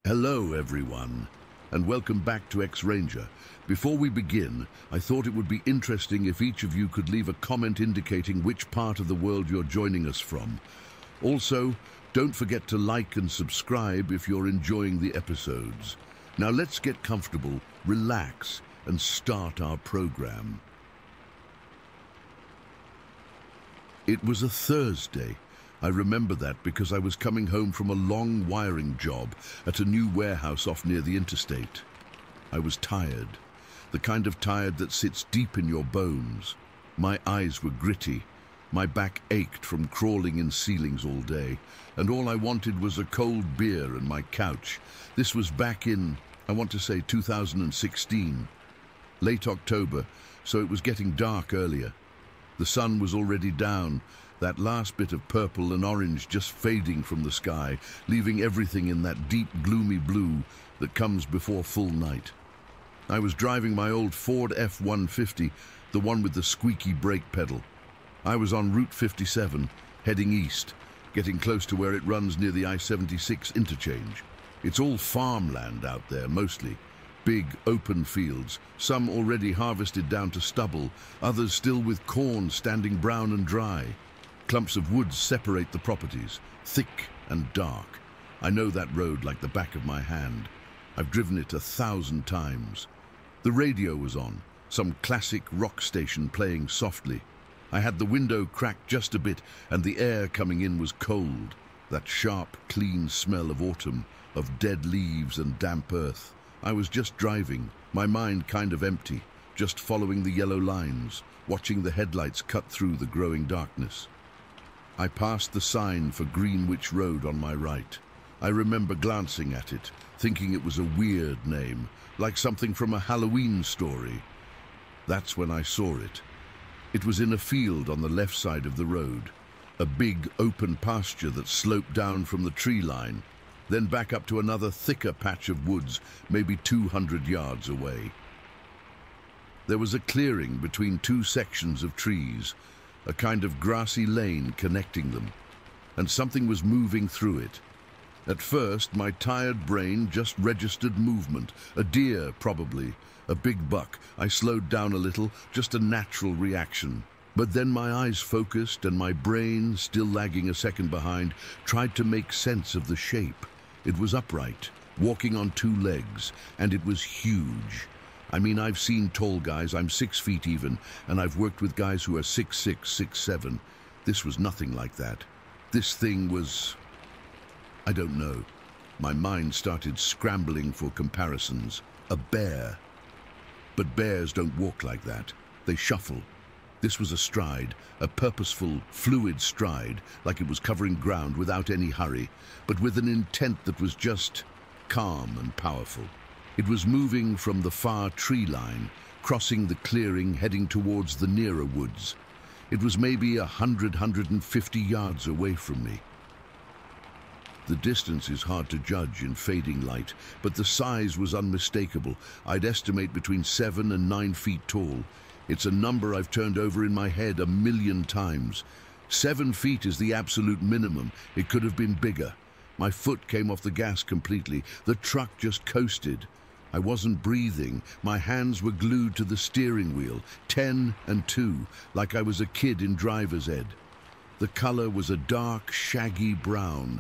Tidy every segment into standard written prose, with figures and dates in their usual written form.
Hello everyone, and welcome back to X-Ranger. Before we begin, I thought it would be interesting if each of you could leave a comment indicating which part of the world you're joining us from. Also, don't forget to like and subscribe if you're enjoying the episodes. Now let's get comfortable, relax, and start our program. It was a Thursday. I remember that because I was coming home from a long wiring job at a new warehouse off near the interstate. I was tired, the kind of tired that sits deep in your bones. My eyes were gritty, my back ached from crawling in ceilings all day, and all I wanted was a cold beer and my couch. This was back in, I want to say 2016, late October, so it was getting dark earlier. The sun was already down, that last bit of purple and orange just fading from the sky, leaving everything in that deep, gloomy blue that comes before full night. I was driving my old Ford F-150, the one with the squeaky brake pedal. I was on Route 57, heading east, getting close to where it runs near the I-76 interchange. It's all farmland out there, mostly. Big, open fields, some already harvested down to stubble, others still with corn standing brown and dry. Clumps of woods separate the properties, thick and dark. I know that road like the back of my hand. I've driven it 1,000 times. The radio was on, some classic rock station playing softly. I had the window cracked just a bit and the air coming in was cold. That sharp, clean smell of autumn, of dead leaves and damp earth. I was just driving, my mind kind of empty, just following the yellow lines, watching the headlights cut through the growing darkness. I passed the sign for Greenwich Road on my right. I remember glancing at it, thinking it was a weird name, like something from a Halloween story. That's when I saw it. It was in a field on the left side of the road, a big open pasture that sloped down from the tree line, then back up to another thicker patch of woods, maybe 200 yards away. There was a clearing between two sections of trees, a kind of grassy lane connecting them, and something was moving through it. At first, my tired brain just registered movement, a deer probably, a big buck. I slowed down a little, just a natural reaction. But then my eyes focused and my brain, still lagging a second behind, tried to make sense of the shape. It was upright, walking on two legs, and it was huge. I mean, I've seen tall guys, I'm 6 feet even, and I've worked with guys who are 6'6", 6'7". This was nothing like that. This thing was, I don't know. My mind started scrambling for comparisons. A bear. But bears don't walk like that. They shuffle. This was a stride, a purposeful, fluid stride, like it was covering ground without any hurry, but with an intent that was just calm and powerful. It was moving from the far tree line, crossing the clearing, heading towards the nearer woods. It was maybe 150 yards away from me. The distance is hard to judge in fading light, but the size was unmistakable. I'd estimate between 7 and 9 feet tall. It's a number I've turned over in my head 1,000,000 times. 7 feet is the absolute minimum. It could have been bigger. My foot came off the gas completely. The truck just coasted. I wasn't breathing. My hands were glued to the steering wheel, 10 and 2, like I was a kid in driver's ed. The color was a dark, shaggy brown.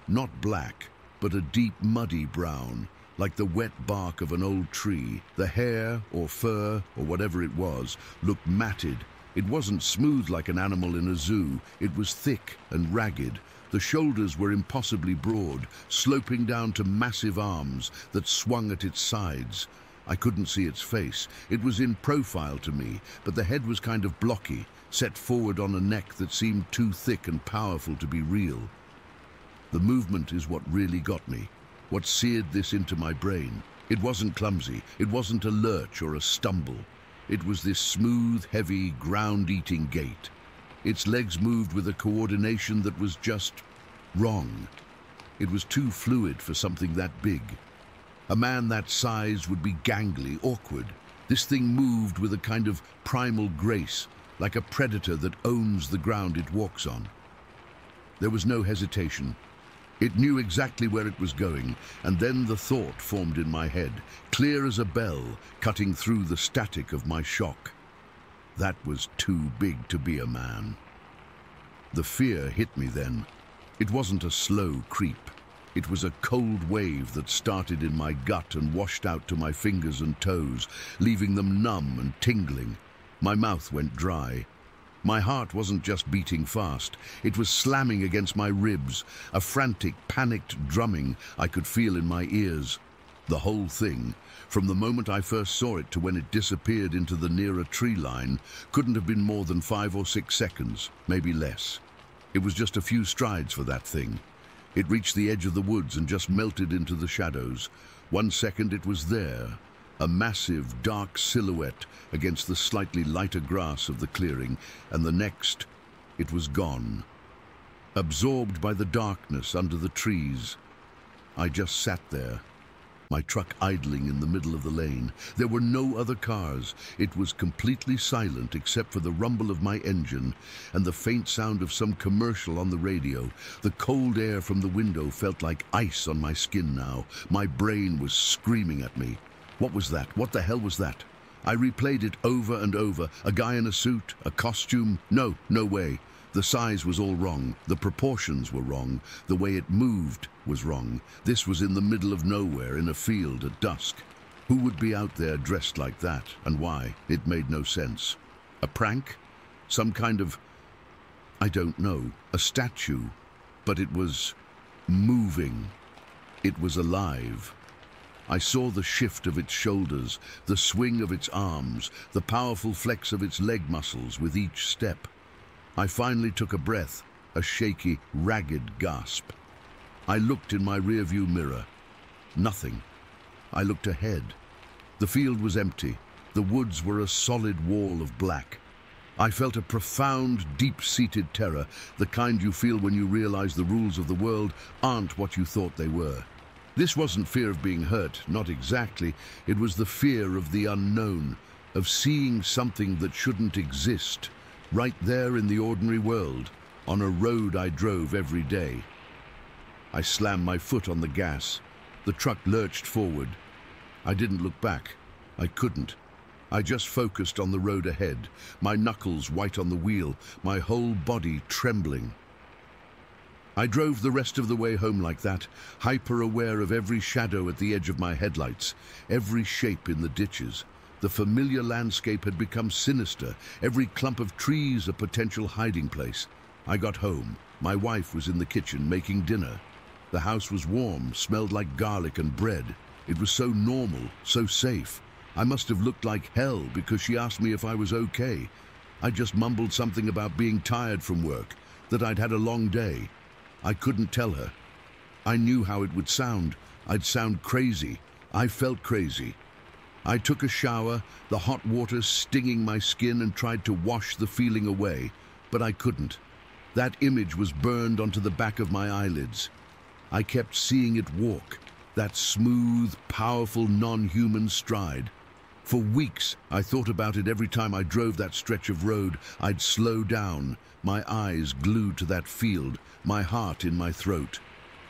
Not black, but a deep, muddy brown, like the wet bark of an old tree. The hair, or fur, or whatever it was, looked matted. It wasn't smooth like an animal in a zoo. It was thick and ragged. The shoulders were impossibly broad, sloping down to massive arms that swung at its sides. I couldn't see its face. It was in profile to me, but the head was kind of blocky, set forward on a neck that seemed too thick and powerful to be real. The movement is what really got me, what seared this into my brain. It wasn't clumsy. It wasn't a lurch or a stumble. It was this smooth, heavy, ground-eating gait. Its legs moved with a coordination that was just wrong. It was too fluid for something that big. A man that size would be gangly, awkward. This thing moved with a kind of primal grace, like a predator that owns the ground it walks on. There was no hesitation. It knew exactly where it was going, and then the thought formed in my head, clear as a bell, cutting through the static of my shock. That was too big to be a man. The fear hit me then. It wasn't a slow creep. It was a cold wave that started in my gut and washed out to my fingers and toes, leaving them numb and tingling. My mouth went dry. My heart wasn't just beating fast, it was slamming against my ribs, a frantic, panicked drumming I could feel in my ears. The whole thing, from the moment I first saw it to when it disappeared into the nearer tree line, couldn't have been more than 5 or 6 seconds, maybe less. It was just a few strides for that thing. It reached the edge of the woods and just melted into the shadows. 1 second it was there, a massive, dark silhouette against the slightly lighter grass of the clearing, and the next, it was gone. Absorbed by the darkness under the trees, I just sat there, my truck idling in the middle of the lane. There were no other cars. It was completely silent except for the rumble of my engine and the faint sound of some commercial on the radio. The cold air from the window felt like ice on my skin now. My brain was screaming at me. What was that? What the hell was that? I replayed it over and over. A guy in a suit? A costume? No way. The size was all wrong. The proportions were wrong. The way it moved was wrong. This was in the middle of nowhere, in a field at dusk. Who would be out there dressed like that, and why? It made no sense. A prank? Some kind of, I don't know, a statue. But it was moving. It was alive. I saw the shift of its shoulders, the swing of its arms, the powerful flex of its leg muscles with each step. I finally took a breath, a shaky, ragged gasp. I looked in my rearview mirror. Nothing. I looked ahead. The field was empty. The woods were a solid wall of black. I felt a profound, deep-seated terror, the kind you feel when you realize the rules of the world aren't what you thought they were. This wasn't fear of being hurt, not exactly. It was the fear of the unknown, of seeing something that shouldn't exist, right there in the ordinary world, on a road I drove every day. I slammed my foot on the gas. The truck lurched forward. I didn't look back. I couldn't. I just focused on the road ahead, my knuckles white on the wheel, my whole body trembling. I drove the rest of the way home like that, hyper-aware of every shadow at the edge of my headlights, every shape in the ditches. The familiar landscape had become sinister, every clump of trees a potential hiding place. I got home. My wife was in the kitchen making dinner. The house was warm, smelled like garlic and bread. It was so normal, so safe. I must have looked like hell because she asked me if I was okay. I just mumbled something about being tired from work, that I'd had a long day. I couldn't tell her. I knew how it would sound. I'd sound crazy. I felt crazy. I took a shower, the hot water stinging my skin, and tried to wash the feeling away, but I couldn't. That image was burned onto the back of my eyelids. I kept seeing it walk, that smooth, powerful, non-human stride. For weeks, I thought about it every time I drove that stretch of road. I'd slow down, my eyes glued to that field, my heart in my throat.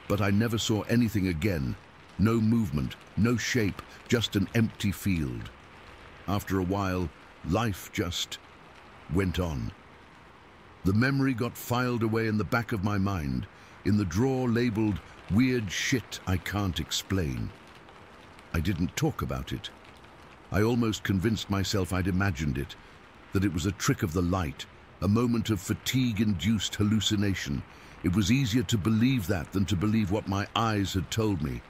But I never saw anything again. No movement, no shape, just an empty field. After a while, life just went on. The memory got filed away in the back of my mind, in the drawer labeled "Weird Shit I Can't Explain." I didn't talk about it. I almost convinced myself I'd imagined it, that it was a trick of the light, a moment of fatigue-induced hallucination. It was easier to believe that than to believe what my eyes had told me.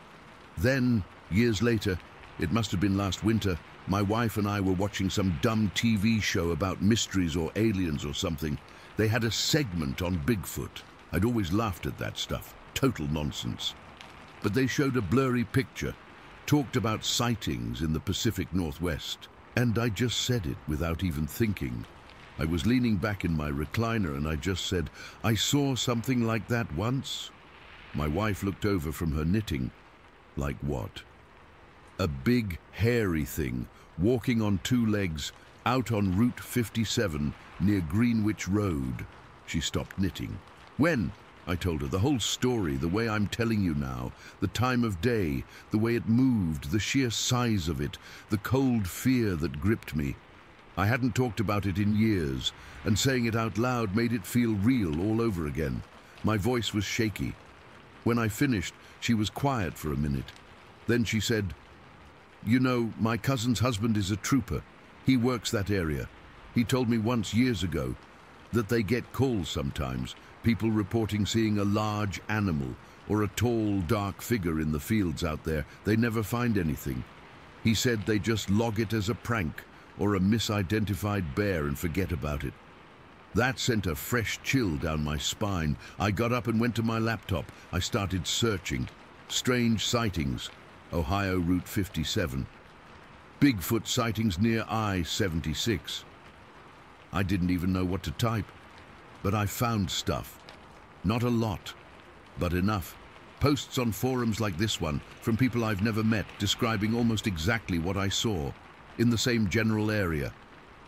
Then, years later, it must have been last winter, my wife and I were watching some dumb TV show about mysteries or aliens or something. They had a segment on Bigfoot. I'd always laughed at that stuff. Total nonsense. But they showed a blurry picture, talked about sightings in the Pacific Northwest, and I just said it without even thinking. I was leaning back in my recliner and I just said, "I saw something like that once." My wife looked over from her knitting. Like what? A big, hairy thing, walking on 2 legs, out on Route 57, near Greenwich Road. She stopped knitting. "When?" I told her, the whole story, the way I'm telling you now, the time of day, the way it moved, the sheer size of it, the cold fear that gripped me. I hadn't talked about it in years, and saying it out loud made it feel real all over again. My voice was shaky. When I finished, she was quiet for a minute. Then she said, "You know, my cousin's husband is a trooper. He works that area. He told me once years ago that they get calls sometimes, people reporting seeing a large animal or a tall, dark figure in the fields out there. They never find anything. He said they just log it as a prank or a misidentified bear and forget about it." That sent a fresh chill down my spine. I got up and went to my laptop. I started searching. Strange sightings, Ohio Route 57. Bigfoot sightings near I-76. I didn't even know what to type, but I found stuff. Not a lot, but enough. Posts on forums like this one from people I've never met describing almost exactly what I saw in the same general area.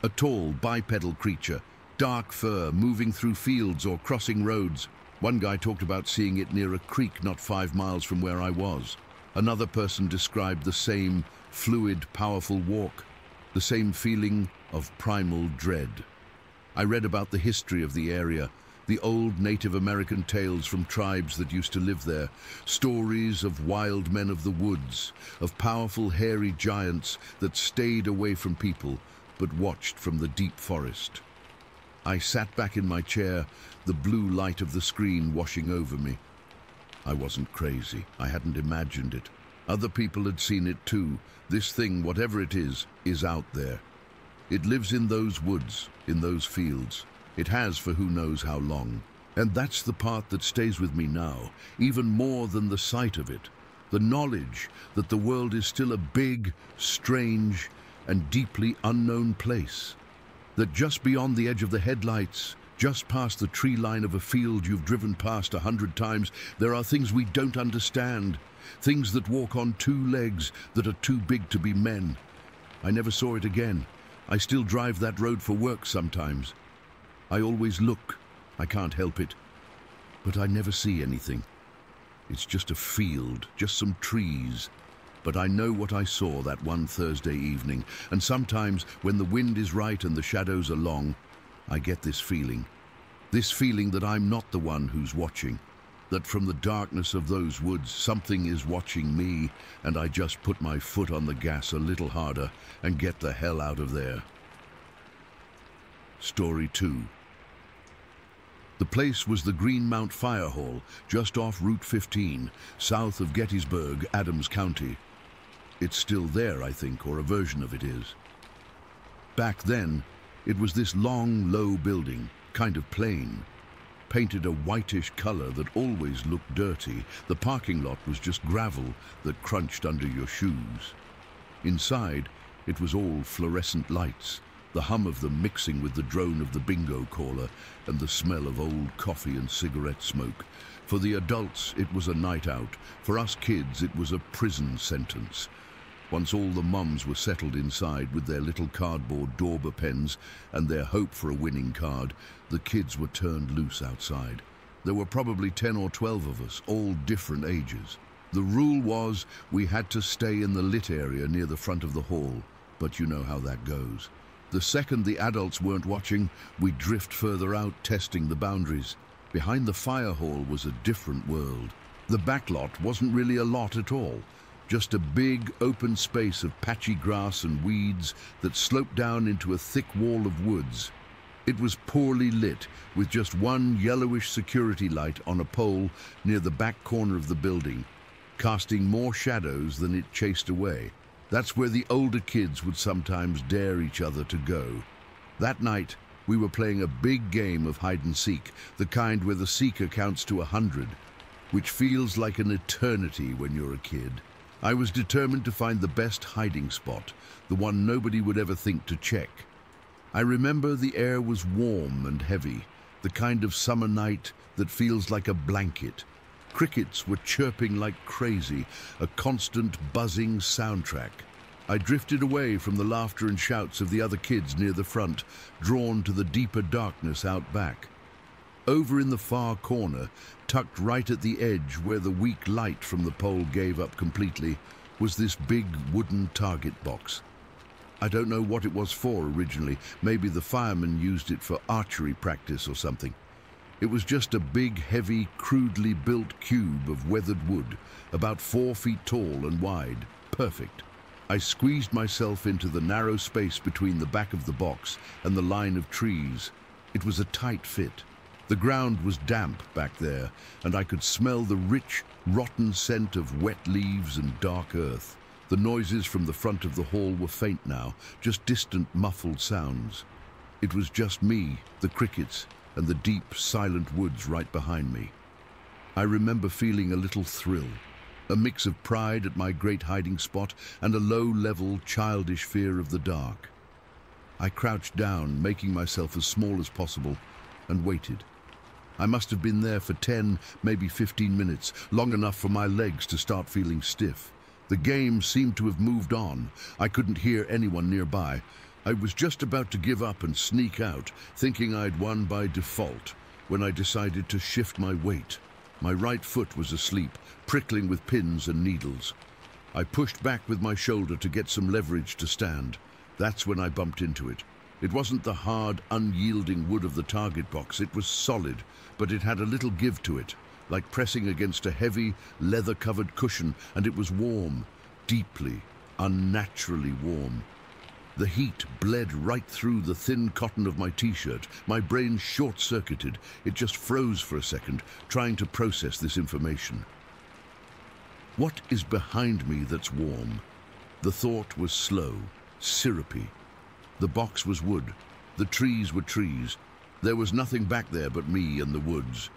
A tall, bipedal creature, dark fur, moving through fields or crossing roads. One guy talked about seeing it near a creek not 5 miles from where I was. Another person described the same fluid, powerful walk, the same feeling of primal dread. I read about the history of the area, the old Native American tales from tribes that used to live there, stories of wild men of the woods, of powerful hairy giants that stayed away from people but watched from the deep forest. I sat back in my chair, the blue light of the screen washing over me. I wasn't crazy. I hadn't imagined it. Other people had seen it too. This thing, whatever it is out there. It lives in those woods, in those fields. It has for who knows how long. And that's the part that stays with me now, even more than the sight of it. The knowledge that the world is still a big, strange, and deeply unknown place. That just beyond the edge of the headlights, just past the tree line of a field you've driven past 100 times, there are things we don't understand. Things that walk on 2 legs that are too big to be men. I never saw it again. I still drive that road for work sometimes. I always look. I can't help it. But I never see anything. It's just a field, just some trees. But I know what I saw that one Thursday evening, and sometimes when the wind is right and the shadows are long, I get this feeling that I'm not the one who's watching, that from the darkness of those woods something is watching me, and I just put my foot on the gas a little harder and get the hell out of there. Story 2. The place was the Green Mount Fire Hall, just off Route 15, south of Gettysburg, Adams County. It's still there, I think, or a version of it is. Back then, it was this long, low building, kind of plain, painted a whitish color that always looked dirty. The parking lot was just gravel that crunched under your shoes. Inside, it was all fluorescent lights, the hum of them mixing with the drone of the bingo caller and the smell of old coffee and cigarette smoke. For the adults, it was a night out. For us kids, it was a prison sentence. Once all the mums were settled inside with their little cardboard dauber pens and their hope for a winning card, the kids were turned loose outside. There were probably 10 or 12 of us, all different ages. The rule was we had to stay in the lit area near the front of the hall, but you know how that goes. The second the adults weren't watching, we'd drift further out, testing the boundaries. Behind the fire hall was a different world. The back lot wasn't really a lot at all. Just a big open space of patchy grass and weeds that sloped down into a thick wall of woods. It was poorly lit, with just one yellowish security light on a pole near the back corner of the building, casting more shadows than it chased away. That's where the older kids would sometimes dare each other to go. That night, we were playing a big game of hide and seek, the kind where the seeker counts to 100, which feels like an eternity when you're a kid. I was determined to find the best hiding spot, the one nobody would ever think to check. I remember the air was warm and heavy, the kind of summer night that feels like a blanket. Crickets were chirping like crazy, a constant buzzing soundtrack. I drifted away from the laughter and shouts of the other kids near the front, drawn to the deeper darkness out back. Over in the far corner, tucked right at the edge where the weak light from the pole gave up completely, was this big wooden target box. I don't know what it was for originally. Maybe the firemen used it for archery practice or something. It was just a big, heavy, crudely built cube of weathered wood, about 4 feet tall and wide. Perfect. I squeezed myself into the narrow space between the back of the box and the line of trees. It was a tight fit. The ground was damp back there, and I could smell the rich, rotten scent of wet leaves and dark earth. The noises from the front of the hall were faint now, just distant, muffled sounds. It was just me, the crickets, and the deep, silent woods right behind me. I remember feeling a little thrill, a mix of pride at my great hiding spot and a low-level, childish fear of the dark. I crouched down, making myself as small as possible, and waited. I must have been there for 10, maybe 15 minutes, long enough for my legs to start feeling stiff. The game seemed to have moved on. I couldn't hear anyone nearby. I was just about to give up and sneak out, thinking I'd won by default, when I decided to shift my weight. My right foot was asleep, prickling with pins and needles. I pushed back with my shoulder to get some leverage to stand. That's when I bumped into it. It wasn't the hard, unyielding wood of the target box. It was solid, but it had a little give to it, like pressing against a heavy, leather-covered cushion, and it was warm, deeply, unnaturally warm. The heat bled right through the thin cotton of my t-shirt. My brain short-circuited. It just froze for a second, trying to process this information. What is behind me that's warm? The thought was slow, syrupy. The box was wood. The trees were trees. There was nothing back there but me and the woods.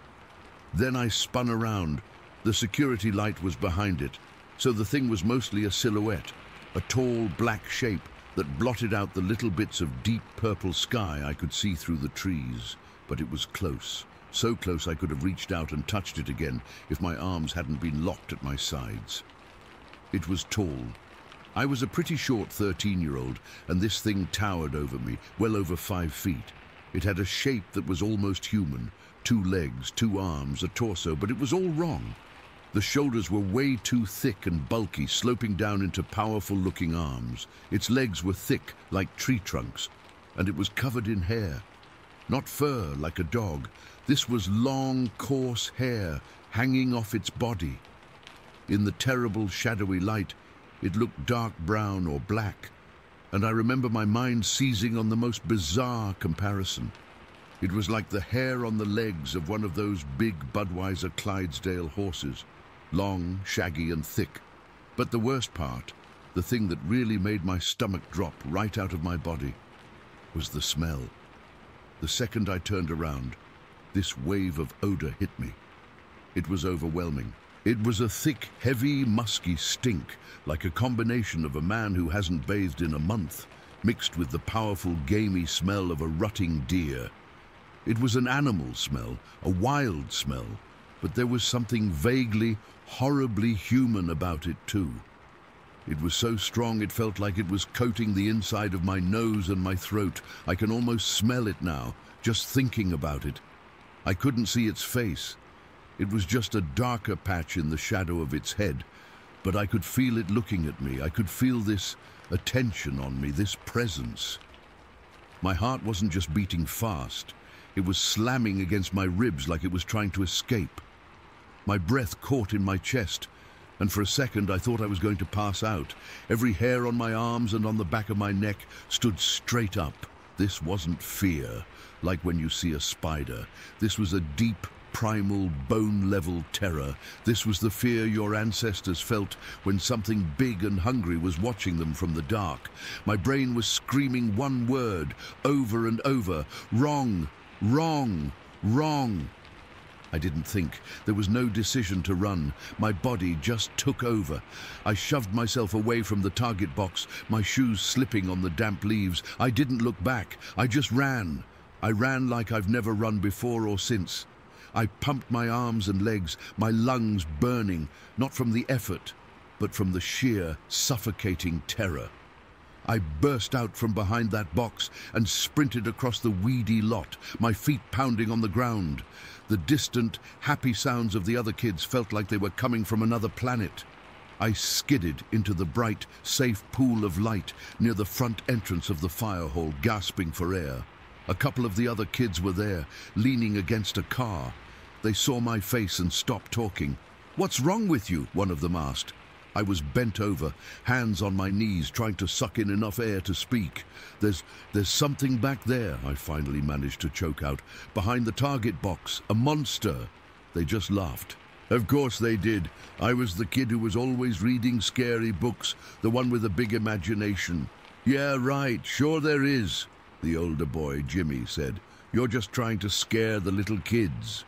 Then I spun around. The security light was behind it, so the thing was mostly a silhouette, a tall black shape that blotted out the little bits of deep purple sky I could see through the trees. But it was close, so close I could have reached out and touched it again if my arms hadn't been locked at my sides. It was tall. I was a pretty short 13-year-old, and this thing towered over me, well over 5 feet. It had a shape that was almost human. 2 legs, 2 arms, a torso, but it was all wrong. The shoulders were way too thick and bulky, sloping down into powerful-looking arms. Its legs were thick, like tree trunks, and it was covered in hair. Not fur, like a dog. This was long, coarse hair, hanging off its body. In the terrible, shadowy light, it looked dark brown or black, and I remember my mind seizing on the most bizarre comparison. It was like the hair on the legs of one of those big Budweiser Clydesdale horses, long, shaggy, and thick. But the worst part, the thing that really made my stomach drop right out of my body, was the smell. The second I turned around, this wave of odor hit me. It was overwhelming. It was a thick, heavy, musky stink, like a combination of a man who hasn't bathed in a month, mixed with the powerful, gamey smell of a rutting deer. It was an animal smell, a wild smell, but there was something vaguely, horribly human about it too. It was so strong it felt like it was coating the inside of my nose and my throat. I can almost smell it now, just thinking about it. I couldn't see its face. It was just a darker patch in the shadow of its head, but I could feel it looking at me. I could feel this attention on me, this presence. My heart wasn't just beating fast. It was slamming against my ribs like it was trying to escape. My breath caught in my chest, and for a second I thought I was going to pass out. Every hair on my arms and on the back of my neck stood straight up. This wasn't fear, like when you see a spider. This was a deep, primal, bone-level terror. This was the fear your ancestors felt when something big and hungry was watching them from the dark. My brain was screaming one word over and over: wrong, wrong, wrong. I didn't think. There was no decision to run. My body just took over. I shoved myself away from the target box, my shoes slipping on the damp leaves. I didn't look back. I just ran. I ran like I've never run before or since. I pumped my arms and legs, my lungs burning, not from the effort, but from the sheer, suffocating terror. I burst out from behind that box and sprinted across the weedy lot, my feet pounding on the ground. The distant, happy sounds of the other kids felt like they were coming from another planet. I skidded into the bright, safe pool of light near the front entrance of the fire hall, gasping for air. A couple of the other kids were there, leaning against a car. They saw my face and stopped talking. "What's wrong with you?" one of them asked. I was bent over, hands on my knees, trying to suck in enough air to speak. There's something back there," I finally managed to choke out. "Behind the target box, a monster." They just laughed. Of course they did. I was the kid who was always reading scary books, the one with a big imagination. "Yeah, right, sure there is," the older boy, Jimmy, said. "You're just trying to scare the little kids."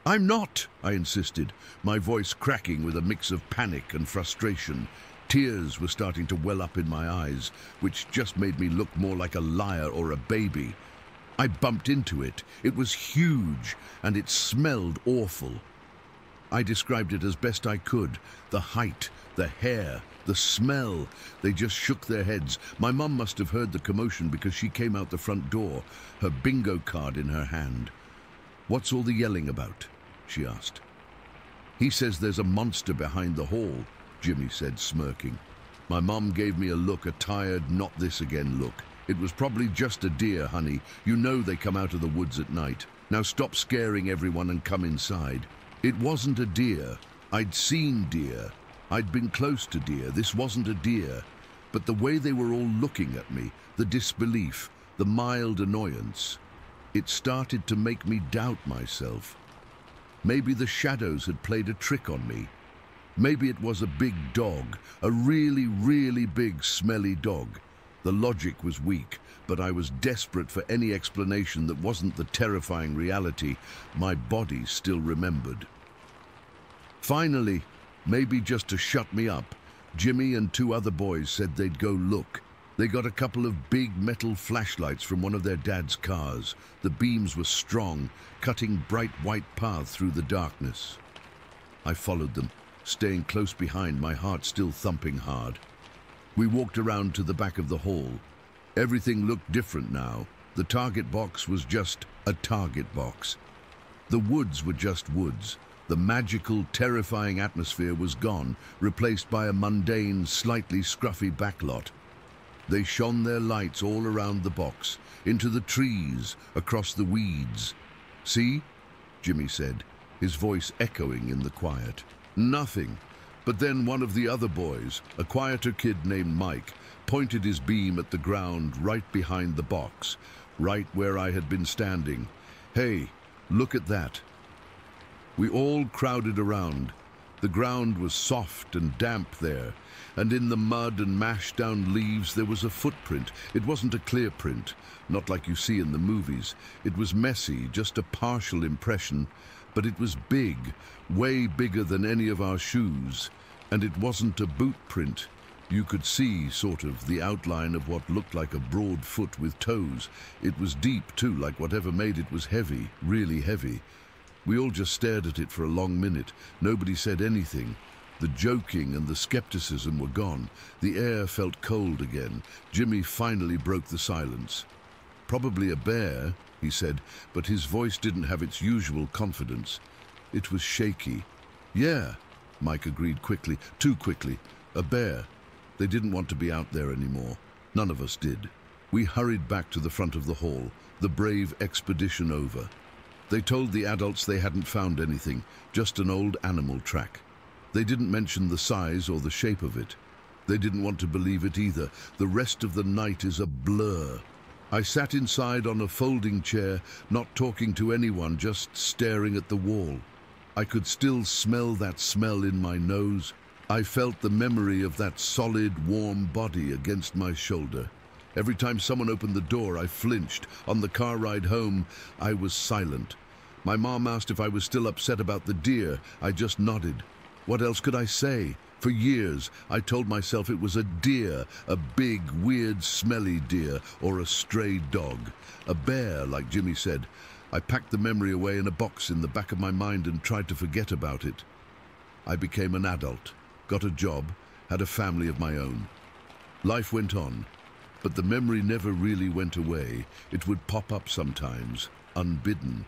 "I'm not," I insisted, my voice cracking with a mix of panic and frustration. Tears were starting to well up in my eyes, which just made me look more like a liar or a baby. I bumped into it. It was huge, and it smelled awful. I described it as best I could. The height, the hair, the smell. They just shook their heads. My mum must have heard the commotion because she came out the front door, her bingo card in her hand. "What's all the yelling about?" she asked. "He says there's a monster behind the hall," Jimmy said, smirking. My mum gave me a look, a tired, not this again look. "It was probably just a deer, honey. You know they come out of the woods at night. Now stop scaring everyone and come inside." It wasn't a deer. I'd seen deer. I'd been close to deer. This wasn't a deer. But the way they were all looking at me, the disbelief, the mild annoyance, it started to make me doubt myself. Maybe the shadows had played a trick on me. Maybe it was a big dog, a really, really big, smelly dog. The logic was weak, but I was desperate for any explanation that wasn't the terrifying reality my body still remembered. Finally, maybe just to shut me up, Jimmy and two other boys said they'd go look. They got a couple of big metal flashlights from one of their dad's cars. The beams were strong, cutting bright white paths through the darkness. I followed them, staying close behind, my heart still thumping hard. We walked around to the back of the hall. Everything looked different now. The target box was just a target box. The woods were just woods. The magical, terrifying atmosphere was gone, replaced by a mundane, slightly scruffy backlot. They shone their lights all around the box, into the trees, across the weeds. "See?" Jimmy said, his voice echoing in the quiet. Nothing. But then one of the other boys, a quieter kid named Mike, pointed his beam at the ground right behind the box, right where I had been standing. "Hey, look at that." We all crowded around. The ground was soft and damp there, and in the mud and mashed down leaves there was a footprint. It wasn't a clear print, not like you see in the movies. It was messy, just a partial impression, but it was big, way bigger than any of our shoes, and it wasn't a boot print. You could see, sort of, the outline of what looked like a broad foot with toes. It was deep, too, like whatever made it was heavy, really heavy. We all just stared at it for a long minute. Nobody said anything. The joking and the skepticism were gone. The air felt cold again. Jimmy finally broke the silence. "Probably a bear," he said, but his voice didn't have its usual confidence. It was shaky. "Yeah," Mike agreed quickly, too quickly. "A bear." They didn't want to be out there anymore. None of us did. We hurried back to the front of the hall, the brave expedition over. They told the adults they hadn't found anything, just an old animal track. They didn't mention the size or the shape of it. They didn't want to believe it either. The rest of the night is a blur. I sat inside on a folding chair, not talking to anyone, just staring at the wall. I could still smell that smell in my nose. I felt the memory of that solid, warm body against my shoulder. Every time someone opened the door, I flinched. On the car ride home, I was silent. My mom asked if I was still upset about the deer. I just nodded. What else could I say? For years, I told myself it was a deer, a big, weird, smelly deer, or a stray dog. A bear, like Jimmy said. I packed the memory away in a box in the back of my mind and tried to forget about it. I became an adult, got a job, had a family of my own. Life went on. But the memory never really went away. It would pop up sometimes, unbidden.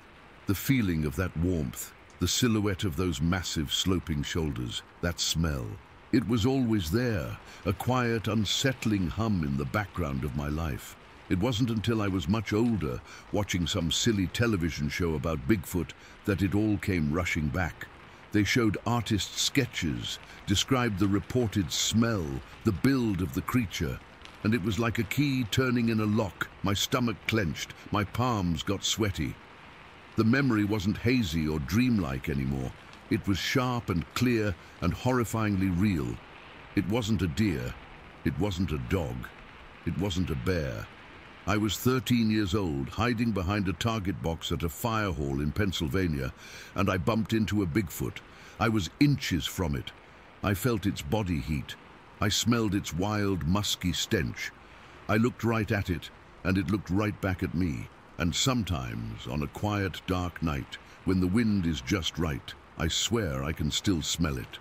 The feeling of that warmth, the silhouette of those massive sloping shoulders, that smell. It was always there, a quiet, unsettling hum in the background of my life. It wasn't until I was much older, watching some silly television show about Bigfoot, that it all came rushing back. They showed artists' sketches, described the reported smell, the build of the creature, and it was like a key turning in a lock. My stomach clenched, my palms got sweaty. The memory wasn't hazy or dreamlike anymore. It was sharp and clear and horrifyingly real. It wasn't a deer. It wasn't a dog. It wasn't a bear. I was 13 years old, hiding behind a target box at a fire hall in Pennsylvania, and I bumped into a Bigfoot. I was inches from it. I felt its body heat. I smelled its wild, musky stench. I looked right at it, and it looked right back at me. And sometimes, on a quiet, dark night, when the wind is just right, I swear I can still smell it.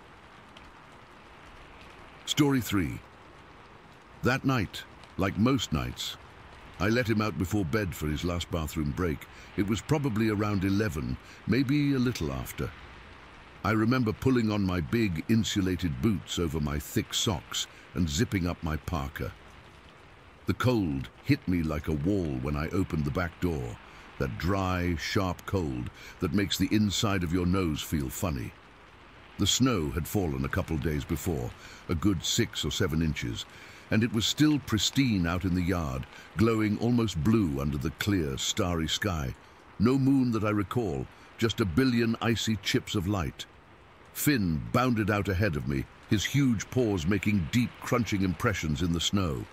Story 3. That night, like most nights, I let him out before bed for his last bathroom break. It was probably around 11, maybe a little after. I remember pulling on my big insulated boots over my thick socks and zipping up my parka. The cold hit me like a wall when I opened the back door, that dry, sharp cold that makes the inside of your nose feel funny. The snow had fallen a couple days before, a good 6 or 7 inches, and it was still pristine out in the yard, glowing almost blue under the clear, starry sky. No moon that I recall, just a billion icy chips of light. Finn bounded out ahead of me, his huge paws making deep, crunching impressions in the snow.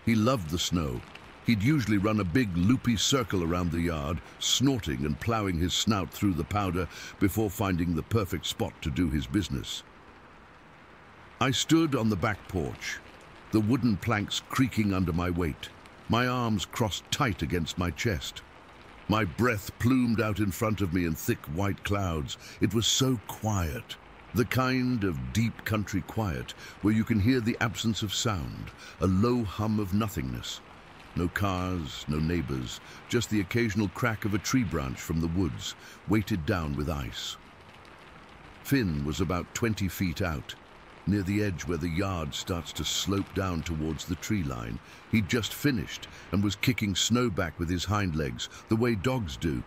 He loved the snow. He'd usually run a big, loopy circle around the yard, snorting and plowing his snout through the powder before finding the perfect spot to do his business. I stood on the back porch, the wooden planks creaking under my weight, my arms crossed tight against my chest. My breath plumed out in front of me in thick white clouds. It was so quiet, the kind of deep country quiet where you can hear the absence of sound, a low hum of nothingness. No cars, no neighbors, just the occasional crack of a tree branch from the woods, weighted down with ice. Finn was about 20 feet out, near the edge where the yard starts to slope down towards the tree line. He'd just finished and was kicking snow back with his hind legs, the way dogs do.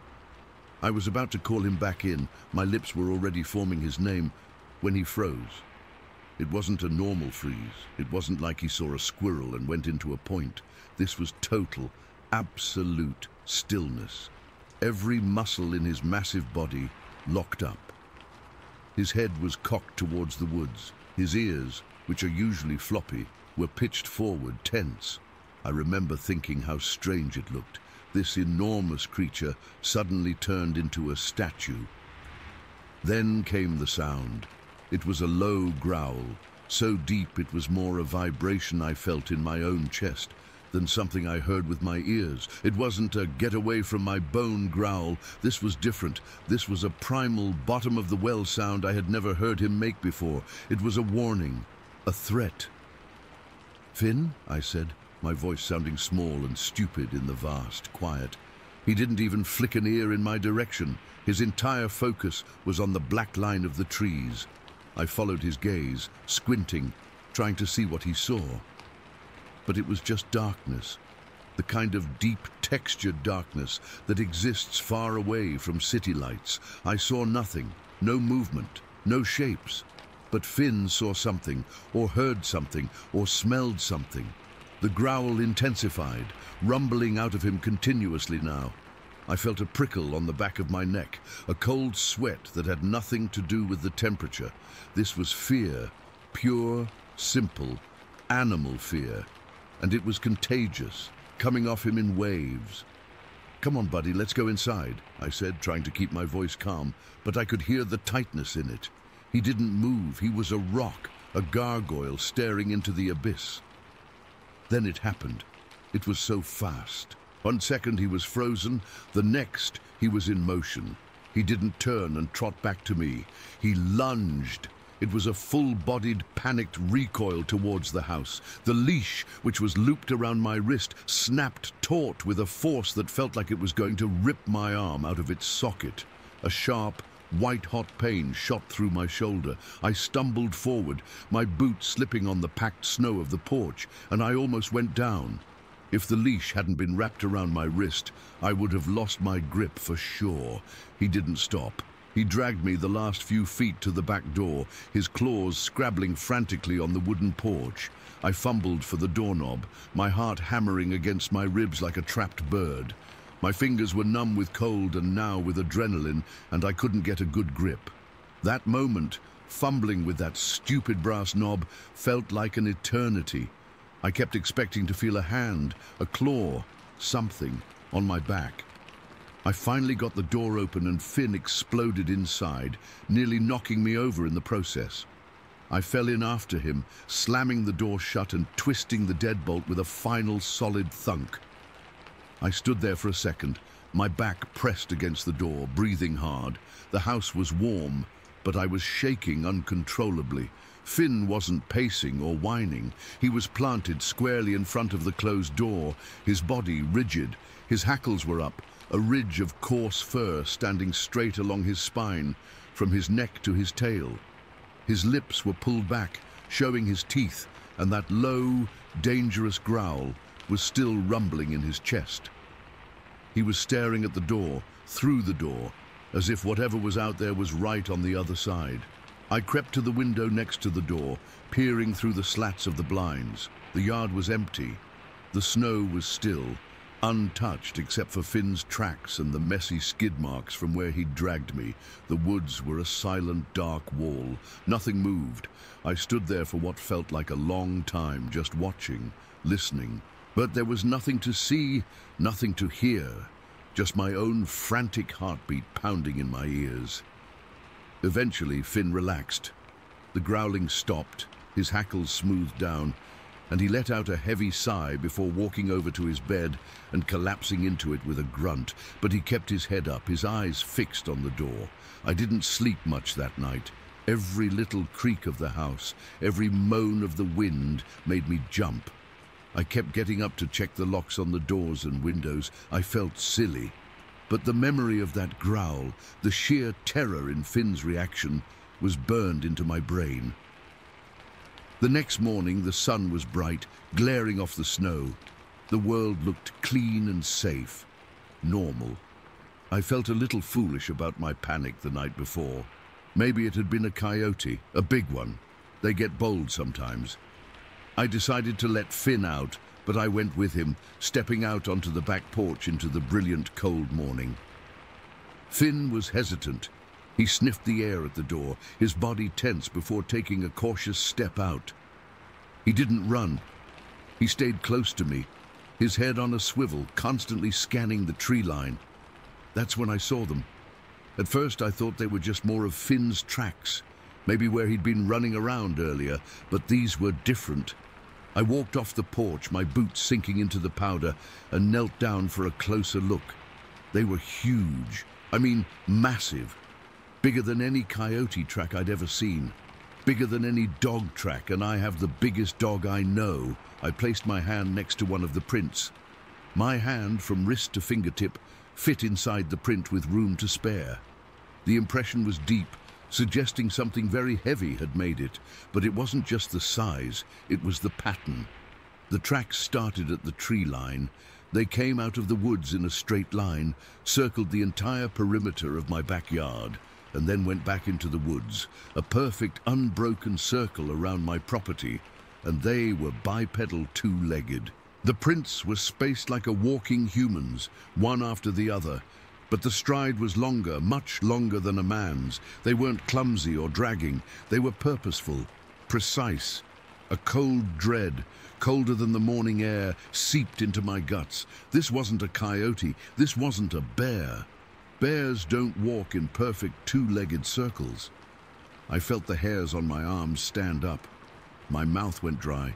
I was about to call him back in, my lips were already forming his name, when he froze. It wasn't a normal freeze. It wasn't like he saw a squirrel and went into a point. This was total, absolute stillness. Every muscle in his massive body locked up. His head was cocked towards the woods. His ears, which are usually floppy, were pitched forward, tense. I remember thinking how strange it looked. This enormous creature suddenly turned into a statue. Then came the sound. It was a low growl, so deep it was more a vibration I felt in my own chest than something I heard with my ears. It wasn't a get away from my bone growl. This was different. This was a primal, bottom-of-the-well sound I had never heard him make before. It was a warning, a threat. "Finn," I said, my voice sounding small and stupid in the vast quiet. He didn't even flick an ear in my direction. His entire focus was on the black line of the trees. I followed his gaze, squinting, trying to see what he saw. But it was just darkness, the kind of deep textured darkness that exists far away from city lights. I saw nothing, no movement, no shapes. But Finn saw something, or heard something, or smelled something. The growl intensified, rumbling out of him continuously now. I felt a prickle on the back of my neck, a cold sweat that had nothing to do with the temperature. This was fear, pure, simple, animal fear. And it was contagious, coming off him in waves. "Come on, buddy, let's go inside," I said, trying to keep my voice calm, but I could hear the tightness in it. He didn't move. He was a rock, a gargoyle staring into the abyss. Then it happened. It was so fast. 1 second he was frozen, the next he was in motion. He didn't turn and trot back to me. He lunged. It was a full-bodied, panicked recoil towards the house. The leash, which was looped around my wrist, snapped taut with a force that felt like it was going to rip my arm out of its socket. A sharp, white-hot pain shot through my shoulder. I stumbled forward, my boot slipping on the packed snow of the porch, and I almost went down. If the leash hadn't been wrapped around my wrist, I would have lost my grip for sure. He didn't stop. He dragged me the last few feet to the back door, his claws scrabbling frantically on the wooden porch. I fumbled for the doorknob, my heart hammering against my ribs like a trapped bird. My fingers were numb with cold and now with adrenaline, and I couldn't get a good grip. That moment, fumbling with that stupid brass knob, felt like an eternity. I kept expecting to feel a hand, a claw, something on my back. I finally got the door open and Finn exploded inside, nearly knocking me over in the process. I fell in after him, slamming the door shut and twisting the deadbolt with a final solid thunk. I stood there for a second, my back pressed against the door, breathing hard. The house was warm, but I was shaking uncontrollably. Finn wasn't pacing or whining. He was planted squarely in front of the closed door, his body rigid. His hackles were up, a ridge of coarse fur standing straight along his spine, from his neck to his tail. His lips were pulled back, showing his teeth, and that low, dangerous growl was still rumbling in his chest. He was staring at the door, through the door, as if whatever was out there was right on the other side. I crept to the window next to the door, peering through the slats of the blinds. The yard was empty. The snow was still, untouched except for Finn's tracks and the messy skid marks from where he'd dragged me. The woods were a silent, dark wall. Nothing moved. I stood there for what felt like a long time, just watching, listening. But there was nothing to see, nothing to hear, just my own frantic heartbeat pounding in my ears. Eventually, Finn relaxed. The growling stopped, his hackles smoothed down, and he let out a heavy sigh before walking over to his bed and collapsing into it with a grunt. But he kept his head up, his eyes fixed on the door. I didn't sleep much that night. Every little creak of the house, every moan of the wind made me jump. I kept getting up to check the locks on the doors and windows. I felt silly. But the memory of that growl, the sheer terror in Finn's reaction, was burned into my brain. The next morning, the sun was bright, glaring off the snow. The world looked clean and safe, normal. I felt a little foolish about my panic the night before. Maybe it had been a coyote, a big one. They get bold sometimes. I decided to let Finn out, but I went with him, stepping out onto the back porch into the brilliant cold morning. Finn was hesitant. He sniffed the air at the door, his body tense before taking a cautious step out. He didn't run. He stayed close to me, his head on a swivel, constantly scanning the tree line. That's when I saw them. At first I thought they were just more of Finn's tracks, maybe where he'd been running around earlier, but these were different. I walked off the porch, my boots sinking into the powder, and knelt down for a closer look. They were huge. I mean, massive. Bigger than any coyote track I'd ever seen. Bigger than any dog track, and I have the biggest dog I know. I placed my hand next to one of the prints. My hand, from wrist to fingertip, fit inside the print with room to spare. The impression was deep, suggesting something very heavy had made it, but it wasn't just the size, it was the pattern. The tracks started at the tree line. They came out of the woods in a straight line, circled the entire perimeter of my backyard, and then went back into the woods, a perfect unbroken circle around my property, and they were bipedal, two-legged. The prints were spaced like a walking humans, one after the other, but the stride was longer, much longer than a man's. They weren't clumsy or dragging. They were purposeful, precise. A cold dread, colder than the morning air, seeped into my guts. This wasn't a coyote. This wasn't a bear. Bears don't walk in perfect two-legged circles. I felt the hairs on my arms stand up. My mouth went dry.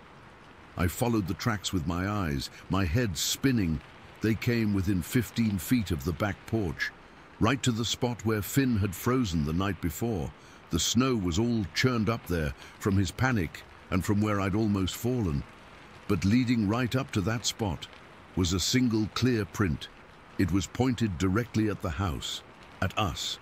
I followed the tracks with my eyes, my head spinning. They came within 15 feet of the back porch, right to the spot where Finn had frozen the night before. The snow was all churned up there from his panic and from where I'd almost fallen. But leading right up to that spot was a single clear print. It was pointed directly at the house, at us.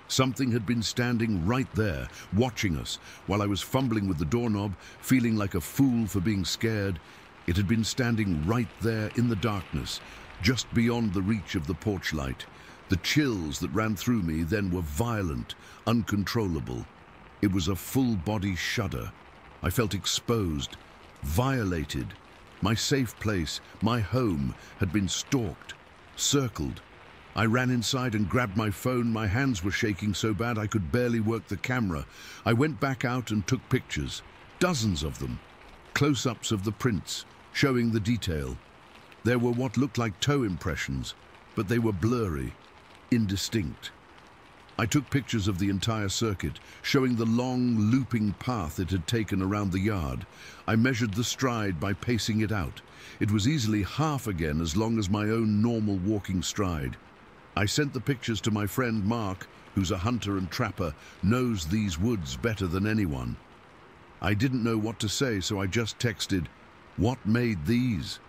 Something had been standing right there, watching us, while I was fumbling with the doorknob, feeling like a fool for being scared. It had been standing right there in the darkness, just beyond the reach of the porch light. The chills that ran through me then were violent, uncontrollable. It was a full-body shudder. I felt exposed, violated. My safe place, my home, had been stalked, circled. I ran inside and grabbed my phone. My hands were shaking so bad I could barely work the camera. I went back out and took pictures, dozens of them, close-ups of the prints, showing the detail. There were what looked like toe impressions, but they were blurry, indistinct. I took pictures of the entire circuit, showing the long, looping path it had taken around the yard. I measured the stride by pacing it out. It was easily half again as long as my own normal walking stride. I sent the pictures to my friend Mark, who's a hunter and trapper, knows these woods better than anyone. I didn't know what to say, so I just texted, "What made these?"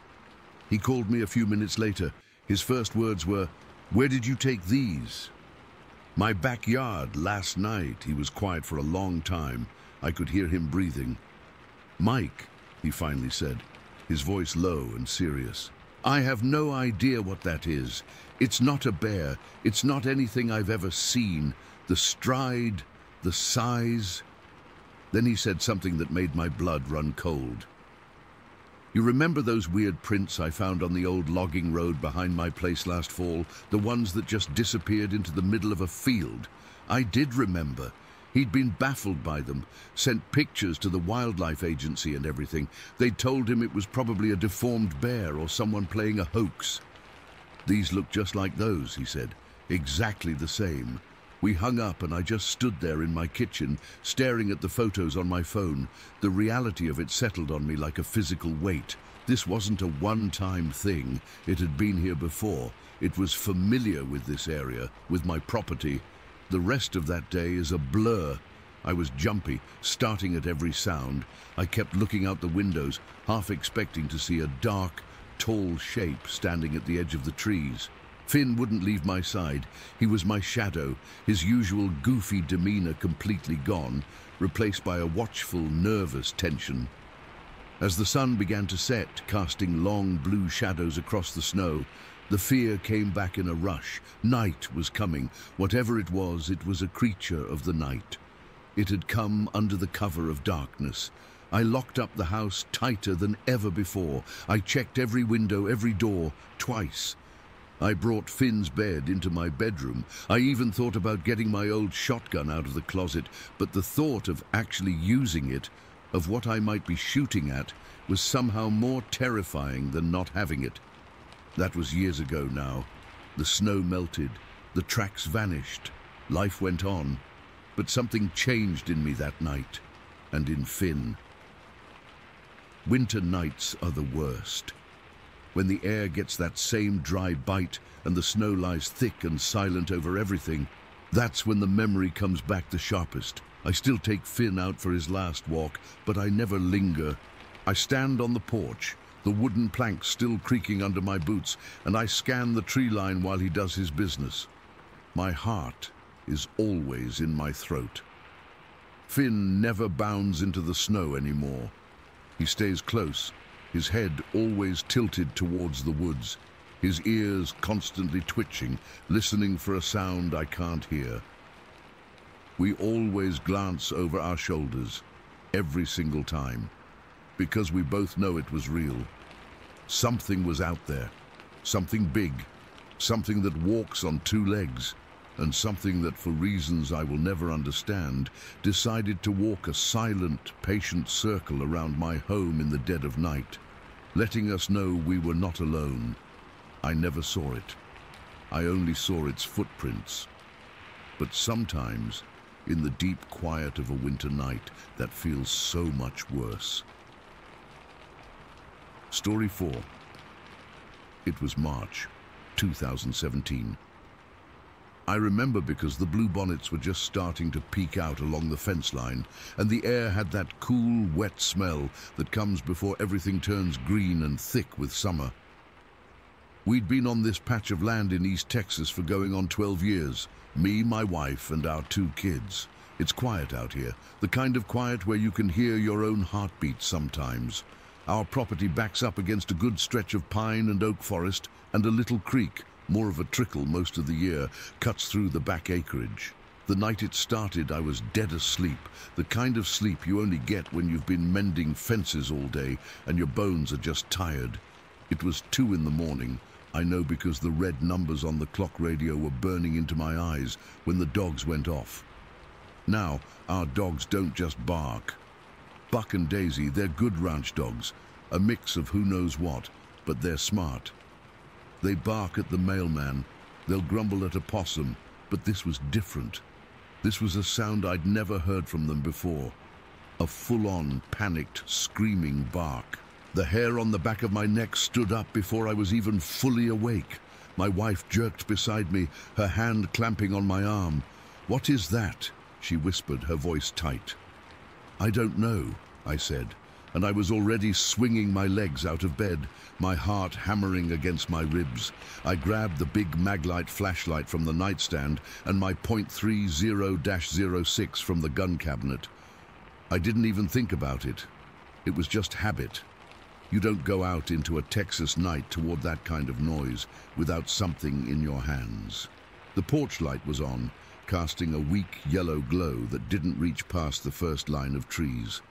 He called me a few minutes later. His first words were, "Where did you take these?" "My backyard last night." He was quiet for a long time. I could hear him breathing. "Mike," he finally said, his voice low and serious, "I have no idea what that is. It's not a bear. It's not anything I've ever seen. The stride, the size." Then he said something that made my blood run cold. "You remember those weird prints I found on the old logging road behind my place last fall? The ones that just disappeared into the middle of a field?" I did remember. He'd been baffled by them, sent pictures to the wildlife agency and everything. They'd told him it was probably a deformed bear or someone playing a hoax. "These look just like those," he said. "Exactly the same." We hung up and I just stood there in my kitchen, staring at the photos on my phone. The reality of it settled on me like a physical weight. This wasn't a one-time thing. It had been here before. It was familiar with this area, with my property. The rest of that day is a blur. I was jumpy, starting at every sound. I kept looking out the windows, half expecting to see a dark, tall shape standing at the edge of the trees. Finn wouldn't leave my side. He was my shadow, his usual goofy demeanor completely gone, replaced by a watchful, nervous tension. As the sun began to set, casting long blue shadows across the snow, the fear came back in a rush. Night was coming. Whatever it was a creature of the night. It had come under the cover of darkness. I locked up the house tighter than ever before. I checked every window, every door, twice. I brought Finn's bed into my bedroom. I even thought about getting my old shotgun out of the closet, but the thought of actually using it, of what I might be shooting at, was somehow more terrifying than not having it. That was years ago now. The snow melted, the tracks vanished, life went on, but something changed in me that night, and in Finn. Winter nights are the worst. When the air gets that same dry bite and the snow lies thick and silent over everything, that's when the memory comes back the sharpest. I still take Finn out for his last walk, but I never linger. I stand on the porch, the wooden planks still creaking under my boots, and I scan the tree line while he does his business. My heart is always in my throat. Finn never bounds into the snow anymore. He stays close, his head always tilted towards the woods, his ears constantly twitching, listening for a sound I can't hear. We always glance over our shoulders, every single time, because we both know it was real. Something was out there, something big, something that walks on two legs, and something that, for reasons I will never understand, decided to walk a silent, patient circle around my home in the dead of night, letting us know we were not alone. I never saw it. I only saw its footprints. But sometimes, in the deep quiet of a winter night, that feels so much worse. Story 4. It was March 2017. I remember because the bluebonnets were just starting to peek out along the fence line, and the air had that cool, wet smell that comes before everything turns green and thick with summer. We'd been on this patch of land in East Texas for going on 12 years. Me, my wife, and our 2 kids. It's quiet out here, the kind of quiet where you can hear your own heartbeat sometimes. Our property backs up against a good stretch of pine and oak forest, and a little creek, more of a trickle most of the year, cuts through the back acreage. The night it started, I was dead asleep, the kind of sleep you only get when you've been mending fences all day and your bones are just tired. It was 2 in the morning. I know because the red numbers on the clock radio were burning into my eyes when the dogs went off. Now, our dogs don't just bark. Buck and Daisy, they're good ranch dogs, a mix of who knows what, but they're smart. They bark at the mailman, they'll grumble at a possum, but this was different. This was a sound I'd never heard from them before. A full-on, panicked, screaming bark. The hair on the back of my neck stood up before I was even fully awake. My wife jerked beside me, her hand clamping on my arm. "What is that?" she whispered, her voice tight. "I don't know," I said, and I was already swinging my legs out of bed, my heart hammering against my ribs. I grabbed the big Maglite flashlight from the nightstand and my .30-06 from the gun cabinet. I didn't even think about it. It was just habit. You don't go out into a Texas night toward that kind of noise without something in your hands. The porch light was on, casting a weak yellow glow that didn't reach past the first line of trees.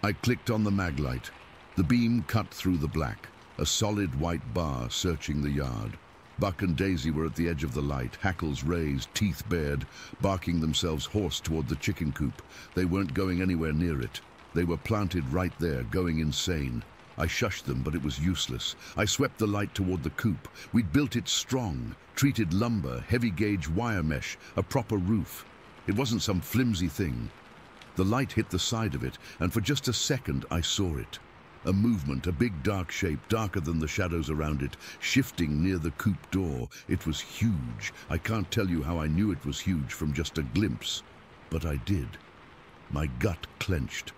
I clicked on the maglite. The beam cut through the black, a solid white bar searching the yard. Buck and Daisy were at the edge of the light, hackles raised, teeth bared, barking themselves hoarse toward the chicken coop. They weren't going anywhere near it. They were planted right there, going insane. I shushed them, but it was useless. I swept the light toward the coop. We'd built it strong, treated lumber, heavy-gauge wire mesh, a proper roof. It wasn't some flimsy thing. The light hit the side of it, and for just a second I saw it. A movement, a big dark shape, darker than the shadows around it, shifting near the coop door. It was huge. I can't tell you how I knew it was huge from just a glimpse, but I did. My gut clenched.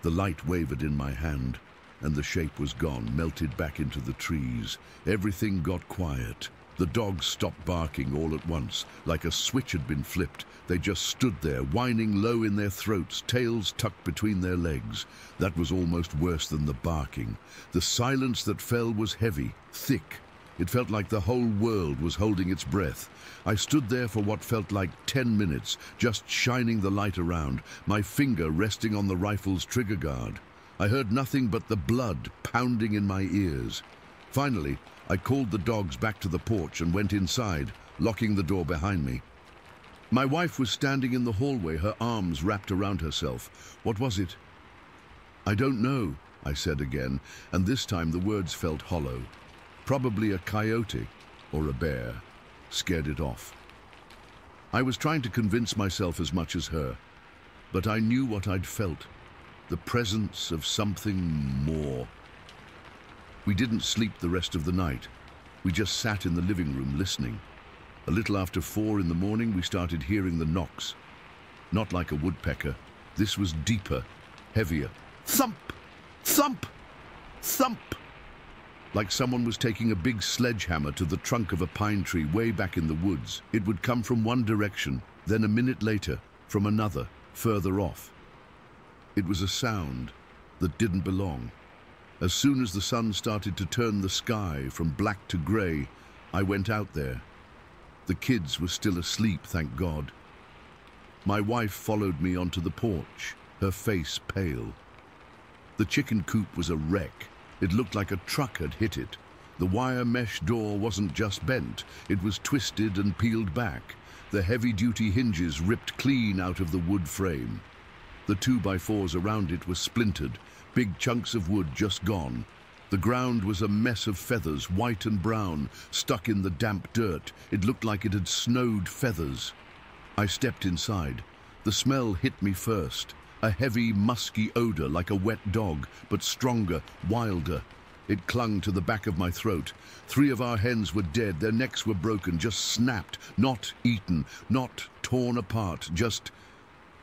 The light wavered in my hand, and the shape was gone, melted back into the trees. Everything got quiet. The dogs stopped barking all at once, like a switch had been flipped. They just stood there, whining low in their throats, tails tucked between their legs. That was almost worse than the barking. The silence that fell was heavy, thick. It felt like the whole world was holding its breath. I stood there for what felt like 10 minutes, just shining the light around, my finger resting on the rifle's trigger guard. I heard nothing but the blood pounding in my ears. Finally, I called the dogs back to the porch and went inside, locking the door behind me. My wife was standing in the hallway, her arms wrapped around herself. What was it? "I don't know," I said again, and this time the words felt hollow. Probably a coyote or a bear. Scared it off. I was trying to convince myself as much as her, but I knew what I'd felt. The presence of something more. We didn't sleep the rest of the night. We just sat in the living room listening. A little after 4 in the morning, we started hearing the knocks. Not like a woodpecker. This was deeper, heavier. Thump! Thump! Thump! Like someone was taking a big sledgehammer to the trunk of a pine tree way back in the woods. It would come from one direction, then a minute later, from another, further off. It was a sound that didn't belong. As soon as the sun started to turn the sky from black to grey, I went out there. The kids were still asleep, thank God. My wife followed me onto the porch, her face pale. The chicken coop was a wreck. It looked like a truck had hit it. The wire mesh door wasn't just bent, it was twisted and peeled back. The heavy-duty hinges ripped clean out of the wood frame. The 2x4s around it were splintered, big chunks of wood just gone. The ground was a mess of feathers, white and brown, stuck in the damp dirt. It looked like it had snowed feathers. I stepped inside. The smell hit me first. A heavy, musky odor like a wet dog, but stronger, wilder. It clung to the back of my throat. 3 of our hens were dead. Their necks were broken, just snapped, not eaten, not torn apart, just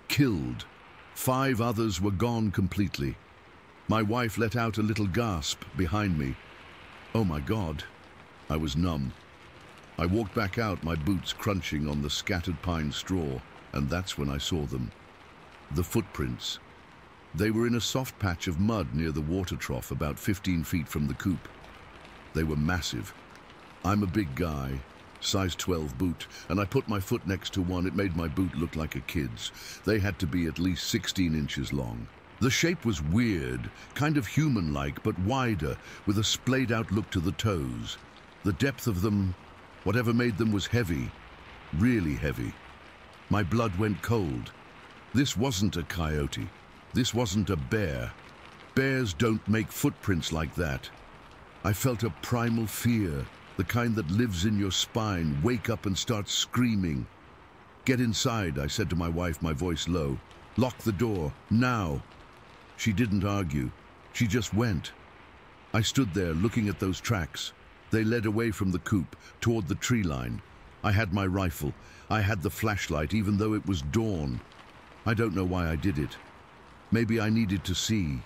killed. 5 others were gone completely. My wife let out a little gasp behind me. Oh my God, I was numb. I walked back out, my boots crunching on the scattered pine straw, and that's when I saw them. The footprints. They were in a soft patch of mud near the water trough about 15 feet from the coop. They were massive. I'm a big guy, size 12 boot, and I put my foot next to one. It made my boot look like a kid's. They had to be at least 16 inches long. The shape was weird, kind of human-like, but wider, with a splayed-out look to the toes. The depth of them, whatever made them, was heavy, really heavy. My blood went cold. This wasn't a coyote. This wasn't a bear. Bears don't make footprints like that. I felt a primal fear, the kind that lives in your spine, wake up and start screaming. Get inside, I said to my wife, my voice low. Lock the door, now. She didn't argue. She just went. I stood there looking at those tracks. They led away from the coop, toward the tree line. I had my rifle. I had the flashlight, even though it was dawn. I don't know why I did it. Maybe I needed to see.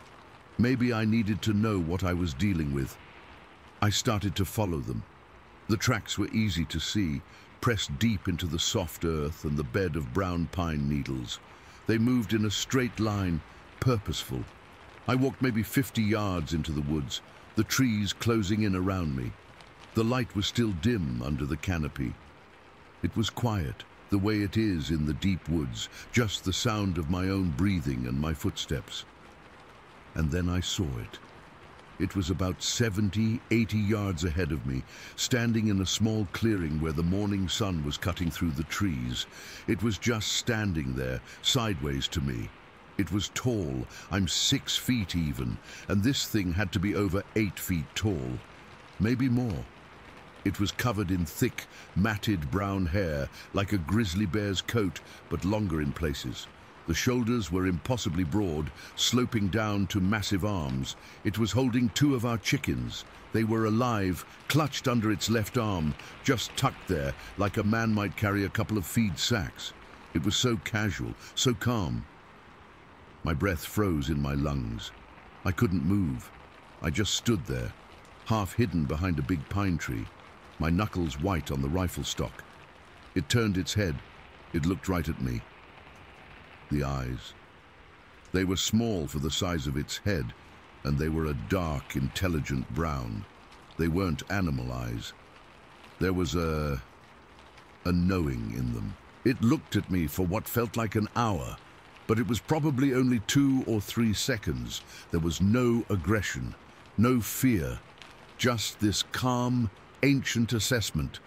Maybe I needed to know what I was dealing with. I started to follow them. The tracks were easy to see, pressed deep into the soft earth and the bed of brown pine needles. They moved in a straight line, purposeful. I walked maybe 50 yards into the woods, the trees closing in around me. The light was still dim under the canopy. It was quiet, the way it is in the deep woods, just the sound of my own breathing and my footsteps. And then I saw it. It was about 70, 80 yards ahead of me, standing in a small clearing where the morning sun was cutting through the trees. It was just standing there, sideways to me. It was tall, I'm 6 feet even, and this thing had to be over 8 feet tall, maybe more. It was covered in thick, matted brown hair, like a grizzly bear's coat, but longer in places. The shoulders were impossibly broad, sloping down to massive arms. It was holding 2 of our chickens. They were alive, clutched under its left arm, just tucked there, like a man might carry a couple of feed sacks. It was so casual, so calm. My breath froze in my lungs. I couldn't move. I just stood there, half hidden behind a big pine tree, my knuckles white on the rifle stock. It turned its head. It looked right at me. The eyes. They were small for the size of its head, and they were a dark, intelligent brown. They weren't animal eyes. There was a knowing in them. It looked at me for what felt like an hour, but it was probably only 2 or 3 seconds. There was no aggression, no fear, just this calm, ancient assessment,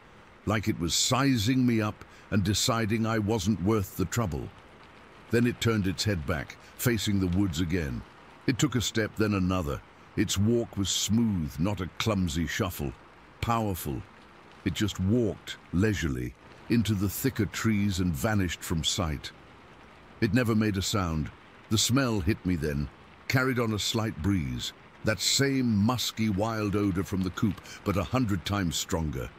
like it was sizing me up and deciding I wasn't worth the trouble. Then it turned its head back, facing the woods again. It took a step, then another. Its walk was smooth, not a clumsy shuffle. Powerful. It just walked, leisurely, into the thicker trees and vanished from sight. It never made a sound. The smell hit me then, carried on a slight breeze. That same musky, wild odor from the coop, but 100 times stronger.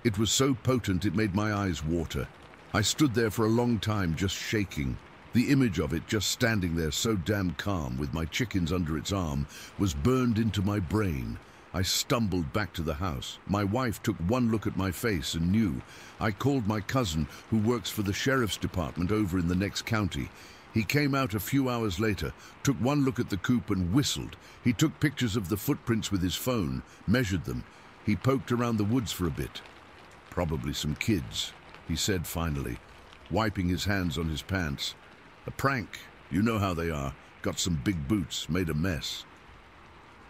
It was so potent it made my eyes water. I stood there for a long time, just shaking. The image of it just standing there so damn calm with my chickens under its arm was burned into my brain. I stumbled back to the house. My wife took one look at my face and knew. I called my cousin, who works for the sheriff's department over in the next county. He came out a few hours later, took one look at the coop and whistled. He took pictures of the footprints with his phone, measured them. He poked around the woods for a bit. Probably some kids, he said finally, wiping his hands on his pants. A prank, you know how they are. Got some big boots, made a mess.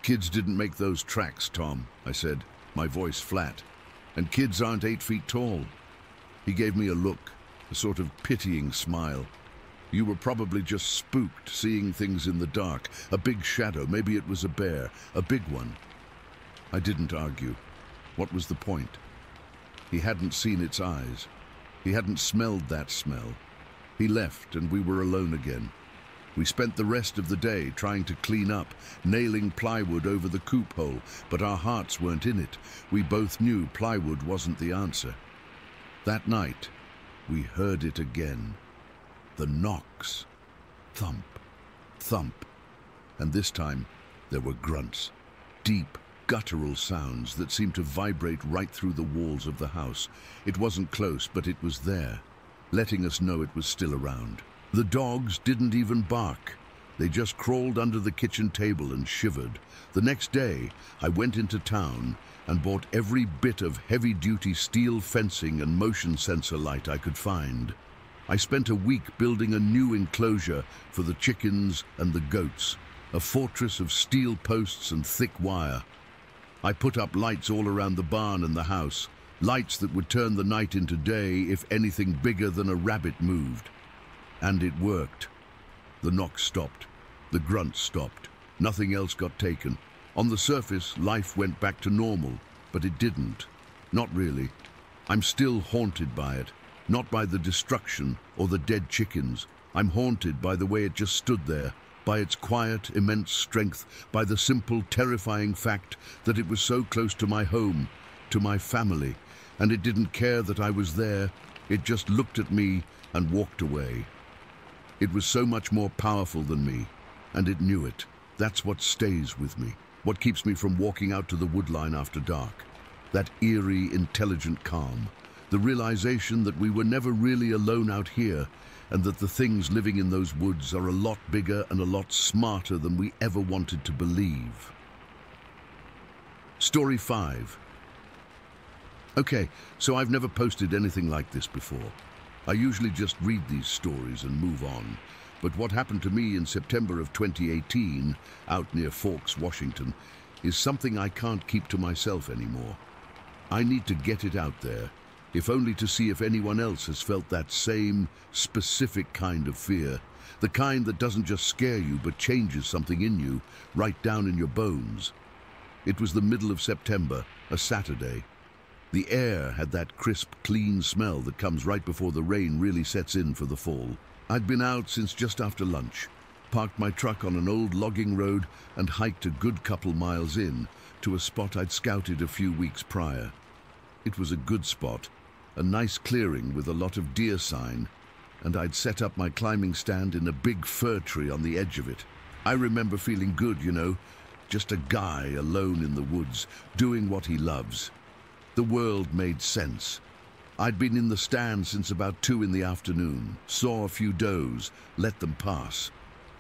Kids didn't make those tracks, Tom, I said, my voice flat. And kids aren't 8 feet tall. He gave me a look, a sort of pitying smile. You were probably just spooked, seeing things in the dark. A big shadow, maybe it was a bear, a big one. I didn't argue. What was the point? He hadn't seen its eyes. He hadn't smelled that smell. He left, and we were alone again. We spent the rest of the day trying to clean up, nailing plywood over the coop hole, but our hearts weren't in it. We both knew plywood wasn't the answer. That night, we heard it again. The knocks. Thump, thump. And this time, there were grunts. Deep, guttural sounds that seemed to vibrate right through the walls of the house. It wasn't close, but it was there, letting us know it was still around. The dogs didn't even bark. They just crawled under the kitchen table and shivered. The next day, I went into town and bought every bit of heavy-duty steel fencing and motion sensor light I could find. I spent a week building a new enclosure for the chickens and the goats, a fortress of steel posts and thick wire. I put up lights all around the barn and the house, lights that would turn the night into day if anything bigger than a rabbit moved. And it worked. The knocks stopped. The grunts stopped. Nothing else got taken. On the surface, life went back to normal, but it didn't. Not really. I'm still haunted by it. Not by the destruction or the dead chickens. I'm haunted by the way it just stood there, by its quiet, immense strength, by the simple, terrifying fact that it was so close to my home, to my family, and it didn't care that I was there. It just looked at me and walked away. It was so much more powerful than me, and it knew it. That's what stays with me, what keeps me from walking out to the woodline after dark. That eerie, intelligent calm, the realization that we were never really alone out here, and that the things living in those woods are a lot bigger and a lot smarter than we ever wanted to believe. Story 5. Okay, so I've never posted anything like this before. I usually just read these stories and move on. But what happened to me in September of 2018, out near Forks, Washington, is something I can't keep to myself anymore. I need to get it out there, if only to see if anyone else has felt that same specific kind of fear, the kind that doesn't just scare you but changes something in you, right down in your bones. It was the middle of September, a Saturday. The air had that crisp, clean smell that comes right before the rain really sets in for the fall. I'd been out since just after lunch, parked my truck on an old logging road and hiked a good couple miles in to a spot I'd scouted a few weeks prior. It was a good spot, a nice clearing with a lot of deer sign, and I'd set up my climbing stand in a big fir tree on the edge of it. I remember feeling good, you know, just a guy alone in the woods, doing what he loves. The world made sense. I'd been in the stand since about 2 in the afternoon, saw a few does, let them pass.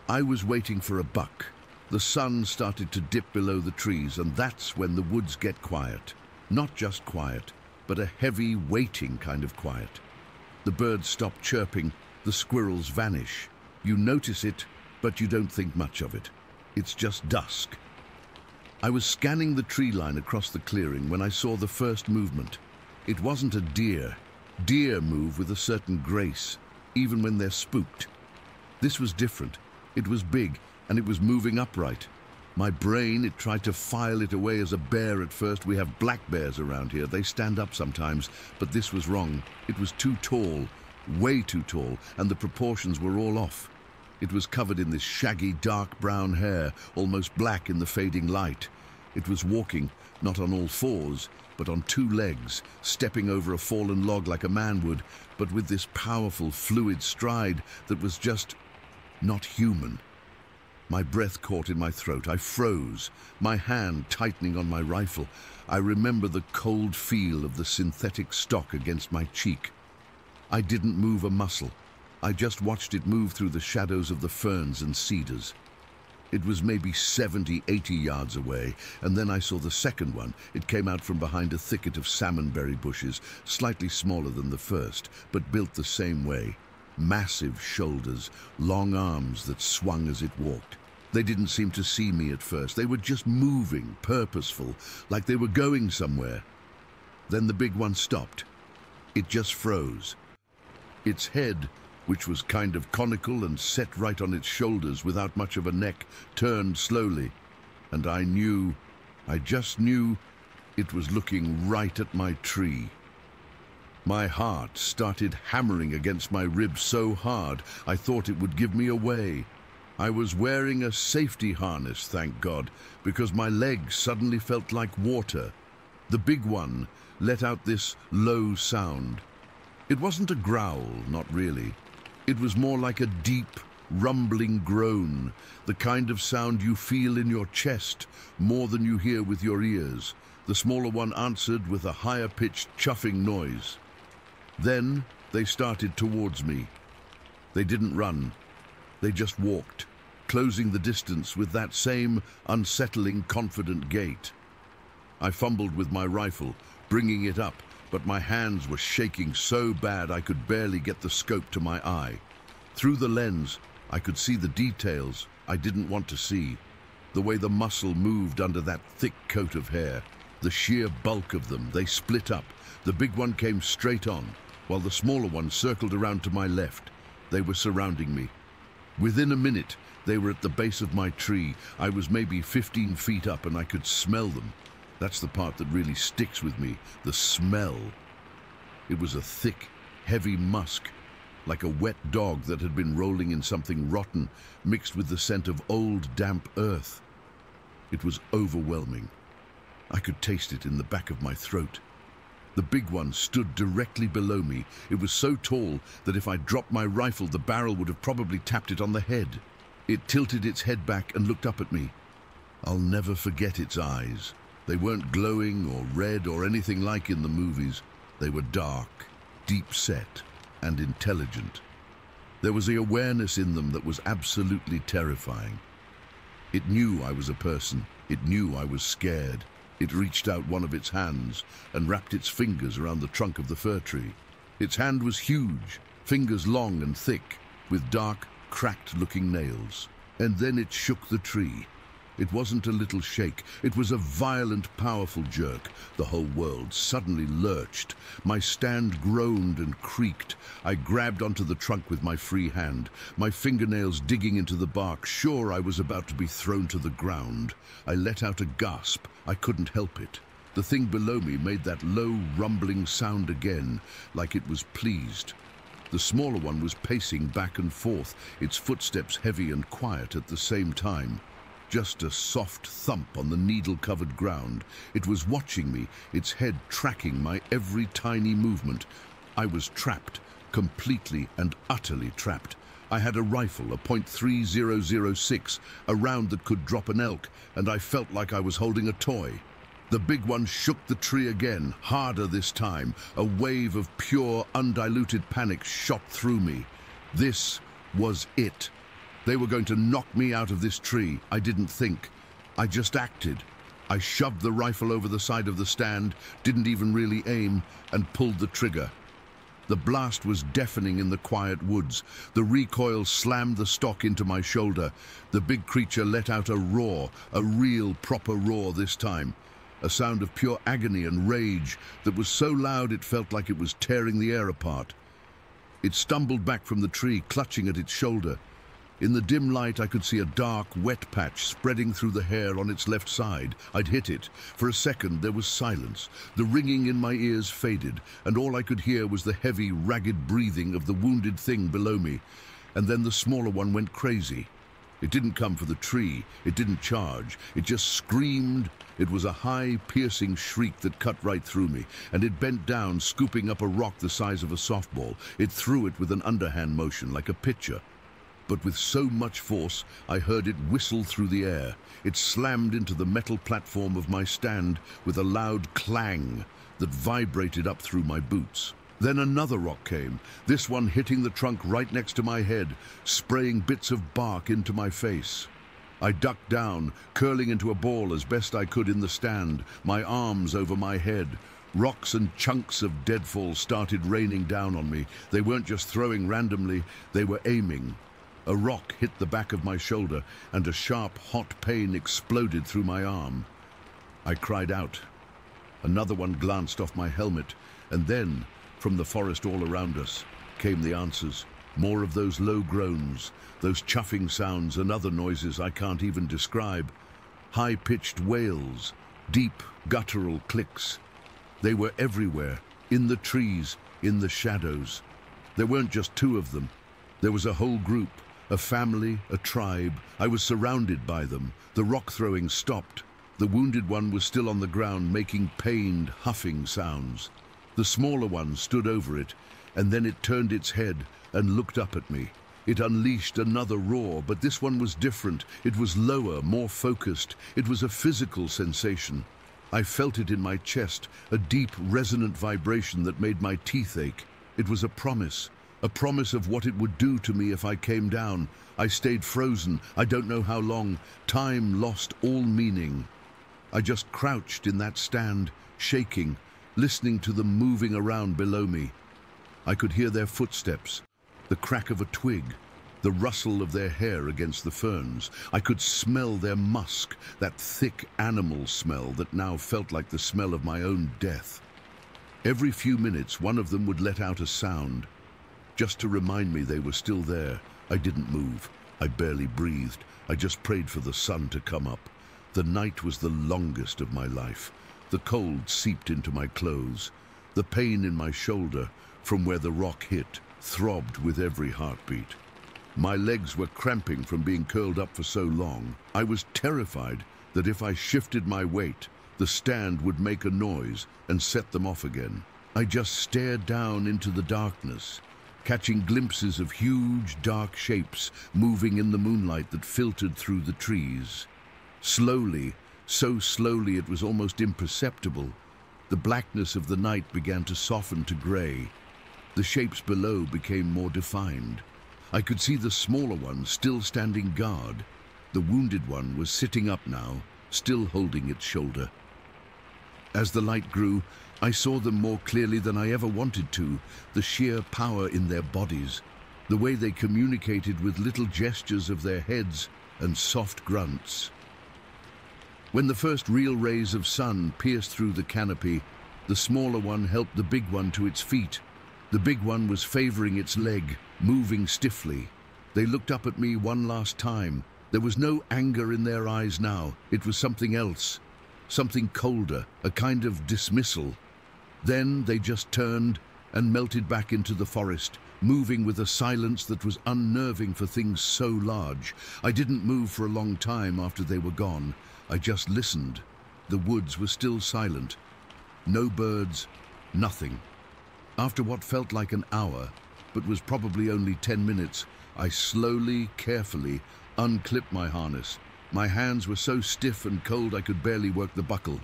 I was waiting for a buck. The sun started to dip below the trees, and that's when the woods get quiet. Not just quiet, but a heavy, waiting kind of quiet. The birds stop chirping, the squirrels vanish. You notice it, but you don't think much of it. It's just dusk. I was scanning the tree line across the clearing when I saw the first movement. It wasn't a deer. Deer move with a certain grace, even when they're spooked. This was different. It was big, and it was moving upright. My brain, it tried to file it away as a bear at first. We have black bears around here. They stand up sometimes, but this was wrong. It was too tall, way too tall, and the proportions were all off. It was covered in this shaggy, dark brown hair, almost black in the fading light. It was walking, not on all fours, but on 2 legs, stepping over a fallen log like a man would, but with this powerful, fluid stride that was just not human. My breath caught in my throat. I froze, my hand tightening on my rifle. I remember the cold feel of the synthetic stock against my cheek. I didn't move a muscle. I just watched it move through the shadows of the ferns and cedars. It was maybe 70, 80 yards away, and then I saw the second one. It came out from behind a thicket of salmonberry bushes, slightly smaller than the first, but built the same way. Massive shoulders, long arms that swung as it walked. They didn't seem to see me at first. They were just moving, purposeful, like they were going somewhere. Then the big one stopped. It just froze. Its head, which was kind of conical and set right on its shoulders without much of a neck, turned slowly, and I just knew it was looking right at my tree. My heart started hammering against my ribs so hard I thought it would give me away. I was wearing a safety harness, thank God, because my legs suddenly felt like water. The big one let out this low sound. It wasn't a growl, not really. It was more like a deep, rumbling groan, the kind of sound you feel in your chest more than you hear with your ears. The smaller one answered with a higher-pitched chuffing noise. Then they started towards me. They didn't run. They just walked, closing the distance with that same unsettling, confident gait. I fumbled with my rifle, bringing it up, but my hands were shaking so bad I could barely get the scope to my eye. Through the lens, I could see the details I didn't want to see. The way the muscle moved under that thick coat of hair, the sheer bulk of them. They split up. The big one came straight on, while the smaller one circled around to my left. They were surrounding me. Within a minute, they were at the base of my tree. I was maybe 15 feet up and I could smell them. That's the part that really sticks with me, the smell. It was a thick, heavy musk, like a wet dog that had been rolling in something rotten, mixed with the scent of old, damp earth. It was overwhelming. I could taste it in the back of my throat. The big one stood directly below me. It was so tall that if I dropped my rifle, the barrel would have probably tapped it on the head. It tilted its head back and looked up at me. I'll never forget its eyes. They weren't glowing or red or anything like in the movies. They were dark, deep-set, and intelligent. There was the awareness in them that was absolutely terrifying. It knew I was a person. It knew I was scared. It reached out one of its hands and wrapped its fingers around the trunk of the fir tree. Its hand was huge, fingers long and thick, with dark, cracked-looking nails. And then it shook the tree. It wasn't a little shake. It was a violent, powerful jerk. The whole world suddenly lurched. My stand groaned and creaked. I grabbed onto the trunk with my free hand, my fingernails digging into the bark, sure I was about to be thrown to the ground. I let out a gasp. I couldn't help it. The thing below me made that low, rumbling sound again, like it was pleased. The smaller one was pacing back and forth, its footsteps heavy and quiet at the same time. Just a soft thump on the needle-covered ground. It was watching me, its head tracking my every tiny movement. I was trapped, completely and utterly trapped. I had a rifle, a .3006, a round that could drop an elk, and I felt like I was holding a toy. The big one shook the tree again, harder this time. A wave of pure, undiluted panic shot through me. This was it. They were going to knock me out of this tree. I didn't think. I just acted. I shoved the rifle over the side of the stand, didn't even really aim, and pulled the trigger. The blast was deafening in the quiet woods. The recoil slammed the stock into my shoulder. The big creature let out a roar, a real proper roar this time. A sound of pure agony and rage that was so loud it felt like it was tearing the air apart. It stumbled back from the tree, clutching at its shoulder. In the dim light, I could see a dark, wet patch spreading through the hair on its left side. I'd hit it. For a second, there was silence. The ringing in my ears faded, and all I could hear was the heavy, ragged breathing of the wounded thing below me. And then the smaller one went crazy. It didn't come for the tree. It didn't charge. It just screamed. It was a high, piercing shriek that cut right through me, and it bent down, scooping up a rock the size of a softball. It threw it with an underhand motion, like a pitcher. But with so much force, I heard it whistle through the air. It slammed into the metal platform of my stand with a loud clang that vibrated up through my boots. Then another rock came, this one hitting the trunk right next to my head, spraying bits of bark into my face. I ducked down, curling into a ball as best I could in the stand, my arms over my head. Rocks and chunks of deadfall started raining down on me. They weren't just throwing randomly, they were aiming. A rock hit the back of my shoulder, and a sharp, hot pain exploded through my arm. I cried out. Another one glanced off my helmet, and then, from the forest all around us, came the answers. More of those low groans, those chuffing sounds and other noises I can't even describe. High-pitched wails, deep, guttural clicks. They were everywhere, in the trees, in the shadows. There weren't just two of them. There was a whole group. A family, a tribe. I was surrounded by them. The rock throwing stopped. The wounded one was still on the ground, making pained, huffing sounds. The smaller one stood over it, and then it turned its head and looked up at me. It unleashed another roar, but this one was different. It was lower, more focused. It was a physical sensation. I felt it in my chest, a deep, resonant vibration that made my teeth ache. It was a promise of what it would do to me if I came down. I stayed frozen, I don't know how long. Time lost all meaning. I just crouched in that stand, shaking, listening to them moving around below me. I could hear their footsteps, the crack of a twig, the rustle of their hair against the ferns. I could smell their musk, that thick animal smell that now felt like the smell of my own death. Every few minutes, one of them would let out a sound, just to remind me they were still there. I didn't move. I barely breathed. I just prayed for the sun to come up. The night was the longest of my life. The cold seeped into my clothes. The pain in my shoulder, from where the rock hit, throbbed with every heartbeat. My legs were cramping from being curled up for so long. I was terrified that if I shifted my weight, the stand would make a noise and set them off again. I just stared down into the darkness, catching glimpses of huge, dark shapes moving in the moonlight that filtered through the trees. Slowly, so slowly it was almost imperceptible, the blackness of the night began to soften to grey. The shapes below became more defined. I could see the smaller one still standing guard. The wounded one was sitting up now, still holding its shoulder. As the light grew, I saw them more clearly than I ever wanted to, the sheer power in their bodies, the way they communicated with little gestures of their heads and soft grunts. When the first real rays of sun pierced through the canopy, the smaller one helped the big one to its feet. The big one was favoring its leg, moving stiffly. They looked up at me one last time. There was no anger in their eyes now. It was something else, something colder, a kind of dismissal. Then they just turned and melted back into the forest, moving with a silence that was unnerving for things so large. I didn't move for a long time after they were gone. I just listened. The woods were still silent. No birds, nothing. After what felt like an hour, but was probably only 10 minutes, I slowly, carefully unclipped my harness. My hands were so stiff and cold I could barely work the buckle.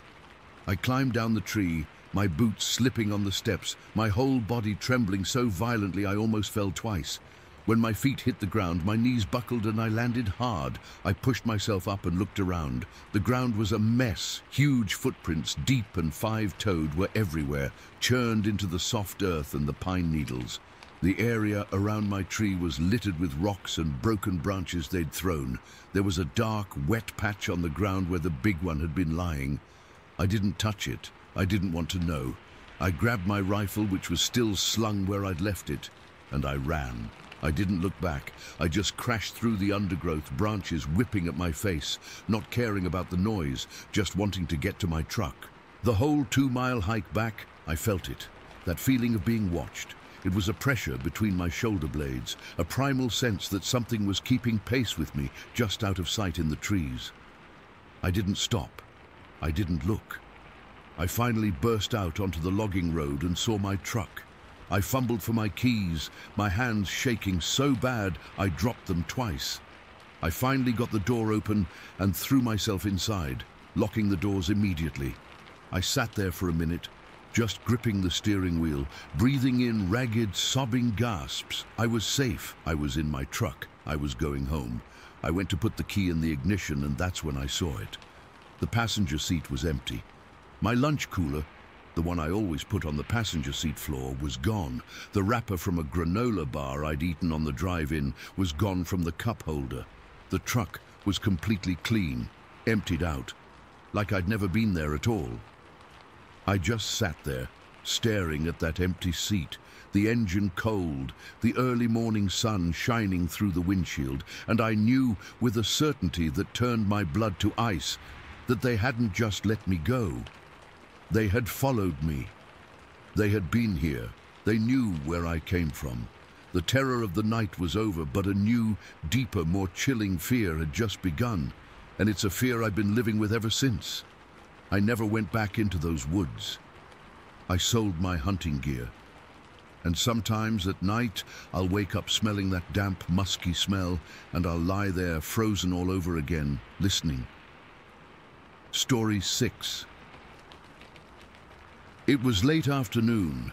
I climbed down the tree, my boots slipping on the steps, my whole body trembling so violently I almost fell twice. When my feet hit the ground, my knees buckled and I landed hard. I pushed myself up and looked around. The ground was a mess. Huge footprints, deep and five-toed, were everywhere, churned into the soft earth and the pine needles. The area around my tree was littered with rocks and broken branches they'd thrown. There was a dark, wet patch on the ground where the big one had been lying. I didn't touch it. I didn't want to know. I grabbed my rifle, which was still slung where I'd left it, and I ran. I didn't look back. I just crashed through the undergrowth, branches whipping at my face, not caring about the noise, just wanting to get to my truck. The whole 2-mile hike back, I felt it, that feeling of being watched. It was a pressure between my shoulder blades, a primal sense that something was keeping pace with me, just out of sight in the trees. I didn't stop. I didn't look. I finally burst out onto the logging road and saw my truck. I fumbled for my keys, my hands shaking so bad I dropped them twice. I finally got the door open and threw myself inside, locking the doors immediately. I sat there for a minute, just gripping the steering wheel, breathing in ragged, sobbing gasps. I was safe. I was in my truck. I was going home. I went to put the key in the ignition, and that's when I saw it. The passenger seat was empty. My lunch cooler, the one I always put on the passenger seat floor, was gone. The wrapper from a granola bar I'd eaten on the drive-in was gone from the cup holder. The truck was completely clean, emptied out, like I'd never been there at all. I just sat there, staring at that empty seat, the engine cold, the early morning sun shining through the windshield, and I knew with a certainty that turned my blood to ice that they hadn't just let me go. They had followed me. They had been here. They knew where I came from. The terror of the night was over, but a new, deeper, more chilling fear had just begun, and it's a fear I've been living with ever since. I never went back into those woods. I sold my hunting gear, and sometimes at night I'll wake up smelling that damp, musky smell, and I'll lie there frozen all over again, listening. Story 6. It was late afternoon,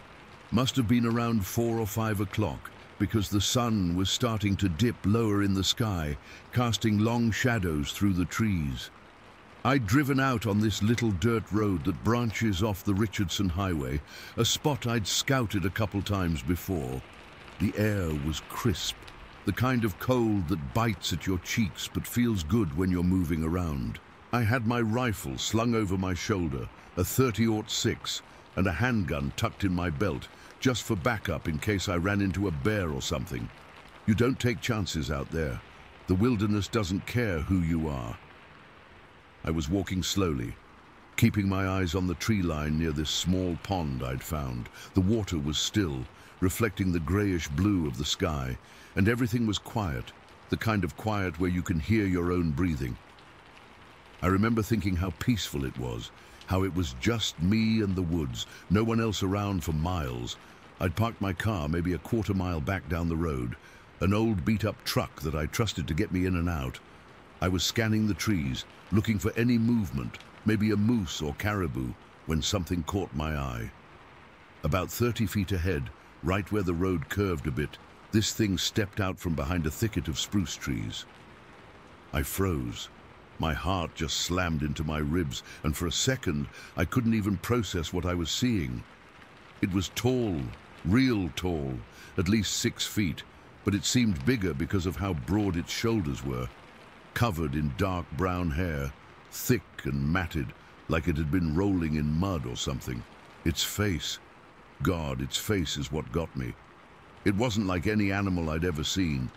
must have been around 4 or 5 o'clock, because the sun was starting to dip lower in the sky, casting long shadows through the trees. I'd driven out on this little dirt road that branches off the Richardson Highway, a spot I'd scouted a couple times before. The air was crisp, the kind of cold that bites at your cheeks but feels good when you're moving around. I had my rifle slung over my shoulder, a .30-06, and a handgun tucked in my belt, just for backup in case I ran into a bear or something. You don't take chances out there. The wilderness doesn't care who you are. I was walking slowly, keeping my eyes on the tree line near this small pond I'd found. The water was still, reflecting the grayish blue of the sky, and everything was quiet, the kind of quiet where you can hear your own breathing. I remember thinking how peaceful it was, how it was just me and the woods, no one else around for miles. I'd parked my car maybe a quarter-mile back down the road, an old beat-up truck that I trusted to get me in and out. I was scanning the trees, looking for any movement, maybe a moose or caribou, when something caught my eye. About 30 feet ahead, right where the road curved a bit, this thing stepped out from behind a thicket of spruce trees. I froze. My heart just slammed into my ribs, and for a second, I couldn't even process what I was seeing. It was tall, real tall, at least 6 feet, but it seemed bigger because of how broad its shoulders were, covered in dark brown hair, thick and matted, like it had been rolling in mud or something. Its face, God, its face is what got me. It wasn't like any animal I'd ever seen.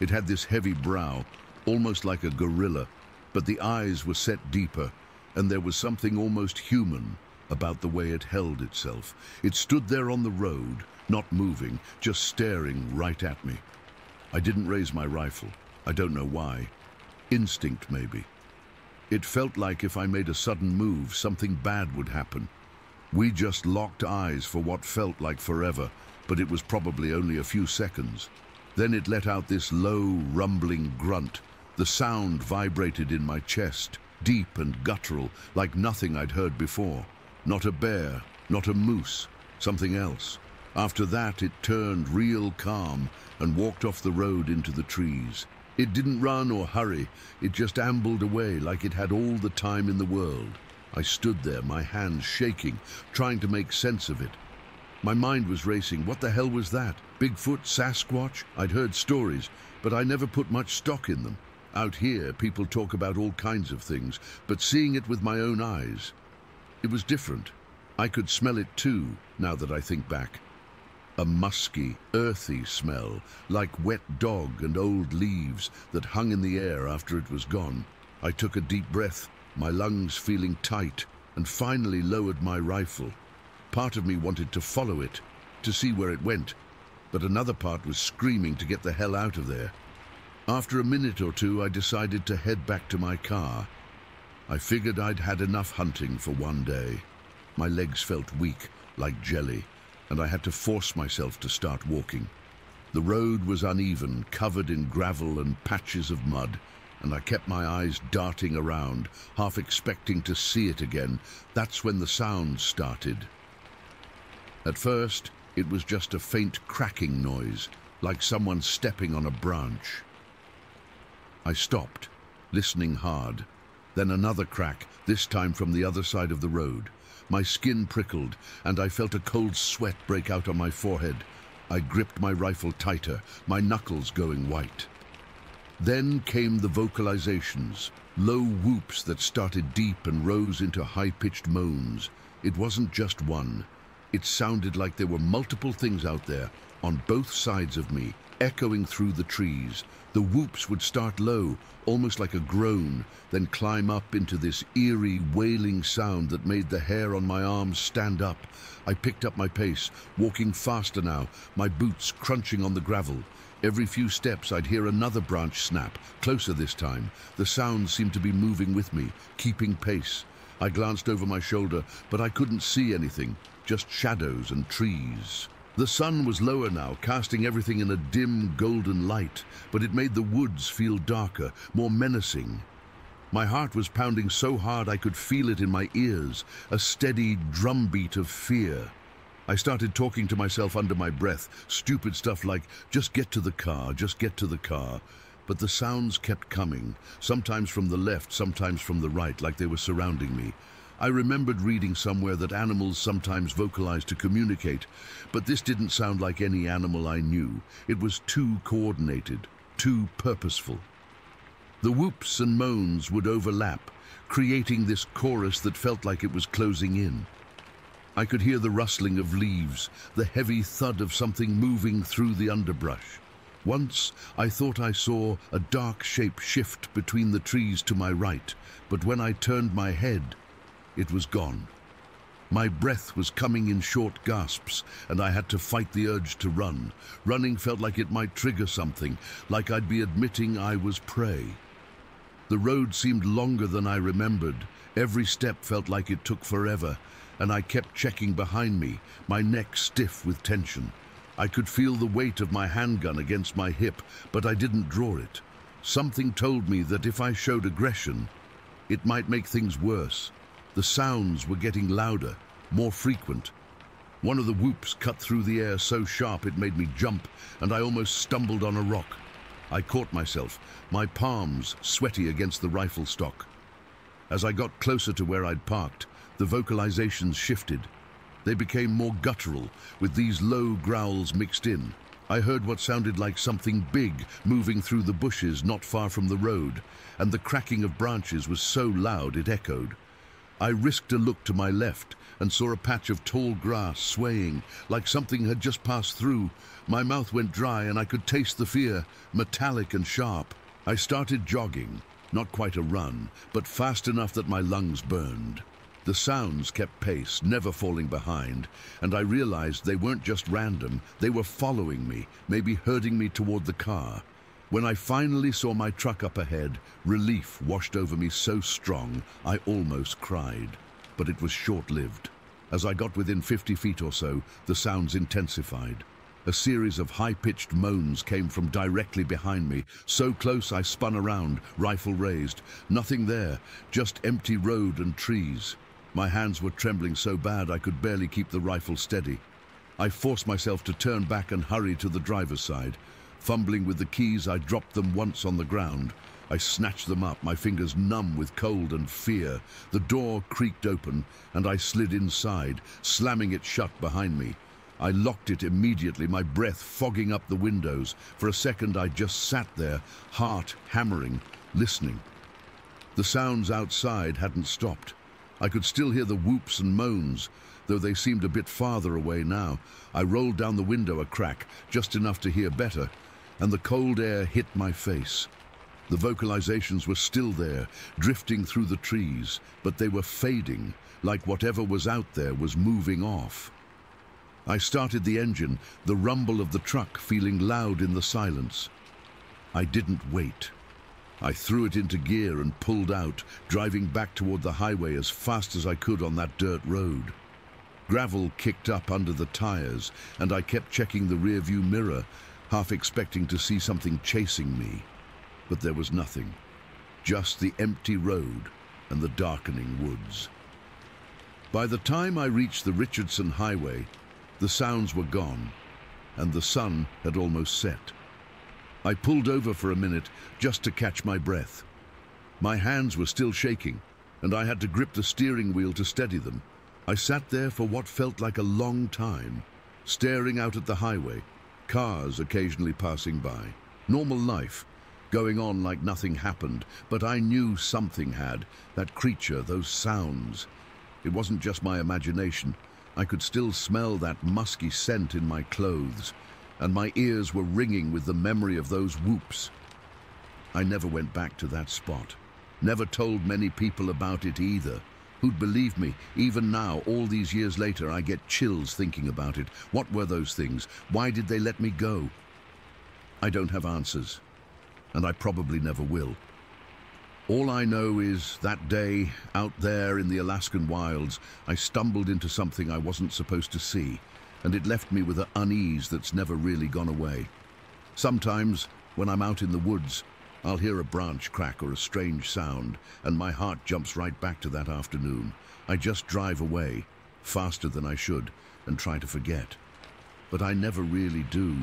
It had this heavy brow, almost like a gorilla, but the eyes were set deeper, and there was something almost human about the way it held itself. It stood there on the road, not moving, just staring right at me. I didn't raise my rifle. I don't know why. Instinct, maybe. It felt like if I made a sudden move, something bad would happen. We just locked eyes for what felt like forever, but it was probably only a few seconds. Then it let out this low, rumbling grunt. The sound vibrated in my chest, deep and guttural, like nothing I'd heard before. Not a bear, not a moose, something else. After that, it turned real calm and walked off the road into the trees. It didn't run or hurry, it just ambled away like it had all the time in the world. I stood there, my hands shaking, trying to make sense of it. My mind was racing. What the hell was that? Bigfoot, Sasquatch? I'd heard stories, but I never put much stock in them. Out here, people talk about all kinds of things, but seeing it with my own eyes, it was different. I could smell it too, now that I think back. A musky, earthy smell, like wet dog and old leaves that hung in the air after it was gone. I took a deep breath, my lungs feeling tight, and finally lowered my rifle. Part of me wanted to follow it, to see where it went, but another part was screaming to get the hell out of there. After a minute or two, I decided to head back to my car. I figured I'd had enough hunting for one day. My legs felt weak, like jelly, and I had to force myself to start walking. The road was uneven, covered in gravel and patches of mud, and I kept my eyes darting around, half expecting to see it again. That's when the sound started. At first, it was just a faint cracking noise, like someone stepping on a branch. I stopped, listening hard. Then another crack, this time from the other side of the road. My skin prickled, and I felt a cold sweat break out on my forehead. I gripped my rifle tighter, my knuckles going white. Then came the vocalizations, low whoops that started deep and rose into high-pitched moans. It wasn't just one. It sounded like there were multiple things out there, on both sides of me, echoing through the trees. The whoops would start low, almost like a groan, then climb up into this eerie, wailing sound that made the hair on my arms stand up. I picked up my pace, walking faster now, my boots crunching on the gravel. Every few steps I'd hear another branch snap, closer this time. The sound seemed to be moving with me, keeping pace. I glanced over my shoulder, but I couldn't see anything, just shadows and trees. The sun was lower now, casting everything in a dim, golden light, but it made the woods feel darker, more menacing. My heart was pounding so hard I could feel it in my ears, a steady drumbeat of fear. I started talking to myself under my breath, stupid stuff like, just get to the car, just get to the car. But the sounds kept coming, sometimes from the left, sometimes from the right, like they were surrounding me. I remembered reading somewhere that animals sometimes vocalize to communicate, but this didn't sound like any animal I knew. It was too coordinated, too purposeful. The whoops and moans would overlap, creating this chorus that felt like it was closing in. I could hear the rustling of leaves, the heavy thud of something moving through the underbrush. Once, I thought I saw a dark shape shift between the trees to my right, but when I turned my head, it was gone. My breath was coming in short gasps, and I had to fight the urge to run. Running felt like it might trigger something, like I'd be admitting I was prey. The road seemed longer than I remembered. Every step felt like it took forever, and I kept checking behind me, my neck stiff with tension. I could feel the weight of my handgun against my hip, but I didn't draw it. Something told me that if I showed aggression, it might make things worse. The sounds were getting louder, more frequent. One of the whoops cut through the air so sharp it made me jump, and I almost stumbled on a rock. I caught myself, my palms sweaty against the rifle stock. As I got closer to where I'd parked, the vocalizations shifted. They became more guttural, with these low growls mixed in. I heard what sounded like something big moving through the bushes not far from the road, and the cracking of branches was so loud it echoed. I risked a look to my left and saw a patch of tall grass swaying, like something had just passed through. My mouth went dry and I could taste the fear, metallic and sharp. I started jogging, not quite a run, but fast enough that my lungs burned. The sounds kept pace, never falling behind, and I realized they weren't just random, they were following me, maybe herding me toward the car. When I finally saw my truck up ahead, relief washed over me so strong I almost cried. But it was short-lived. As I got within 50 feet or so, the sounds intensified. A series of high-pitched moans came from directly behind me, so close I spun around, rifle raised. Nothing there, just empty road and trees. My hands were trembling so bad I could barely keep the rifle steady. I forced myself to turn back and hurry to the driver's side. Fumbling with the keys, I dropped them once on the ground. I snatched them up, my fingers numb with cold and fear. The door creaked open, and I slid inside, slamming it shut behind me. I locked it immediately, my breath fogging up the windows. For a second, I just sat there, heart hammering, listening. The sounds outside hadn't stopped. I could still hear the whoops and moans, though they seemed a bit farther away now. I rolled down the window a crack, just enough to hear better, and the cold air hit my face. The vocalizations were still there, drifting through the trees, but they were fading, like whatever was out there was moving off. I started the engine, the rumble of the truck feeling loud in the silence. I didn't wait. I threw it into gear and pulled out, driving back toward the highway as fast as I could on that dirt road. Gravel kicked up under the tires, and I kept checking the rearview mirror, half expecting to see something chasing me. But there was nothing, just the empty road and the darkening woods. By the time I reached the Richardson Highway, the sounds were gone, and the sun had almost set. I pulled over for a minute just to catch my breath. My hands were still shaking, and I had to grip the steering wheel to steady them. I sat there for what felt like a long time, staring out at the highway, cars occasionally passing by. Normal life, going on like nothing happened, but I knew something had, that creature, those sounds. It wasn't just my imagination. I could still smell that musky scent in my clothes. and my ears were ringing with the memory of those whoops. I never went back to that spot. Never told many people about it either. Who'd believe me? Even now, all these years later, I get chills thinking about it. What were those things? Why did they let me go? I don't have answers, and I probably never will. All I know is that day, out there in the Alaskan wilds, I stumbled into something I wasn't supposed to see, and it left me with an unease that's never really gone away. Sometimes, when I'm out in the woods, I'll hear a branch crack or a strange sound, and my heart jumps right back to that afternoon. I just drive away, faster than I should, and try to forget. But I never really do.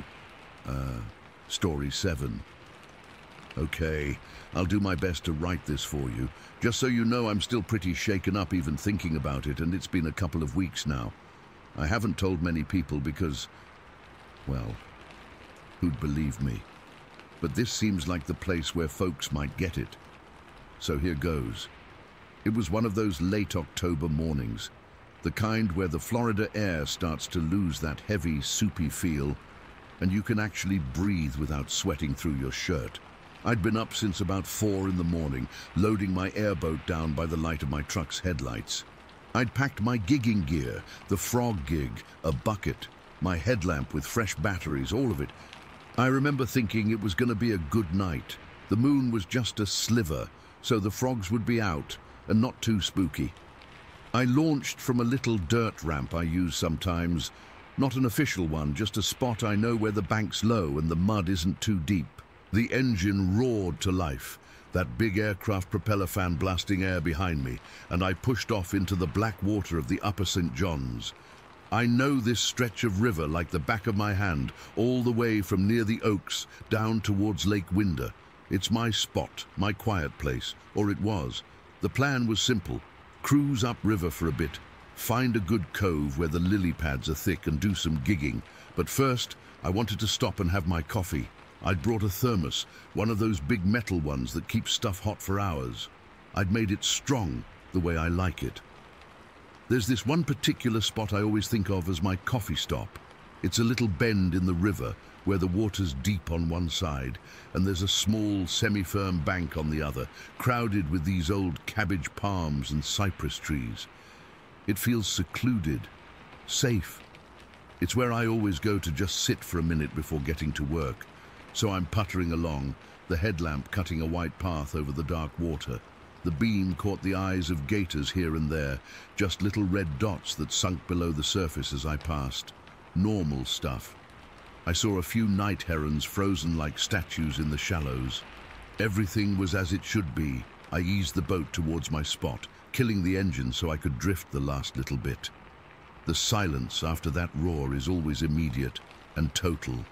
Story 7. Okay, I'll do my best to write this for you. Just so you know, I'm still pretty shaken up even thinking about it, and it's been a couple of weeks now. I haven't told many people because, well, who'd believe me? But this seems like the place where folks might get it. So here goes. It was one of those late October mornings, the kind where the Florida air starts to lose that heavy, soupy feel, and you can actually breathe without sweating through your shirt. I'd been up since about 4 in the morning, loading my airboat down by the light of my truck's headlights. I'd packed my gigging gear, the frog gig, a bucket, my headlamp with fresh batteries, all of it. I remember thinking it was going to be a good night. The moon was just a sliver, so the frogs would be out, and not too spooky. I launched from a little dirt ramp I use sometimes. Not an official one, just a spot I know where the bank's low and the mud isn't too deep. The engine roared to life, that big aircraft propeller fan blasting air behind me, and I pushed off into the black water of the upper St. John's. I know this stretch of river like the back of my hand, all the way from near the Oaks down towards Lake Winder. It's my spot, my quiet place, or it was. The plan was simple: cruise upriver for a bit, find a good cove where the lily pads are thick and do some gigging. But first, I wanted to stop and have my coffee. I'd brought a thermos, one of those big metal ones that keep stuff hot for hours. I'd made it strong, the way I like it. There's this one particular spot I always think of as my coffee stop. It's a little bend in the river where the water's deep on one side and there's a small semi-firm bank on the other, crowded with these old cabbage palms and cypress trees. It feels secluded, safe. It's where I always go to just sit for a minute before getting to work. So I'm puttering along, the headlamp cutting a white path over the dark water. The beam caught the eyes of gators here and there, just little red dots that sunk below the surface as I passed. Normal stuff. I saw a few night herons frozen like statues in the shallows. Everything was as it should be. I eased the boat towards my spot, killing the engine so I could drift the last little bit. The silence after that roar is always immediate and total.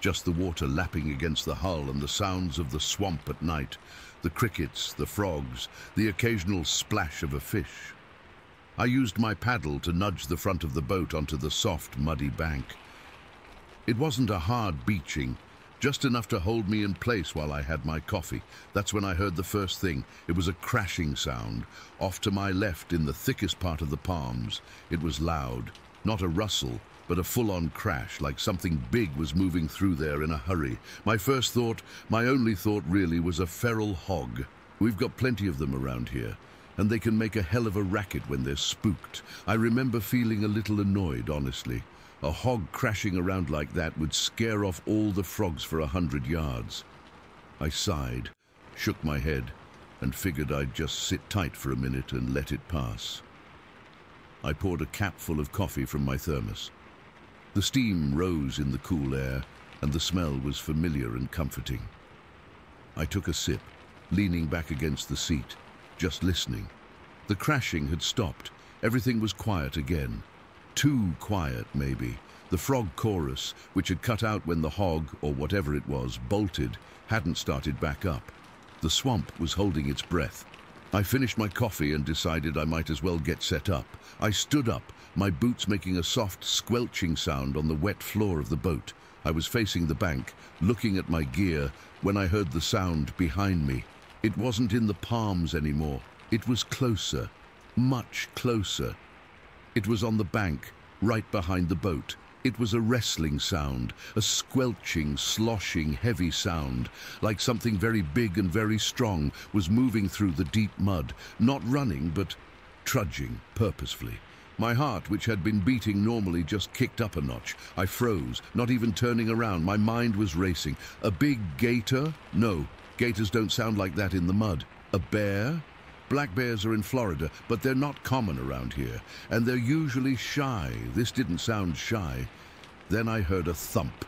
Just the water lapping against the hull and the sounds of the swamp at night, the crickets, the frogs, the occasional splash of a fish. I used my paddle to nudge the front of the boat onto the soft, muddy bank. It wasn't a hard beaching, just enough to hold me in place while I had my coffee. That's when I heard the first thing. It was a crashing sound, off to my left in the thickest part of the palms. It was loud, not a rustle, but a full-on crash, like something big was moving through there in a hurry. My first thought, my only thought really, was a feral hog. We've got plenty of them around here, and they can make a hell of a racket when they're spooked. I remember feeling a little annoyed, honestly. A hog crashing around like that would scare off all the frogs for 100 yards. I sighed, shook my head, and figured I'd just sit tight for a minute and let it pass. I poured a capful of coffee from my thermos. The steam rose in the cool air, and the smell was familiar and comforting. I took a sip, leaning back against the seat, just listening. The crashing had stopped. Everything was quiet again. Too quiet, maybe. The frog chorus, which had cut out when the hog, or whatever it was, bolted, hadn't started back up. The swamp was holding its breath. I finished my coffee and decided I might as well get set up. I stood up, my boots making a soft, squelching sound on the wet floor of the boat. I was facing the bank, looking at my gear, when I heard the sound behind me. It wasn't in the palms anymore. It was closer, much closer. It was on the bank, right behind the boat. It was a wrestling sound, a squelching, sloshing, heavy sound, like something very big and very strong was moving through the deep mud, not running but trudging purposefully. My heart, which had been beating normally, just kicked up a notch. I froze, not even turning around. My mind was racing. A big gator? No, gators don't sound like that in the mud. A bear? Black bears are in Florida, but they're not common around here, and they're usually shy. This didn't sound shy. Then I heard a thump,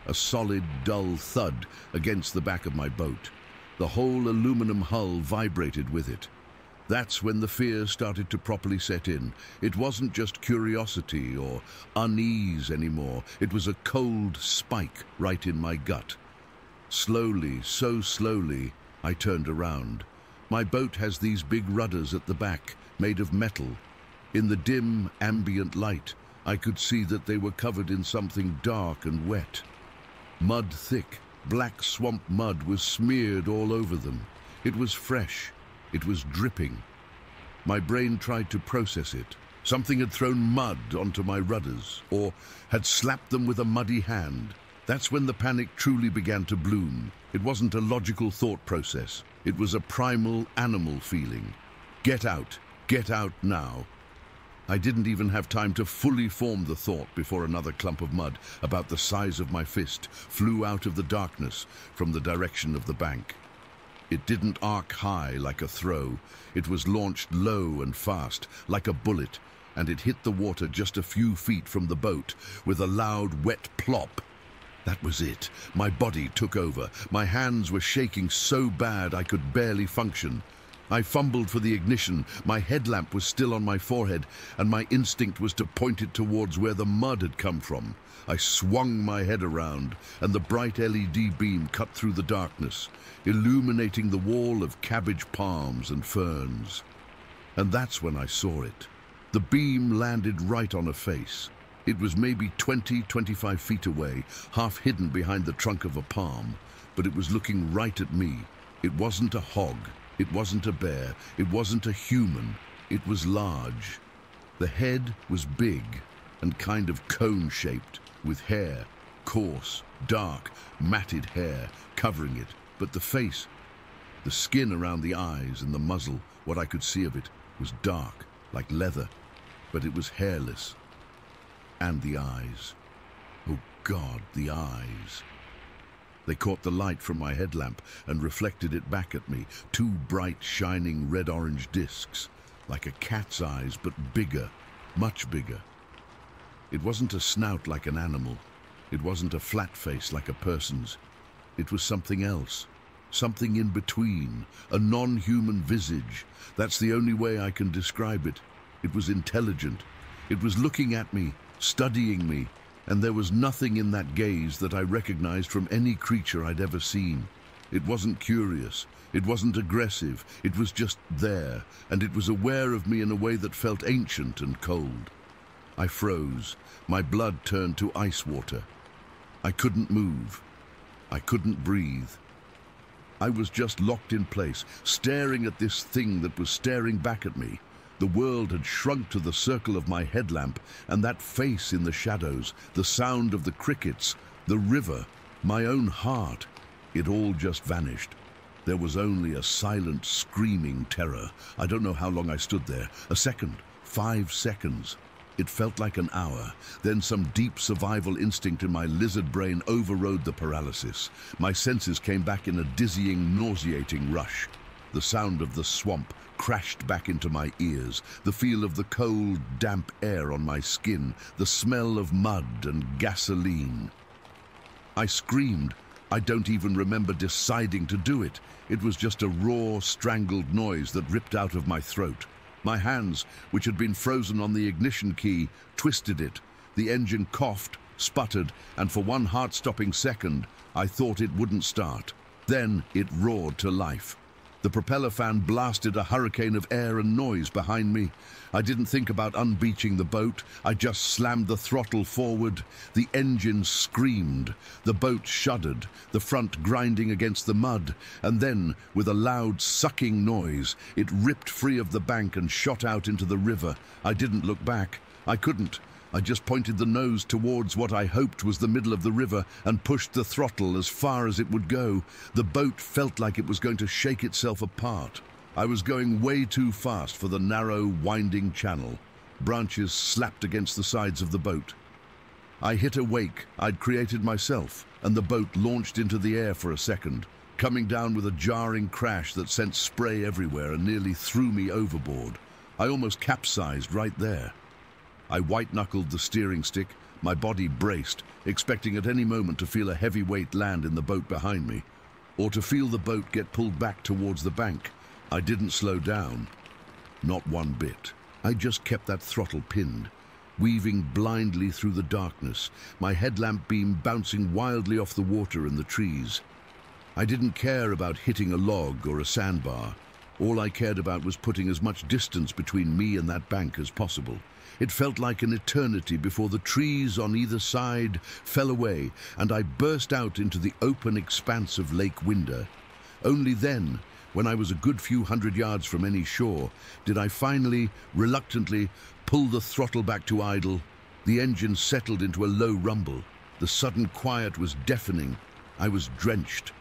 a solid, dull thud against the back of my boat. The whole aluminum hull vibrated with it. That's when the fear started to properly set in. It wasn't just curiosity or unease anymore. It was a cold spike right in my gut. Slowly, so slowly, I turned around. My boat has these big rudders at the back, made of metal. In the dim, ambient light, I could see that they were covered in something dark and wet. Mud thick, black swamp mud was smeared all over them. It was fresh. It was dripping. My brain tried to process it. Something had thrown mud onto my rudders, or had slapped them with a muddy hand. That's when the panic truly began to bloom. It wasn't a logical thought process. It was a primal animal feeling. Get out now. I didn't even have time to fully form the thought before another clump of mud, about the size of my fist, flew out of the darkness from the direction of the bank. It didn't arc high like a throw. It was launched low and fast, like a bullet, and it hit the water just a few feet from the boat with a loud, wet plop. That was it. My body took over. My hands were shaking so bad I could barely function. I fumbled for the ignition. My headlamp was still on my forehead, and my instinct was to point it towards where the mud had come from. I swung my head around, and the bright LED beam cut through the darkness, illuminating the wall of cabbage palms and ferns. And that's when I saw it. The beam landed right on a face. It was maybe 20-25 feet away, half hidden behind the trunk of a palm, but it was looking right at me. It wasn't a hog. It wasn't a bear. It wasn't a human. It was large. The head was big and kind of cone-shaped, with hair, coarse, dark, matted hair covering it. But the face, the skin around the eyes and the muzzle, what I could see of it, was dark, like leather, but it was hairless. And the eyes. Oh God, the eyes. They caught the light from my headlamp and reflected it back at me, two bright, shining red-orange discs, like a cat's eyes, but bigger, much bigger. It wasn't a snout like an animal. It wasn't a flat face like a person's. It was something else, something in between, a non-human visage. That's the only way I can describe it. It was intelligent. It was looking at me, studying me, and there was nothing in that gaze that I recognized from any creature I'd ever seen. It wasn't curious, it wasn't aggressive, it was just there, and it was aware of me in a way that felt ancient and cold. I froze. My blood turned to ice water. I couldn't move. I couldn't breathe. I was just locked in place, staring at this thing that was staring back at me. The world had shrunk to the circle of my headlamp, and that face in the shadows, the sound of the crickets, the river, my own heart, it all just vanished. There was only a silent, screaming terror. I don't know how long I stood there. A second, 5 seconds. It felt like an hour. Then some deep survival instinct in my lizard brain overrode the paralysis. My senses came back in a dizzying, nauseating rush. The sound of the swamp crashed back into my ears, the feel of the cold, damp air on my skin, the smell of mud and gasoline. I screamed. I don't even remember deciding to do it. It was just a raw, strangled noise that ripped out of my throat. My hands, which had been frozen on the ignition key, twisted it. The engine coughed, sputtered, and for one heart-stopping second, I thought it wouldn't start. Then it roared to life. The propeller fan blasted a hurricane of air and noise behind me. I didn't think about unbeaching the boat. I just slammed the throttle forward. The engine screamed. The boat shuddered, the front grinding against the mud. And then, with a loud sucking noise, it ripped free of the bank and shot out into the river. I didn't look back. I couldn't. I just pointed the nose towards what I hoped was the middle of the river and pushed the throttle as far as it would go. The boat felt like it was going to shake itself apart. I was going way too fast for the narrow, winding channel. Branches slapped against the sides of the boat. I hit a wake I'd created myself, and the boat launched into the air for a second, coming down with a jarring crash that sent spray everywhere and nearly threw me overboard. I almost capsized right there. I white-knuckled the steering stick, my body braced, expecting at any moment to feel a heavy weight land in the boat behind me, or to feel the boat get pulled back towards the bank. I didn't slow down. Not one bit. I just kept that throttle pinned, weaving blindly through the darkness, my headlamp beam bouncing wildly off the water and the trees. I didn't care about hitting a log or a sandbar. All I cared about was putting as much distance between me and that bank as possible. It felt like an eternity before the trees on either side fell away and I burst out into the open expanse of Lake Winder. Only then, when I was a good few hundred yards from any shore, did I finally, reluctantly, pull the throttle back to idle. The engine settled into a low rumble. The sudden quiet was deafening. I was drenched,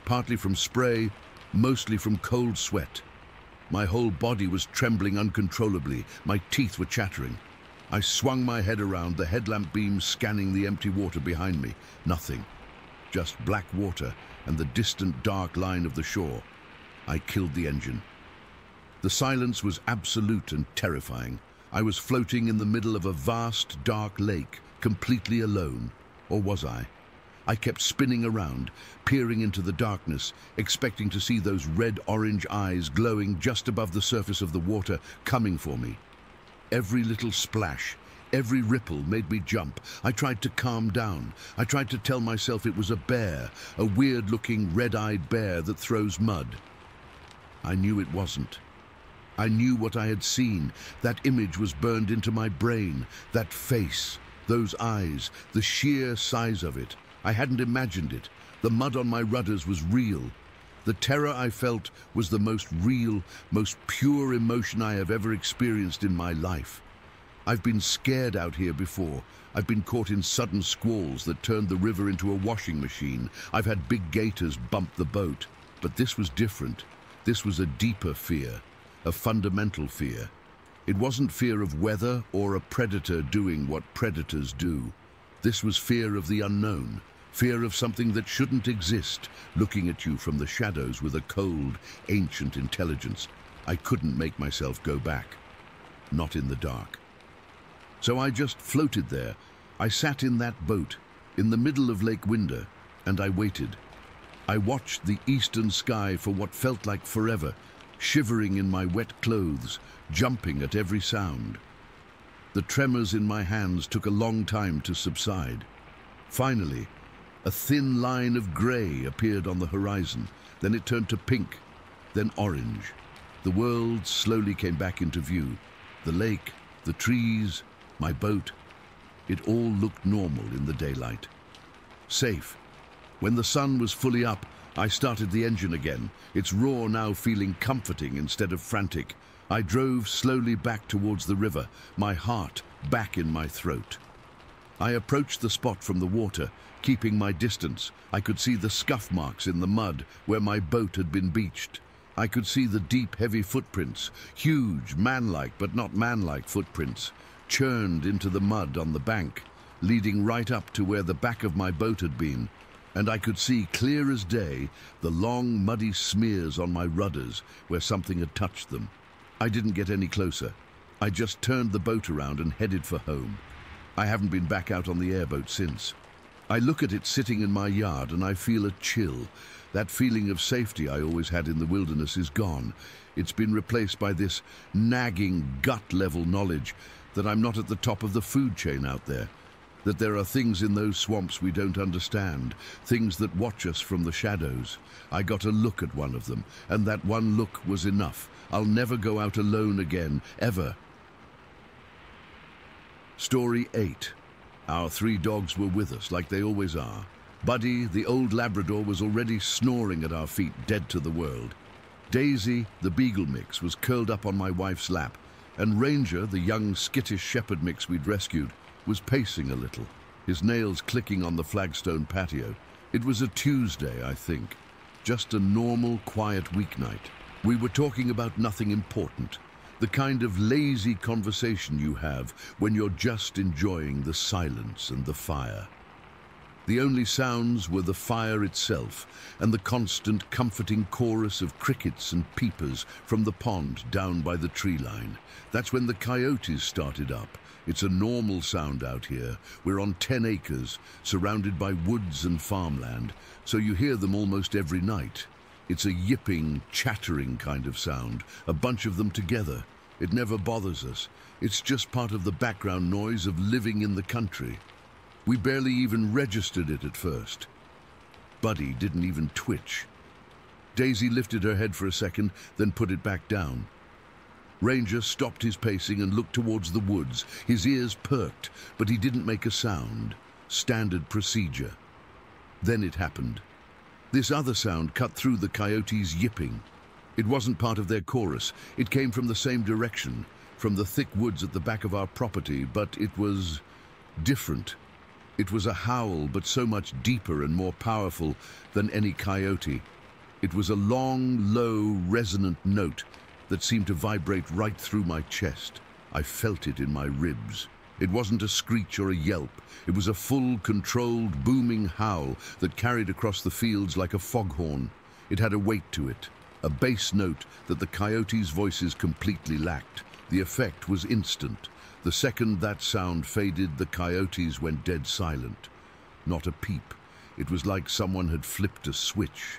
partly from spray, mostly from cold sweat. My whole body was trembling uncontrollably. My teeth were chattering. I swung my head around, the headlamp beam scanning the empty water behind me. Nothing. Just black water and the distant dark line of the shore. I killed the engine. The silence was absolute and terrifying. I was floating in the middle of a vast, dark lake, completely alone. Or was I? I kept spinning around, peering into the darkness, expecting to see those red-orange eyes glowing just above the surface of the water, coming for me. Every little splash, every ripple made me jump. I tried to calm down. I tried to tell myself it was a bear, a weird-looking, red-eyed bear that throws mud. I knew it wasn't. I knew what I had seen. That image was burned into my brain. That face, those eyes, the sheer size of it. I hadn't imagined it. The mud on my rudders was real. The terror I felt was the most real, most pure emotion I have ever experienced in my life. I've been scared out here before. I've been caught in sudden squalls that turned the river into a washing machine. I've had big gators bump the boat. But this was different. This was a deeper fear, a fundamental fear. It wasn't fear of weather or a predator doing what predators do. This was fear of the unknown, fear of something that shouldn't exist, looking at you from the shadows with a cold, ancient intelligence. I couldn't make myself go back. Not in the dark. So I just floated there. I sat in that boat, in the middle of Lake Winder, and I waited. I watched the eastern sky for what felt like forever, shivering in my wet clothes, jumping at every sound. The tremors in my hands took a long time to subside. Finally, a thin line of grey appeared on the horizon. Then it turned to pink, then orange. The world slowly came back into view. The lake, the trees, my boat. It all looked normal in the daylight. Safe. When the sun was fully up, I started the engine again, its roar now feeling comforting instead of frantic. I drove slowly back towards the river, my heart back in my throat. I approached the spot from the water, keeping my distance. I could see the scuff marks in the mud where my boat had been beached. I could see the deep, heavy footprints, huge, man-like but not man-like footprints, churned into the mud on the bank, leading right up to where the back of my boat had been. And I could see clear as day the long, muddy smears on my rudders where something had touched them. I didn't get any closer. I just turned the boat around and headed for home. I haven't been back out on the airboat since. I look at it sitting in my yard and I feel a chill. That feeling of safety I always had in the wilderness is gone. It's been replaced by this nagging, gut-level knowledge that I'm not at the top of the food chain out there. That there are things in those swamps we don't understand, things that watch us from the shadows. I got a look at one of them, and that one look was enough. I'll never go out alone again, ever. Story 8. Our 3 dogs were with us, like they always are. Buddy, the old Labrador, was already snoring at our feet, dead to the world. Daisy, the beagle mix, was curled up on my wife's lap, and Ranger, the young skittish shepherd mix we'd rescued, was pacing a little, his nails clicking on the flagstone patio. It was a Tuesday, I think. Just a normal, quiet weeknight. We were talking about nothing important. The kind of lazy conversation you have when you're just enjoying the silence and the fire. The only sounds were the fire itself and the constant, comforting chorus of crickets and peepers from the pond down by the tree line. That's when the coyotes started up. It's a normal sound out here. We're on 10 acres, surrounded by woods and farmland, so you hear them almost every night. It's a yipping, chattering kind of sound, a bunch of them together. It never bothers us. It's just part of the background noise of living in the country. We barely even registered it at first. Buddy didn't even twitch. Daisy lifted her head for a second, then put it back down. Ranger stopped his pacing and looked towards the woods. His ears perked, but he didn't make a sound. Standard procedure. Then it happened. This other sound cut through the coyotes' yipping. It wasn't part of their chorus. It came from the same direction, from the thick woods at the back of our property, but it was different. It was a howl, but so much deeper and more powerful than any coyote. It was a long, low, resonant note that seemed to vibrate right through my chest. I felt it in my ribs. It wasn't a screech or a yelp. It was a full, controlled, booming howl that carried across the fields like a foghorn. It had a weight to it, a bass note that the coyotes' voices completely lacked. The effect was instant. The second that sound faded, the coyotes went dead silent. Not a peep. It was like someone had flipped a switch.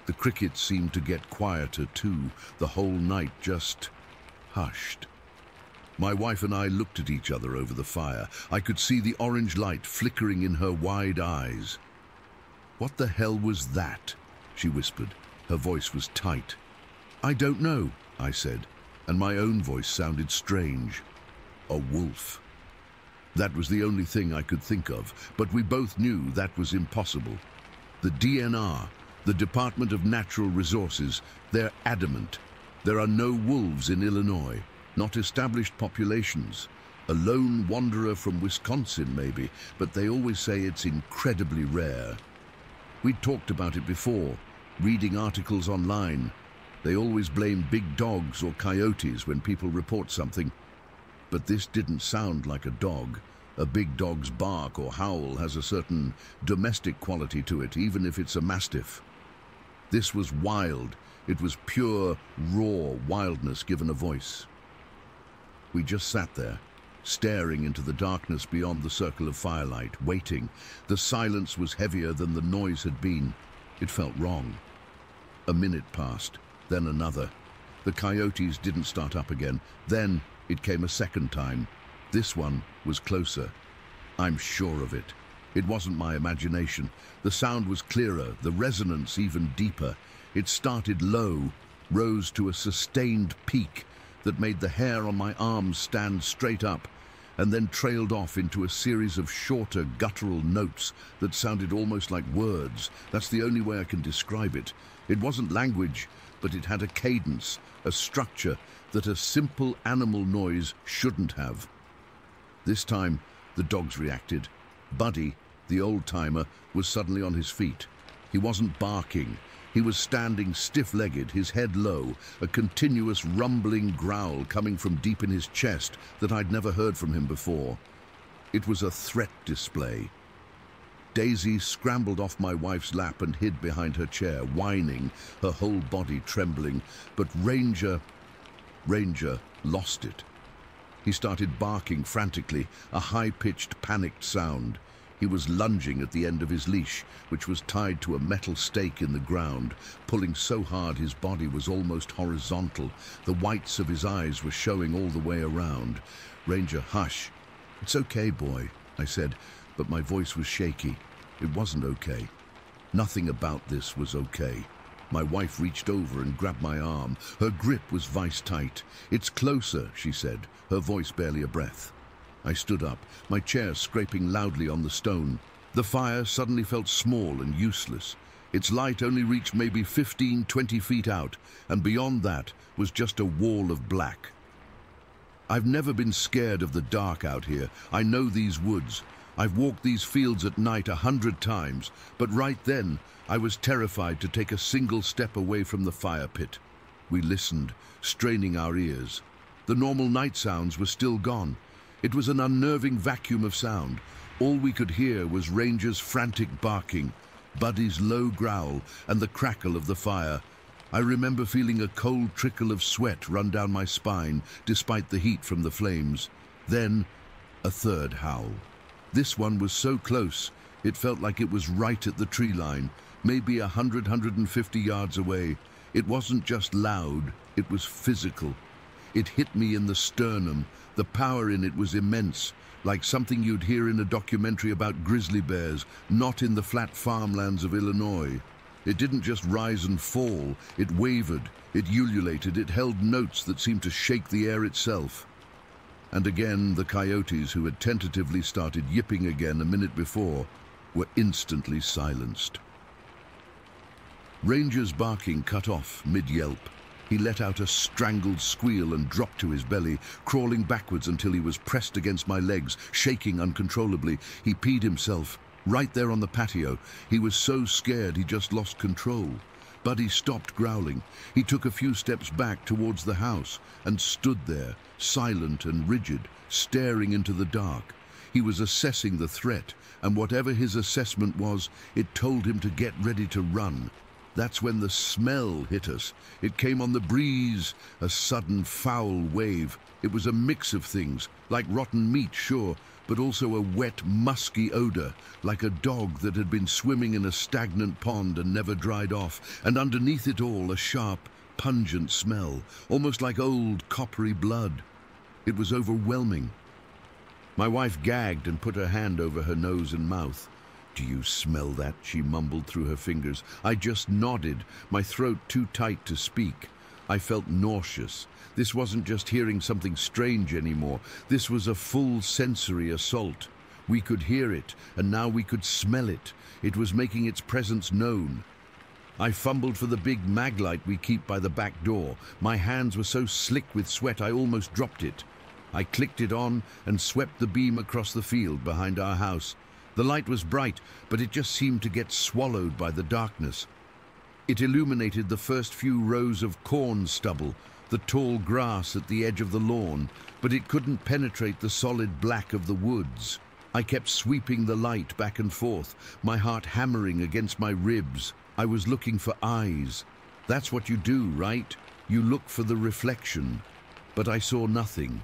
The crickets seemed to get quieter too. The whole night just hushed. My wife and I looked at each other over the fire. I could see the orange light flickering in her wide eyes. "What the hell was that?" she whispered. Her voice was tight. "I don't know," I said, and my own voice sounded strange. A wolf. That was the only thing I could think of, but we both knew that was impossible. The DNR, the Department of Natural Resources, they're adamant. There are no wolves in Illinois, not established populations. A lone wanderer from Wisconsin, maybe, but they always say it's incredibly rare. We'd talked about it before, reading articles online. They always blame big dogs or coyotes when people report something. But this didn't sound like a dog. A big dog's bark or howl has a certain domestic quality to it, even if it's a mastiff. This was wild. It was pure, raw wildness given a voice. We just sat there, staring into the darkness beyond the circle of firelight, waiting. The silence was heavier than the noise had been. It felt wrong. A minute passed, then another. The coyotes didn't start up again. Then it came a second time. This one was closer. I'm sure of it. It wasn't my imagination. The sound was clearer, the resonance even deeper. It started low, rose to a sustained peak that made the hair on my arms stand straight up, and then trailed off into a series of shorter, guttural notes that sounded almost like words. That's the only way I can describe it. It wasn't language, but it had a cadence, a structure that a simple animal noise shouldn't have. This time, the dogs reacted. Buddy, the old-timer, was suddenly on his feet. He wasn't barking. He was standing stiff-legged, his head low, a continuous rumbling growl coming from deep in his chest that I'd never heard from him before. It was a threat display. Daisy scrambled off my wife's lap and hid behind her chair, whining, her whole body trembling. But Ranger lost it. He started barking frantically, a high-pitched, panicked sound. He was lunging at the end of his leash, which was tied to a metal stake in the ground, pulling so hard his body was almost horizontal. The whites of his eyes were showing all the way around. "Ranger, hush." "It's okay, boy," I said, but my voice was shaky. It wasn't okay. Nothing about this was okay. My wife reached over and grabbed my arm. Her grip was vice-tight. "It's closer," she said, her voice barely a breath. I stood up, my chair scraping loudly on the stone. The fire suddenly felt small and useless. Its light only reached maybe 15, 20 feet out, and beyond that was just a wall of black. I've never been scared of the dark out here. I know these woods. I've walked these fields at night 100 times, but right then I was terrified to take a single step away from the fire pit. We listened, straining our ears. The normal night sounds were still gone. It was an unnerving vacuum of sound. All we could hear was Ranger's frantic barking, Buddy's low growl, and the crackle of the fire. I remember feeling a cold trickle of sweat run down my spine, despite the heat from the flames. Then, a third howl. This one was so close, it felt like it was right at the tree line, maybe 150 yards away. It wasn't just loud, it was physical. It hit me in the sternum. The power in it was immense, like something you'd hear in a documentary about grizzly bears, not in the flat farmlands of Illinois. It didn't just rise and fall, it wavered, it ululated, it held notes that seemed to shake the air itself. And again, the coyotes, who had tentatively started yipping again a minute before, were instantly silenced. Ranger's barking cut off mid-yelp. He let out a strangled squeal and dropped to his belly, crawling backwards until he was pressed against my legs, shaking uncontrollably. He peed himself. Right there on the patio, he was so scared he just lost control. Buddy stopped growling. He took a few steps back towards the house and stood there, silent and rigid, staring into the dark. He was assessing the threat, and whatever his assessment was, it told him to get ready to run. That's when the smell hit us. It came on the breeze, a sudden foul wave. It was a mix of things, like rotten meat, sure, but also a wet, musky odor, like a dog that had been swimming in a stagnant pond and never dried off, and underneath it all a sharp, pungent smell, almost like old, coppery blood. It was overwhelming. My wife gagged and put her hand over her nose and mouth. "Do you smell that?" she mumbled through her fingers. I just nodded, my throat too tight to speak. I felt nauseous. This wasn't just hearing something strange anymore. This was a full sensory assault. We could hear it, and now we could smell it. It was making its presence known. I fumbled for the big mag light we keep by the back door. My hands were so slick with sweat I almost dropped it. I clicked it on and swept the beam across the field behind our house. The light was bright, but it just seemed to get swallowed by the darkness. It illuminated the first few rows of corn stubble, the tall grass at the edge of the lawn, but it couldn't penetrate the solid black of the woods. I kept sweeping the light back and forth, my heart hammering against my ribs. I was looking for eyes. That's what you do, right? You look for the reflection. But I saw nothing,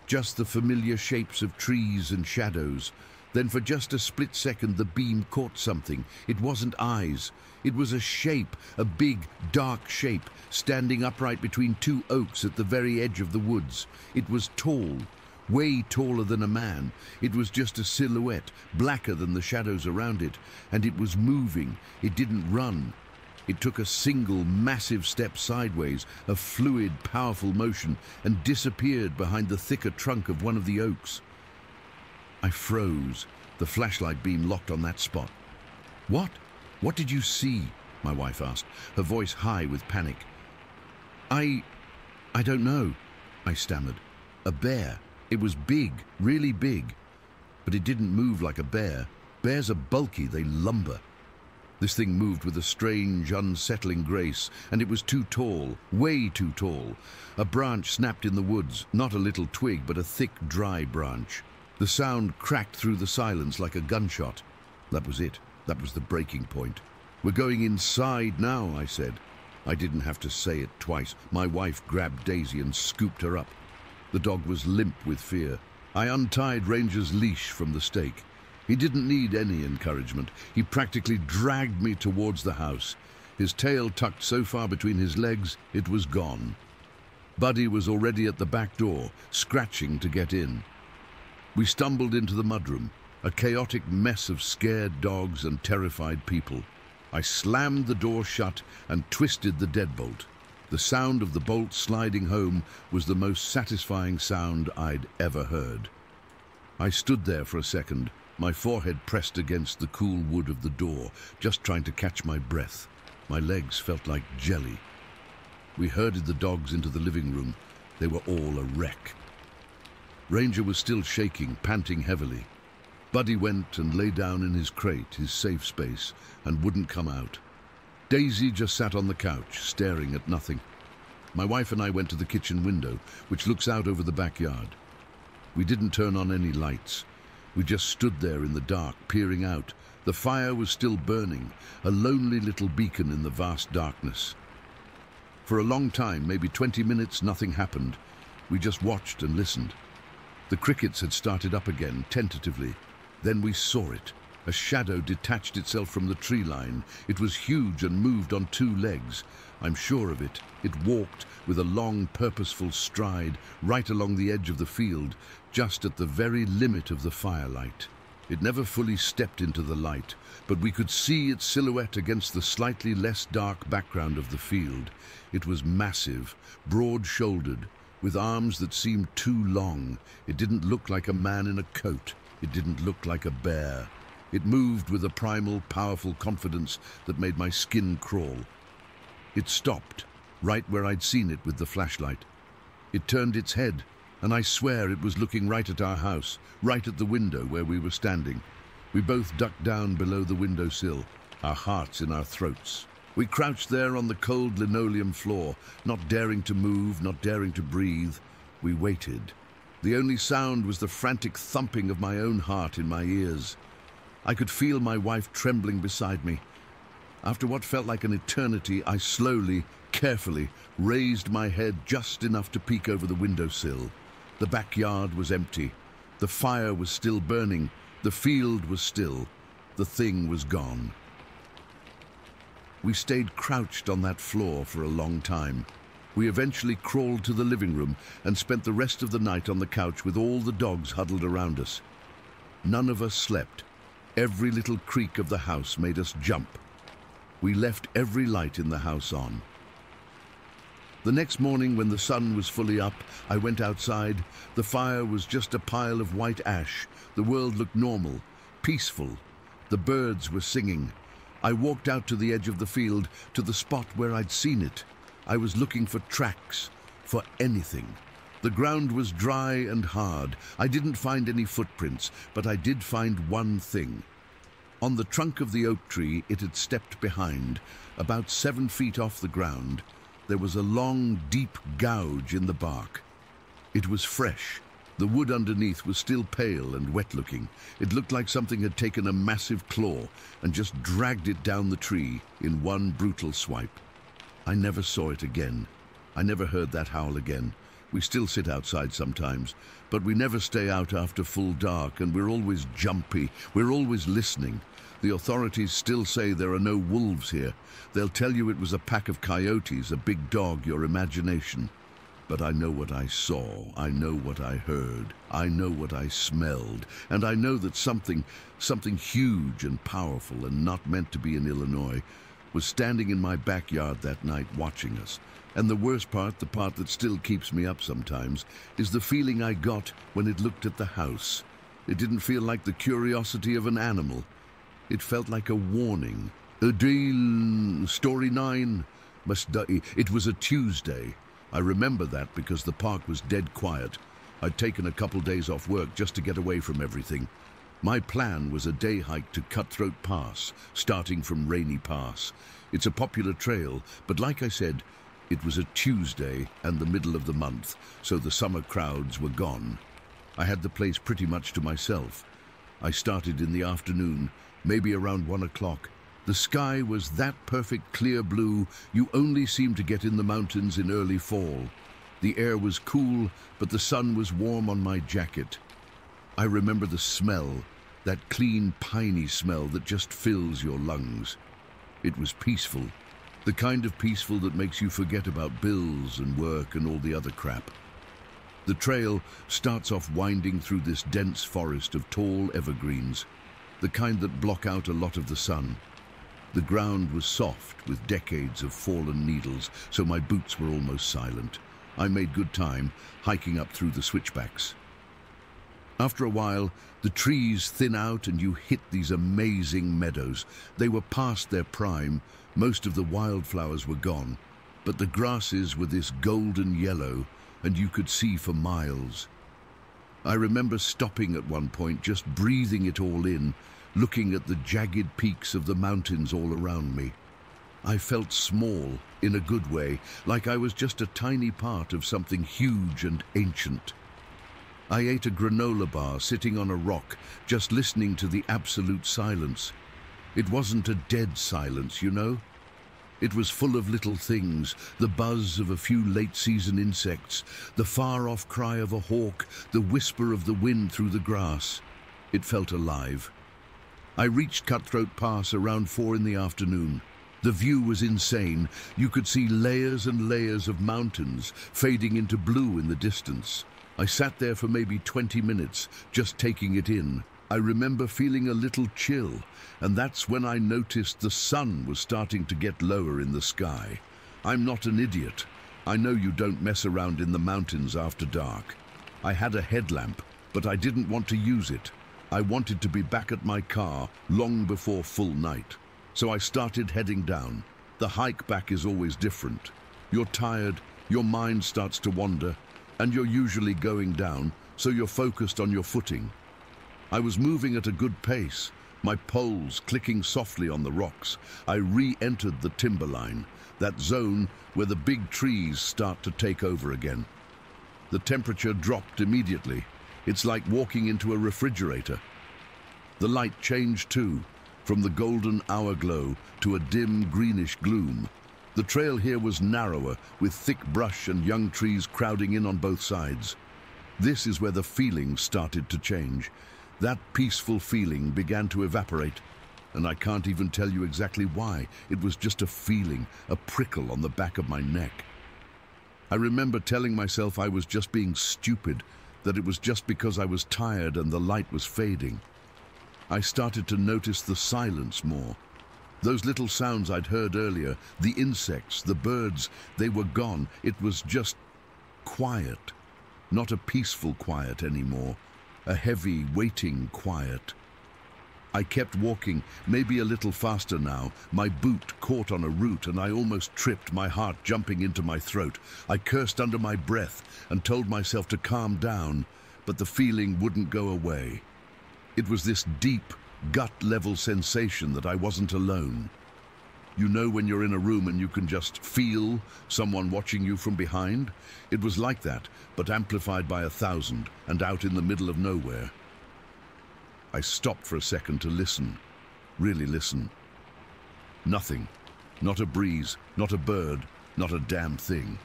just the familiar shapes of trees and shadows. Then for just a split second the beam caught something. It wasn't eyes. It was a shape, a big, dark shape, standing upright between two oaks at the very edge of the woods. It was tall, way taller than a man. It was just a silhouette, blacker than the shadows around it, and it was moving. It didn't run. It took a single, massive step sideways, a fluid, powerful motion, and disappeared behind the thicker trunk of one of the oaks. I froze, the flashlight beam locked on that spot. "What? What did you see?" my wife asked, her voice high with panic. I don't know," I stammered. "A bear. It was big, really big. But it didn't move like a bear. Bears are bulky, they lumber." This thing moved with a strange, unsettling grace, and it was too tall, way too tall. A branch snapped in the woods, not a little twig, but a thick, dry branch. The sound cracked through the silence like a gunshot. That was it. That was the breaking point. "We're going inside now," I said. I didn't have to say it twice. My wife grabbed Daisy and scooped her up. The dog was limp with fear. I untied Ranger's leash from the stake. He didn't need any encouragement. He practically dragged me towards the house. His tail tucked so far between his legs, it was gone. Buddy was already at the back door, scratching to get in. We stumbled into the mudroom, a chaotic mess of scared dogs and terrified people. I slammed the door shut and twisted the deadbolt. The sound of the bolt sliding home was the most satisfying sound I'd ever heard. I stood there for a second, my forehead pressed against the cool wood of the door, just trying to catch my breath. My legs felt like jelly. We herded the dogs into the living room. They were all a wreck. Ranger was still shaking, panting heavily. Buddy went and lay down in his crate, his safe space, and wouldn't come out. Daisy just sat on the couch, staring at nothing. My wife and I went to the kitchen window, which looks out over the backyard. We didn't turn on any lights. We just stood there in the dark, peering out. The fire was still burning, a lonely little beacon in the vast darkness. For a long time, maybe 20 minutes, nothing happened. We just watched and listened. The crickets had started up again, tentatively. Then we saw it. A shadow detached itself from the tree line. It was huge and moved on 2 legs. I'm sure of it. It walked with a long, purposeful stride right along the edge of the field, just at the very limit of the firelight. It never fully stepped into the light, but we could see its silhouette against the slightly less dark background of the field. It was massive, broad-shouldered, with arms that seemed too long. It didn't look like a man in a coat. It didn't look like a bear. It moved with a primal, powerful confidence that made my skin crawl. It stopped, right where I'd seen it with the flashlight. It turned its head, and I swear it was looking right at our house, right at the window where we were standing. We both ducked down below the windowsill, our hearts in our throats. We crouched there on the cold linoleum floor, not daring to move, not daring to breathe. We waited. The only sound was the frantic thumping of my own heart in my ears. I could feel my wife trembling beside me. After what felt like an eternity, I slowly, carefully raised my head just enough to peek over the windowsill. The backyard was empty. The fire was still burning. The field was still. The thing was gone. We stayed crouched on that floor for a long time. We eventually crawled to the living room and spent the rest of the night on the couch with all the dogs huddled around us. None of us slept. Every little creak of the house made us jump. We left every light in the house on. The next morning, when the sun was fully up, I went outside. The fire was just a pile of white ash. The world looked normal, peaceful. The birds were singing. I walked out to the edge of the field, to the spot where I'd seen it. I was looking for tracks, for anything. The ground was dry and hard. I didn't find any footprints, but I did find one thing. On the trunk of the oak tree it had stepped behind, about 7 feet off the ground. There was a long, deep gouge in the bark. It was fresh. The wood underneath was still pale and wet-looking. It looked like something had taken a massive claw and just dragged it down the tree in one brutal swipe. I never saw it again. I never heard that howl again. We still sit outside sometimes, but we never stay out after full dark, and we're always jumpy. We're always listening. The authorities still say there are no wolves here. They'll tell you it was a pack of coyotes, a big dog, your imagination. But I know what I saw, I know what I heard, I know what I smelled, and I know that something huge and powerful and not meant to be in Illinois was standing in my backyard that night watching us. And the worst part, the part that still keeps me up sometimes, is the feeling I got when it looked at the house. It didn't feel like the curiosity of an animal. It felt like a warning. Story 9. It was a Tuesday. I remember that because the park was dead quiet. I'd taken a couple days off work just to get away from everything. My plan was a day hike to Cutthroat Pass, starting from Rainy Pass. It's a popular trail, but like I said, it was a Tuesday and the middle of the month, so the summer crowds were gone. I had the place pretty much to myself. I started in the afternoon, maybe around 1 o'clock. The sky was that perfect clear blue you only seem to get in the mountains in early fall. The air was cool, but the sun was warm on my jacket. I remember the smell, that clean, piney smell that just fills your lungs. It was peaceful, the kind of peaceful that makes you forget about bills and work and all the other crap. The trail starts off winding through this dense forest of tall evergreens, the kind that block out a lot of the sun. The ground was soft with decades of fallen needles, so my boots were almost silent. I made good time, hiking up through the switchbacks. After a while, the trees thin out and you hit these amazing meadows. They were past their prime. Most of the wildflowers were gone, but the grasses were this golden yellow, and you could see for miles. I remember stopping at one point, just breathing it all in, looking at the jagged peaks of the mountains all around me. I felt small, in a good way, like I was just a tiny part of something huge and ancient. I ate a granola bar sitting on a rock, just listening to the absolute silence. It wasn't a dead silence, you know? It was full of little things, the buzz of a few late-season insects, the far-off cry of a hawk, the whisper of the wind through the grass. It felt alive. I reached Cutthroat Pass around 4 in the afternoon. The view was insane. You could see layers and layers of mountains fading into blue in the distance. I sat there for maybe 20 minutes, just taking it in. I remember feeling a little chill, and that's when I noticed the sun was starting to get lower in the sky. I'm not an idiot. I know you don't mess around in the mountains after dark. I had a headlamp, but I didn't want to use it. I wanted to be back at my car long before full night. So I started heading down. The hike back is always different. You're tired, your mind starts to wander, and you're usually going down, so you're focused on your footing. I was moving at a good pace, my poles clicking softly on the rocks. I re-entered the timberline, that zone where the big trees start to take over again. The temperature dropped immediately. It's like walking into a refrigerator. The light changed too, from the golden hour glow to a dim greenish gloom. The trail here was narrower, with thick brush and young trees crowding in on both sides. This is where the feeling started to change. That peaceful feeling began to evaporate, and I can't even tell you exactly why. It was just a feeling, a prickle on the back of my neck. I remember telling myself I was just being stupid, that it was just because I was tired and the light was fading. I started to notice the silence more. Those little sounds I'd heard earlier, the insects, the birds, they were gone. It was just quiet. Not a peaceful quiet anymore. A heavy, waiting quiet. I kept walking, maybe a little faster now. My boot caught on a root and I almost tripped, my heart jumping into my throat. I cursed under my breath and told myself to calm down, but the feeling wouldn't go away. It was this deep, gut-level sensation that I wasn't alone. You know when you're in a room and you can just feel someone watching you from behind? It was like that, but amplified by 1,000 and out in the middle of nowhere. I stopped for a second to listen, really listen. Nothing, not a breeze, not a bird, not a damn thing.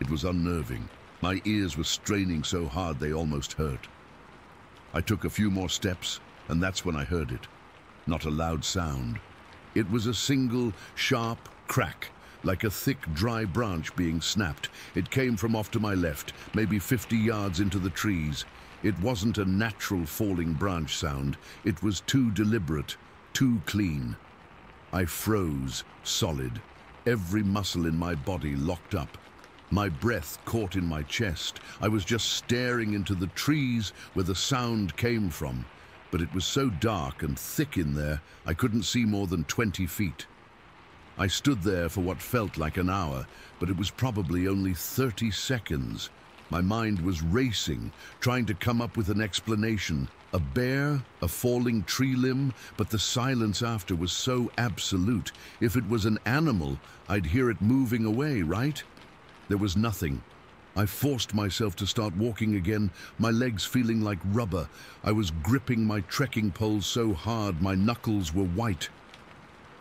It was unnerving. My ears were straining so hard they almost hurt. I took a few more steps, and that's when I heard it. Not a loud sound. It was a single, sharp crack, like a thick, dry branch being snapped. It came from off to my left, maybe 50 yards into the trees. It wasn't a natural falling branch sound. It was too deliberate, too clean. I froze, solid, every muscle in my body locked up. My breath caught in my chest. I was just staring into the trees where the sound came from. But it was so dark and thick in there, I couldn't see more than 20 feet. I stood there for what felt like an hour, but it was probably only 30 seconds. My mind was racing, trying to come up with an explanation. A bear, a falling tree limb, but the silence after was so absolute. If it was an animal, I'd hear it moving away, right? There was nothing. I forced myself to start walking again, my legs feeling like rubber. I was gripping my trekking poles so hard my knuckles were white.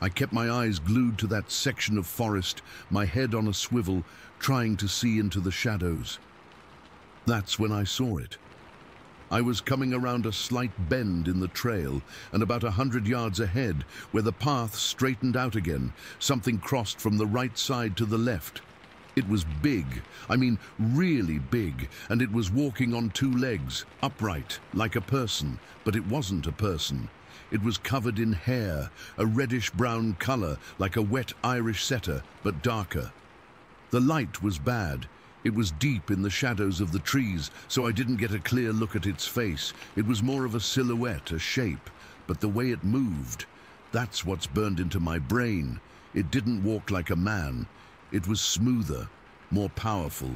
I kept my eyes glued to that section of forest, my head on a swivel, trying to see into the shadows. That's when I saw it. I was coming around a slight bend in the trail, and about 100 yards ahead, where the path straightened out again, something crossed from the right side to the left. It was big, I mean really big, and it was walking on 2 legs, upright, like a person, but it wasn't a person. It was covered in hair, a reddish-brown color, like a wet Irish setter, but darker. The light was bad. It was deep in the shadows of the trees, so I didn't get a clear look at its face. It was more of a silhouette, a shape, but the way it moved, that's what's burned into my brain. It didn't walk like a man. It was smoother, more powerful.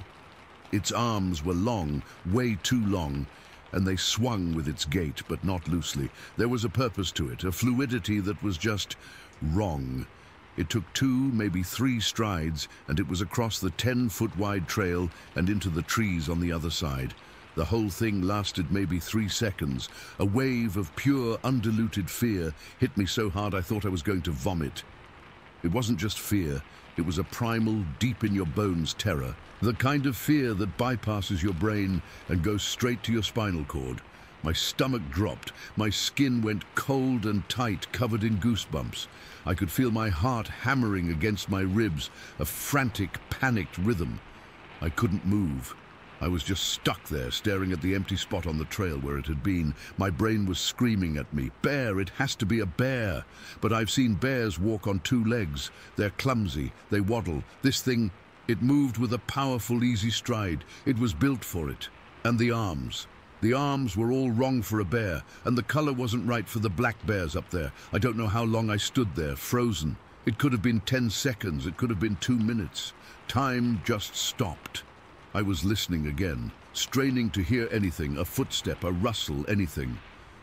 Its arms were long, way too long, and they swung with its gait, but not loosely. There was a purpose to it, a fluidity that was just wrong. It took 2, maybe 3 strides, and it was across the 10-foot-wide trail and into the trees on the other side. The whole thing lasted maybe 3 seconds. A wave of pure, undiluted fear hit me so hard I thought I was going to vomit. It wasn't just fear, it was a primal, deep-in-your-bones terror. The kind of fear that bypasses your brain and goes straight to your spinal cord. My stomach dropped, my skin went cold and tight, covered in goosebumps. I could feel my heart hammering against my ribs, a frantic, panicked rhythm. I couldn't move. I was just stuck there, staring at the empty spot on the trail where it had been. My brain was screaming at me, "Bear, it has to be a bear!" But I've seen bears walk on 2 legs. They're clumsy, they waddle. This thing, it moved with a powerful, easy stride. It was built for it. And the arms. The arms were all wrong for a bear, and the color wasn't right for the black bears up there. I don't know how long I stood there, frozen. It could have been 10 seconds, it could have been 2 minutes. Time just stopped. I was listening again, straining to hear anything, a footstep, a rustle, anything.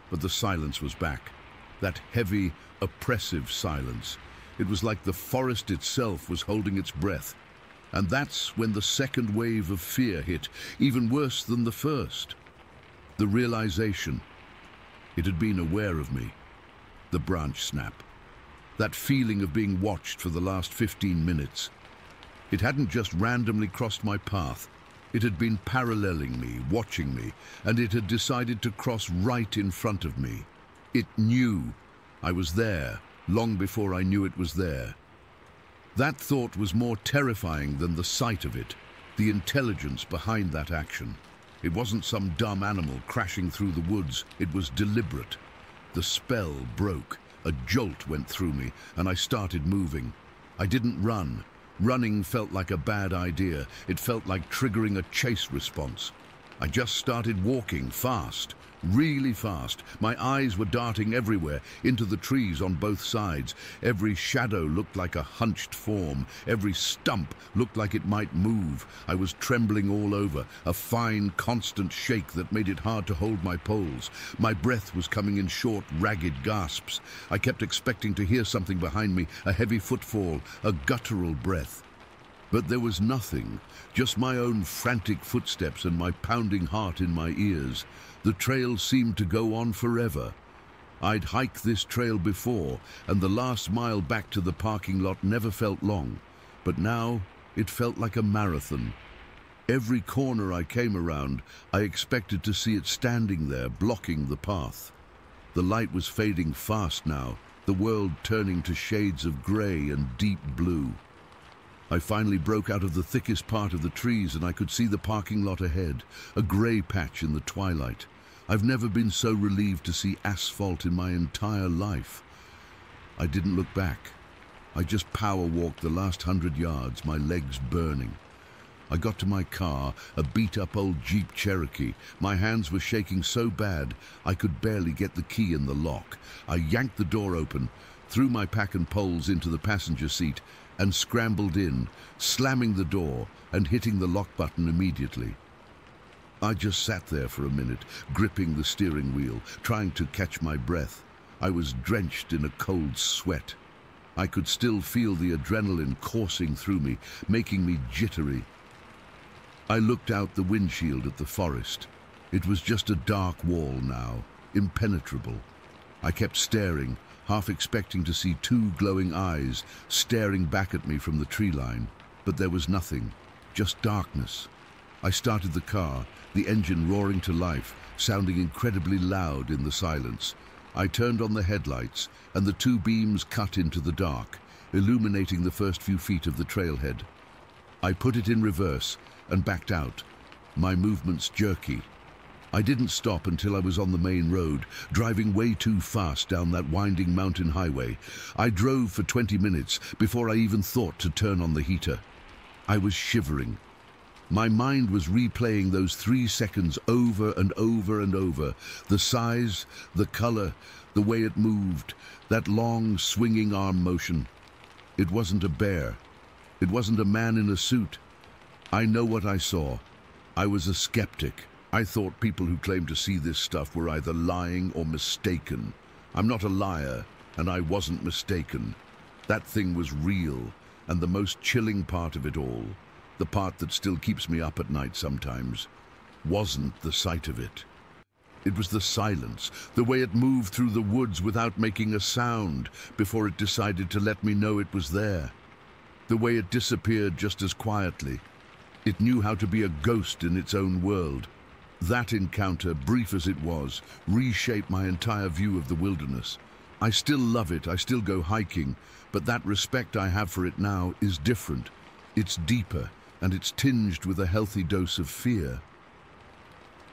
But the silence was back. That heavy, oppressive silence. It was like the forest itself was holding its breath. And that's when the second wave of fear hit, even worse than the first. The realization. It had been aware of me. The branch snap. That feeling of being watched for the last 15 minutes. It hadn't just randomly crossed my path. It had been paralleling me, watching me, and it had decided to cross right in front of me. It knew I was there, long before I knew it was there. That thought was more terrifying than the sight of it, the intelligence behind that action. It wasn't some dumb animal crashing through the woods, it was deliberate. The spell broke, a jolt went through me, and I started moving. I didn't run. Running felt like a bad idea. It felt like triggering a chase response. I just started walking fast, really fast. My eyes were darting everywhere, into the trees on both sides. Every shadow looked like a hunched form. Every stump looked like it might move. I was trembling all over, a fine, constant shake that made it hard to hold my poles. My breath was coming in short, ragged gasps. I kept expecting to hear something behind me, a heavy footfall, a guttural breath. But there was nothing, just my own frantic footsteps and my pounding heart in my ears. The trail seemed to go on forever. I'd hiked this trail before, and the last mile back to the parking lot never felt long. But now, it felt like a marathon. Every corner I came around, I expected to see it standing there, blocking the path. The light was fading fast now, the world turning to shades of grey and deep blue. I finally broke out of the thickest part of the trees and I could see the parking lot ahead, a grey patch in the twilight. I've never been so relieved to see asphalt in my entire life. I didn't look back. I just power walked the last 100 yards, my legs burning. I got to my car, a beat-up old Jeep Cherokee. My hands were shaking so bad I could barely get the key in the lock. I yanked the door open, threw my pack and poles into the passenger seat, and scrambled in, slamming the door and hitting the lock button immediately. I just sat there for a minute, gripping the steering wheel, trying to catch my breath. I was drenched in a cold sweat. I could still feel the adrenaline coursing through me, making me jittery. I looked out the windshield at the forest. It was just a dark wall now, impenetrable. I kept staring, half expecting to see 2 glowing eyes staring back at me from the tree line. But there was nothing, just darkness. I started the car, the engine roaring to life, sounding incredibly loud in the silence. I turned on the headlights, and the 2 beams cut into the dark, illuminating the first few feet of the trailhead. I put it in reverse and backed out, my movements jerky. I didn't stop until I was on the main road, driving way too fast down that winding mountain highway. I drove for 20 minutes before I even thought to turn on the heater. I was shivering. My mind was replaying those 3 seconds over and over and over. The size, the color, the way it moved, that long swinging arm motion. It wasn't a bear. It wasn't a man in a suit. I know what I saw. I was a skeptic. I thought people who claimed to see this stuff were either lying or mistaken. I'm not a liar, and I wasn't mistaken. That thing was real, and the most chilling part of it all, the part that still keeps me up at night sometimes, wasn't the sight of it. It was the silence, the way it moved through the woods without making a sound before it decided to let me know it was there. The way it disappeared just as quietly. It knew how to be a ghost in its own world. That encounter, brief as it was, reshaped my entire view of the wilderness. I still love it, I still go hiking, but that respect I have for it now is different. It's deeper, and it's tinged with a healthy dose of fear.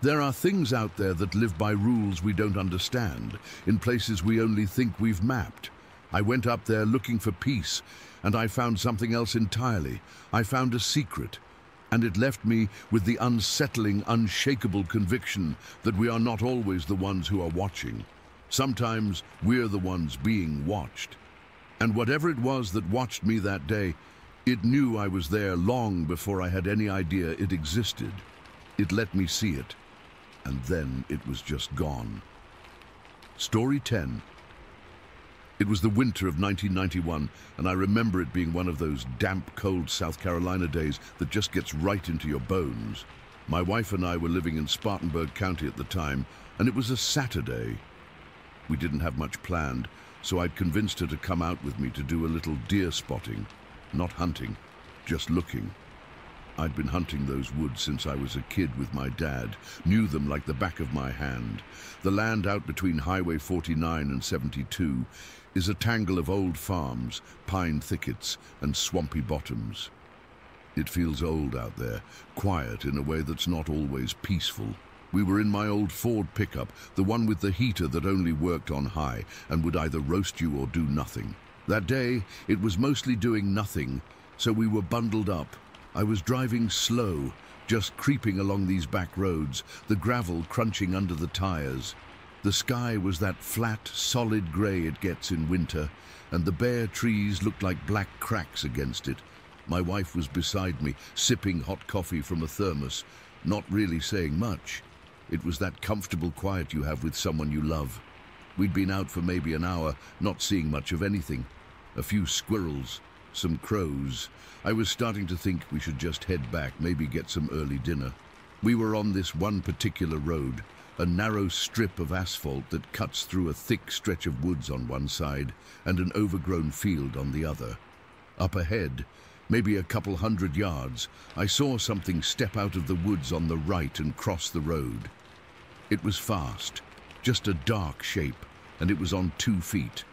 There are things out there that live by rules we don't understand, in places we only think we've mapped. I went up there looking for peace, and I found something else entirely. I found a secret, and it left me with the unsettling, unshakable conviction that we are not always the ones who are watching. Sometimes we're the ones being watched. And whatever it was that watched me that day, it knew I was there long before I had any idea it existed. It let me see it. And then it was just gone. Story 10. It was the winter of 1991, and I remember it being one of those damp, cold South Carolina days that just gets right into your bones. My wife and I were living in Spartanburg County at the time, and it was a Saturday. We didn't have much planned, so I'd convinced her to come out with me to do a little deer spotting. Not hunting, just looking. I'd been hunting those woods since I was a kid with my dad, knew them like the back of my hand. The land out between Highway 49 and 72 is a tangle of old farms, pine thickets, and swampy bottoms. It feels old out there, quiet in a way that's not always peaceful. We were in my old Ford pickup, the one with the heater that only worked on high and would either roast you or do nothing. That day, it was mostly doing nothing, so we were bundled up. I was driving slow, just creeping along these back roads, the gravel crunching under the tires. The sky was that flat, solid grey it gets in winter, and the bare trees looked like black cracks against it. My wife was beside me, sipping hot coffee from a thermos, not really saying much. It was that comfortable quiet you have with someone you love. We'd been out for maybe an hour, not seeing much of anything. A few squirrels, some crows. I was starting to think we should just head back, maybe get some early dinner. We were on this one particular road, a narrow strip of asphalt that cuts through a thick stretch of woods on one side and an overgrown field on the other. Up ahead, maybe a couple 100 yards, I saw something step out of the woods on the right and cross the road. It was fast, just a dark shape, and it was on 2 feet.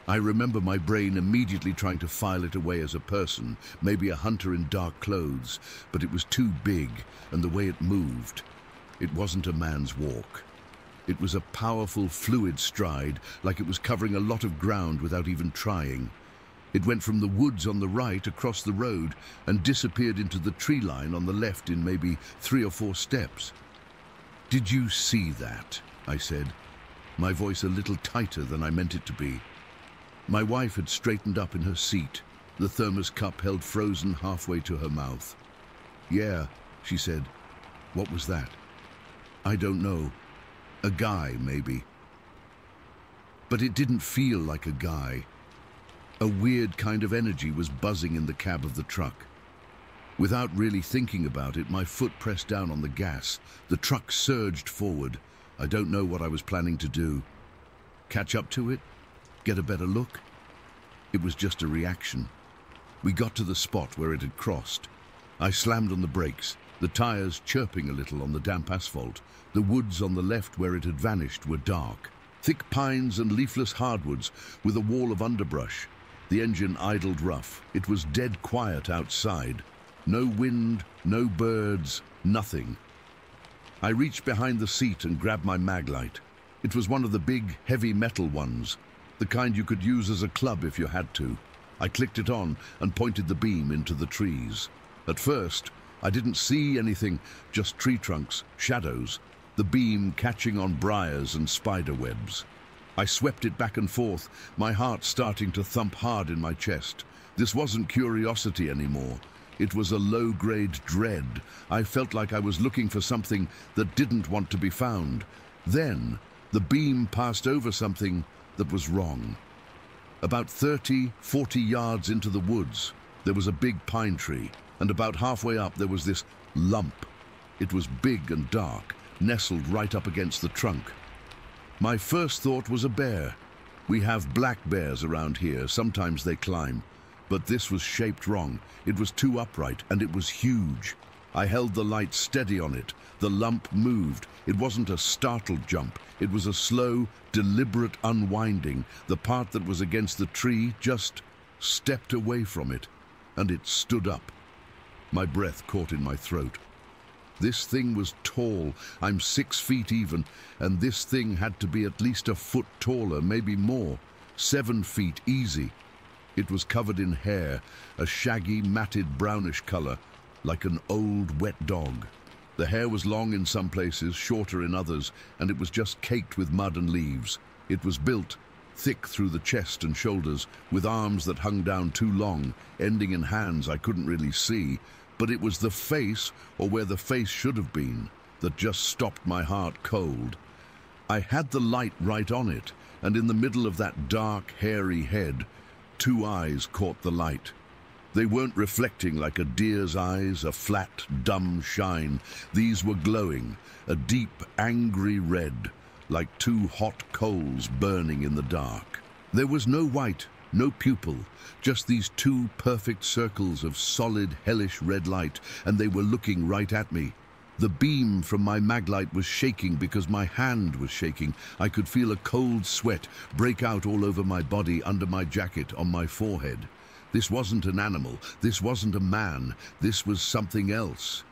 I remember my brain immediately trying to file it away as a person, maybe a hunter in dark clothes, but it was too big, and the way it moved. It wasn't a man's walk. It was a powerful, fluid stride, like it was covering a lot of ground without even trying. It went from the woods on the right across the road and disappeared into the tree line on the left in maybe 3 or 4 steps. "Did you see that?" I said, my voice a little tighter than I meant it to be. My wife had straightened up in her seat, the thermos cup held frozen halfway to her mouth. "Yeah," she said. "What was that?" "I don't know. A guy, maybe." But it didn't feel like a guy. A weird kind of energy was buzzing in the cab of the truck. Without really thinking about it, my foot pressed down on the gas. The truck surged forward. I don't know what I was planning to do. Catch up to it? Get a better look? It was just a reaction. We got to the spot where it had crossed. I slammed on the brakes, the tires chirping a little on the damp asphalt. The woods on the left where it had vanished were dark. Thick pines and leafless hardwoods with a wall of underbrush. The engine idled rough. It was dead quiet outside. No wind, no birds, nothing. I reached behind the seat and grabbed my mag light. It was one of the big, heavy metal ones, the kind you could use as a club if you had to. I clicked it on and pointed the beam into the trees. At first, I didn't see anything, just tree trunks, shadows, the beam catching on briars and spider webs. I swept it back and forth, my heart starting to thump hard in my chest. This wasn't curiosity anymore. It was a low-grade dread. I felt like I was looking for something that didn't want to be found. Then, the beam passed over something that was wrong. About 30, 40 yards into the woods, there was a big pine tree, and about halfway up there was this lump. It was big and dark, nestled right up against the trunk. My first thought was a bear. We have black bears around here, sometimes they climb. But this was shaped wrong. It was too upright, and it was huge. I held the light steady on it. The lump moved. It wasn't a startled jump. It was a slow, deliberate unwinding. The part that was against the tree just stepped away from it, and it stood up. My breath caught in my throat. This thing was tall. I'm 6 feet even, and this thing had to be at least a foot taller, maybe more. 7 feet easy. It was covered in hair, a shaggy, matted brownish color, like an old, wet dog. The hair was long in some places, shorter in others, and it was just caked with mud and leaves. It was built, thick through the chest and shoulders, with arms that hung down too long, ending in hands I couldn't really see. But it was the face, or where the face should have been, that just stopped my heart cold. I had the light right on it, and in the middle of that dark, hairy head, 2 eyes caught the light. They weren't reflecting like a deer's eyes, a flat, dumb shine. These were glowing, a deep, angry red, like 2 hot coals burning in the dark. There was no white, no pupil, just these 2 perfect circles of solid, hellish red light, and they were looking right at me. The beam from my maglite was shaking because my hand was shaking. I could feel a cold sweat break out all over my body, under my jacket, on my forehead. This wasn't an animal. This wasn't a man. This was something else.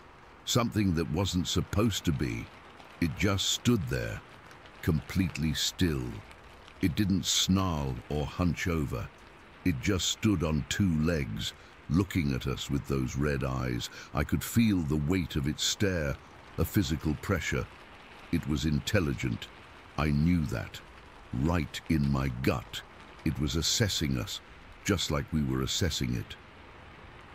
Something that wasn't supposed to be. It just stood there, completely still. It didn't snarl or hunch over. It just stood on 2 legs, looking at us with those red eyes. I could feel the weight of its stare, a physical pressure. It was intelligent. I knew that. Right in my gut. It was assessing us, just like we were assessing it.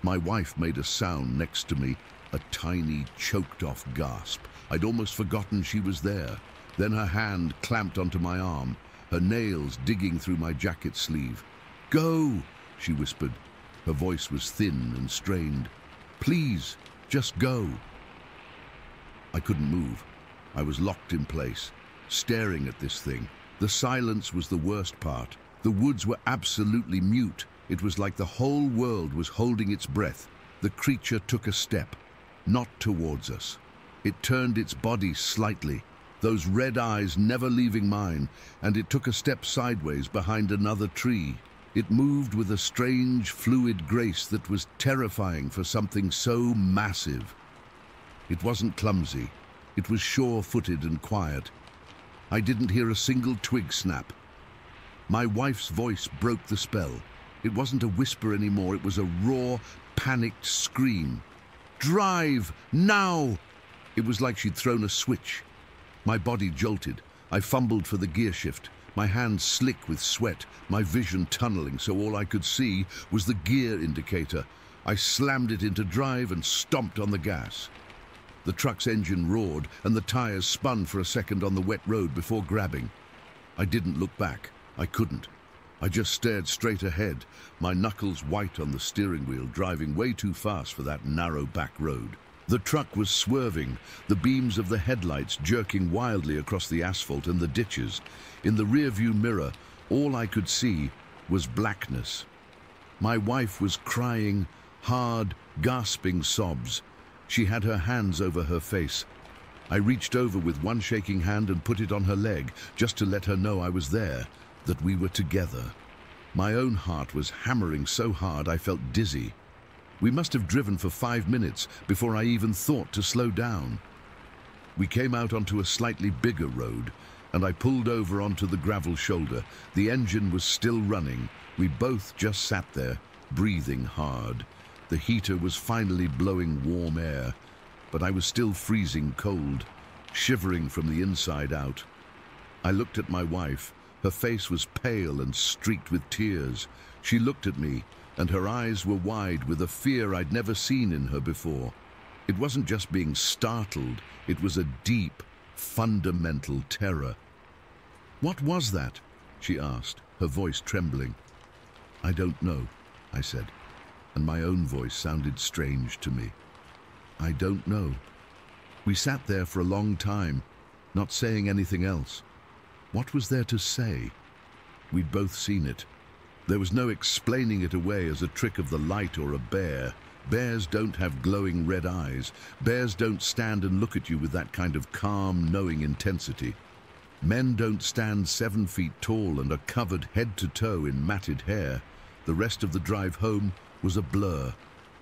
My wife made a sound next to me, a tiny, choked-off gasp. I'd almost forgotten she was there. Then her hand clamped onto my arm, her nails digging through my jacket sleeve. "Go," she whispered. Her voice was thin and strained. "Please, just go." I couldn't move. I was locked in place, staring at this thing. The silence was the worst part. The woods were absolutely mute. It was like the whole world was holding its breath. The creature took a step, not towards us. It turned its body slightly, those red eyes never leaving mine, and it took a step sideways behind another tree. It moved with a strange, fluid grace that was terrifying for something so massive. It wasn't clumsy. It was sure-footed and quiet. I didn't hear a single twig snap. My wife's voice broke the spell. It wasn't a whisper anymore. It was a raw, panicked scream. "Drive! Now!" It was like she'd thrown a switch. My body jolted. I fumbled for the gear shift. My hands slick with sweat, my vision tunneling, so all I could see was the gear indicator. I slammed it into drive and stomped on the gas. The truck's engine roared, and the tires spun for a second on the wet road before grabbing. I didn't look back. I couldn't. I just stared straight ahead, my knuckles white on the steering wheel, driving way too fast for that narrow back road. The truck was swerving, the beams of the headlights jerking wildly across the asphalt and the ditches. In the rearview mirror, all I could see was blackness. My wife was crying, hard, gasping sobs. She had her hands over her face. I reached over with one shaking hand and put it on her leg, just to let her know I was there, that we were together. My own heart was hammering so hard I felt dizzy. We must have driven for 5 minutes before I even thought to slow down. We came out onto a slightly bigger road, and I pulled over onto the gravel shoulder. The engine was still running. We both just sat there, breathing hard. The heater was finally blowing warm air, but I was still freezing cold, shivering from the inside out. I looked at my wife. Her face was pale and streaked with tears. She looked at me, and her eyes were wide with a fear I'd never seen in her before. It wasn't just being startled, it was a deep, fundamental terror. "What was that?" she asked, her voice trembling. "I don't know," I said, and my own voice sounded strange to me. "I don't know." We sat there for a long time, not saying anything else. What was there to say? We'd both seen it. There was no explaining it away as a trick of the light or a bear. Bears don't have glowing red eyes. Bears don't stand and look at you with that kind of calm, knowing intensity. Men don't stand 7 feet tall and are covered head to toe in matted hair. The rest of the drive home was a blur.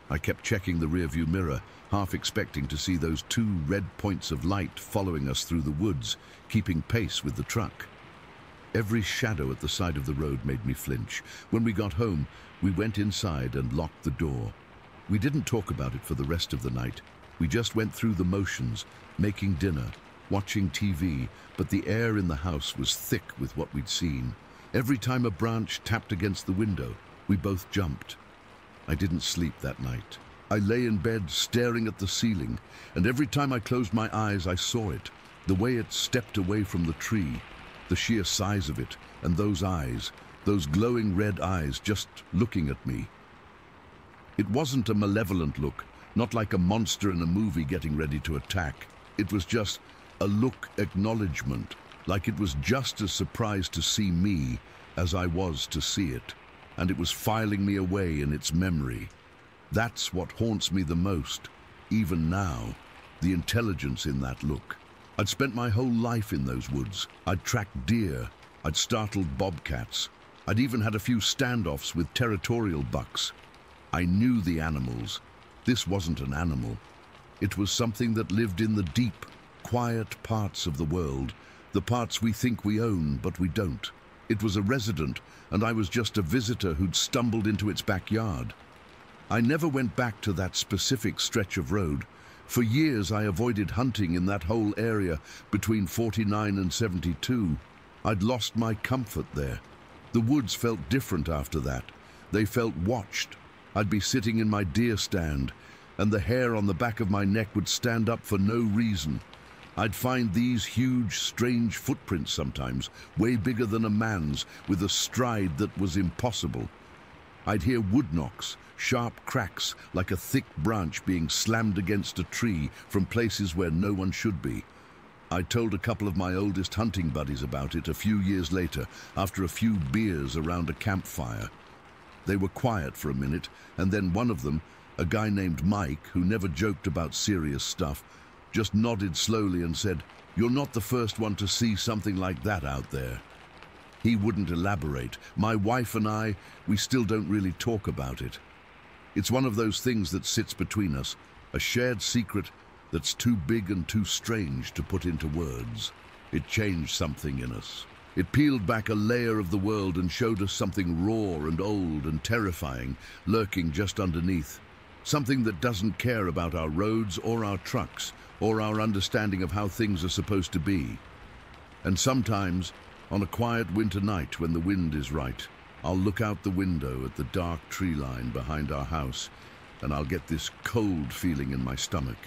I kept checking the rearview mirror, half expecting to see those 2 red points of light following us through the woods, keeping pace with the truck. Every shadow at the side of the road made me flinch. When we got home, we went inside and locked the door. We didn't talk about it for the rest of the night. We just went through the motions, making dinner, watching TV, but the air in the house was thick with what we'd seen. Every time a branch tapped against the window, we both jumped. I didn't sleep that night. I lay in bed staring at the ceiling, and every time I closed my eyes, I saw it. The way it stepped away from the tree, the sheer size of it, and those eyes, those glowing red eyes just looking at me. It wasn't a malevolent look, not like a monster in a movie getting ready to attack. It was just a look acknowledgement, like it was just as surprised to see me as I was to see it, and it was filing me away in its memory. That's what haunts me the most, even now, the intelligence in that look. I'd spent my whole life in those woods. I'd tracked deer, I'd startled bobcats, I'd even had a few standoffs with territorial bucks. I knew the animals. This wasn't an animal. It was something that lived in the deep, quiet parts of the world, the parts we think we own, but we don't. It was a resident, and I was just a visitor who'd stumbled into its backyard. I never went back to that specific stretch of road. For years I avoided hunting in that whole area between 49 and 72. I'd lost my comfort there. The woods felt different after that. They felt watched. I'd be sitting in my deer stand, and the hair on the back of my neck would stand up for no reason. I'd find these huge, strange footprints sometimes, way bigger than a man's, with a stride that was impossible. I'd hear wood knocks, sharp cracks like a thick branch being slammed against a tree from places where no one should be. I told a couple of my oldest hunting buddies about it a few years later, after a few beers around a campfire. They were quiet for a minute, and then one of them, a guy named Mike, who never joked about serious stuff, just nodded slowly and said, "You're not the first one to see something like that out there." He wouldn't elaborate. My wife and I, we still don't really talk about it. It's one of those things that sits between us, a shared secret that's too big and too strange to put into words. It changed something in us. It peeled back a layer of the world and showed us something raw and old and terrifying, lurking just underneath. Something that doesn't care about our roads or our trucks or our understanding of how things are supposed to be. And sometimes, on a quiet winter night when the wind is right, I'll look out the window at the dark tree line behind our house, and I'll get this cold feeling in my stomach.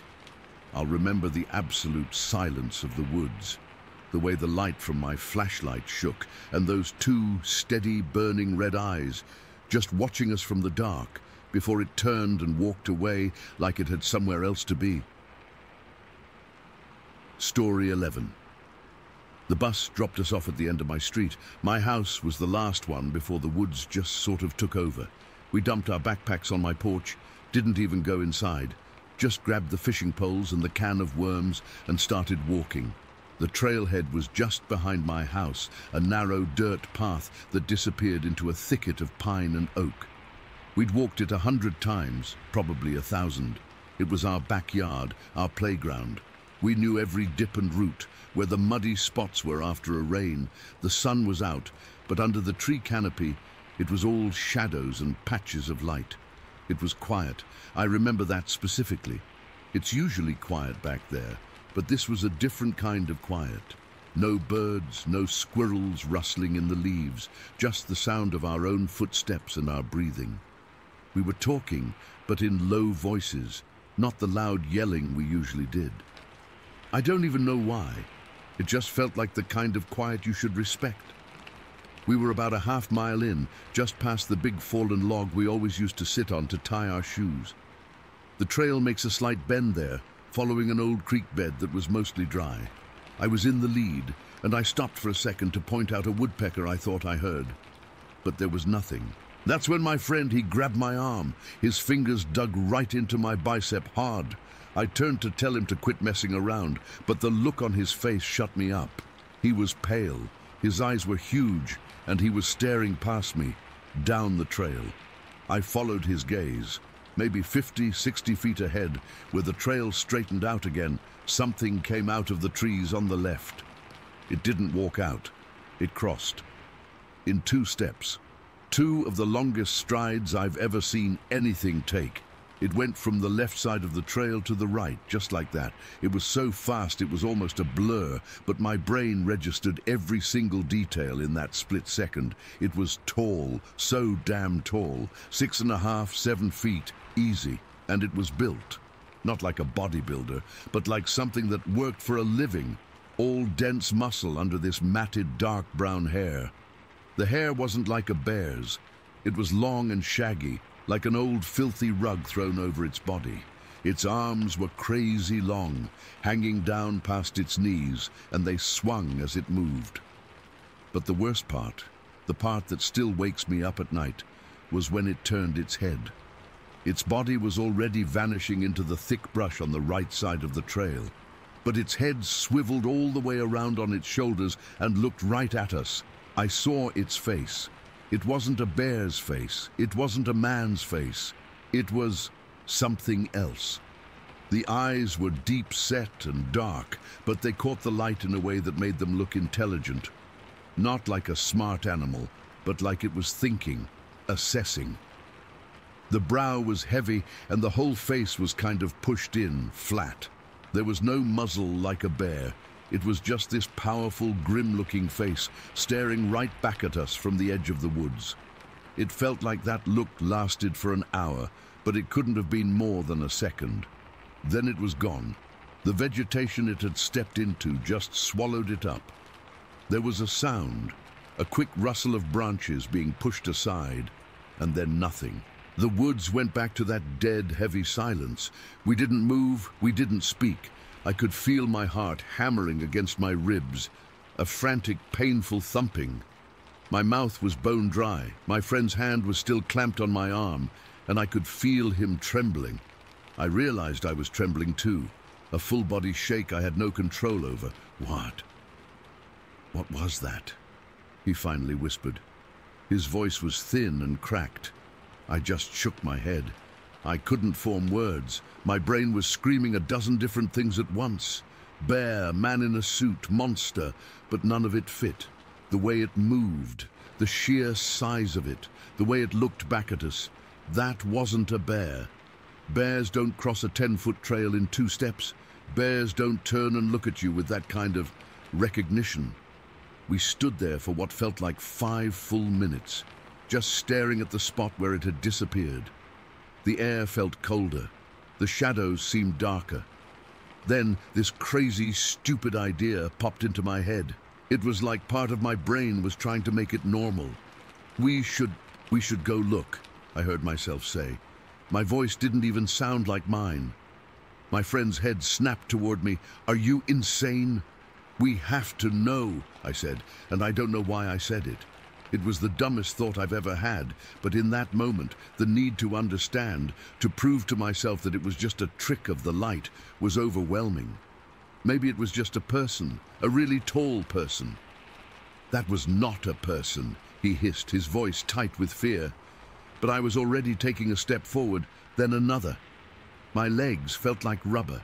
I'll remember the absolute silence of the woods, the way the light from my flashlight shook, and those 2 steady, burning red eyes, just watching us from the dark, before it turned and walked away like it had somewhere else to be. Story 11. The bus dropped us off at the end of my street. My house was the last one before the woods just sort of took over. We dumped our backpacks on my porch, didn't even go inside, just grabbed the fishing poles and the can of worms and started walking. The trailhead was just behind my house, a narrow dirt path that disappeared into a thicket of pine and oak. We'd walked it 100 times, probably 1,000. It was our backyard, our playground. We knew every dip and root, where the muddy spots were after a rain. The sun was out, but under the tree canopy, it was all shadows and patches of light. It was quiet. I remember that specifically. It's usually quiet back there, but this was a different kind of quiet. No birds, no squirrels rustling in the leaves, just the sound of our own footsteps and our breathing. We were talking, but in low voices, not the loud yelling we usually did. I don't even know why. It just felt like the kind of quiet you should respect. We were about a half-mile in, just past the big fallen log we always used to sit on to tie our shoes. The trail makes a slight bend there, following an old creek bed that was mostly dry. I was in the lead, and I stopped for a second to point out a woodpecker I thought I heard. But there was nothing. That's when my friend, he grabbed my arm. His fingers dug right into my bicep hard. I turned to tell him to quit messing around, but the look on his face shut me up. He was pale, his eyes were huge, and he was staring past me, down the trail. I followed his gaze. Maybe 50, 60 feet ahead, where the trail straightened out again, something came out of the trees on the left. It didn't walk out. It crossed. In 2 steps. 2 of the longest strides I've ever seen anything take. It went from the left side of the trail to the right, just like that. It was so fast it was almost a blur, but my brain registered every single detail in that split second. It was tall, so damn tall, 6.5, 7 feet, easy, and it was built. Not like a bodybuilder, but like something that worked for a living. All dense muscle under this matted dark brown hair. The hair wasn't like a bear's. It was long and shaggy, like an old filthy rug thrown over its body. Its arms were crazy long, hanging down past its knees, and they swung as it moved. But the worst part, the part that still wakes me up at night, was when it turned its head. Its body was already vanishing into the thick brush on the right side of the trail, but its head swiveled all the way around on its shoulders and looked right at us. I saw its face. It wasn't a bear's face. It wasn't a man's face. It was something else. The eyes were deep set and dark, but they caught the light in a way that made them look intelligent. Not like a smart animal, but like it was thinking, assessing. The brow was heavy, and the whole face was kind of pushed in, flat. There was no muzzle like a bear. It was just this powerful, grim-looking face staring right back at us from the edge of the woods. It felt like that look lasted for an hour, but it couldn't have been more than a second. Then it was gone. The vegetation it had stepped into just swallowed it up. There was a sound, a quick rustle of branches being pushed aside, and then nothing. The woods went back to that dead, heavy silence. We didn't move, we didn't speak. I could feel my heart hammering against my ribs, a frantic, painful thumping. My mouth was bone dry. My friend's hand was still clamped on my arm, and I could feel him trembling. I realized I was trembling too, a full-body shake I had no control over. What was that? He finally whispered. His voice was thin and cracked. I just shook my head. I couldn't form words. My brain was screaming a dozen different things at once. Bear, man in a suit, monster, but none of it fit. The way it moved, the sheer size of it, the way it looked back at us. That wasn't a bear. Bears don't cross a 10-foot trail in 2 steps. Bears don't turn and look at you with that kind of recognition. We stood there for what felt like 5 full minutes, just staring at the spot where it had disappeared. The air felt colder. The shadows seemed darker. Then this crazy, stupid idea popped into my head. It was like part of my brain was trying to make it normal. We should go look, I heard myself say. My voice didn't even sound like mine. My friend's head snapped toward me. Are you insane? We have to know, I said, and I don't know why I said it. It was the dumbest thought I've ever had, but in that moment, the need to understand, to prove to myself that it was just a trick of the light, was overwhelming. Maybe it was just a person, a really tall person. That was not a person, he hissed, his voice tight with fear. But I was already taking a step forward, then another. My legs felt like rubber.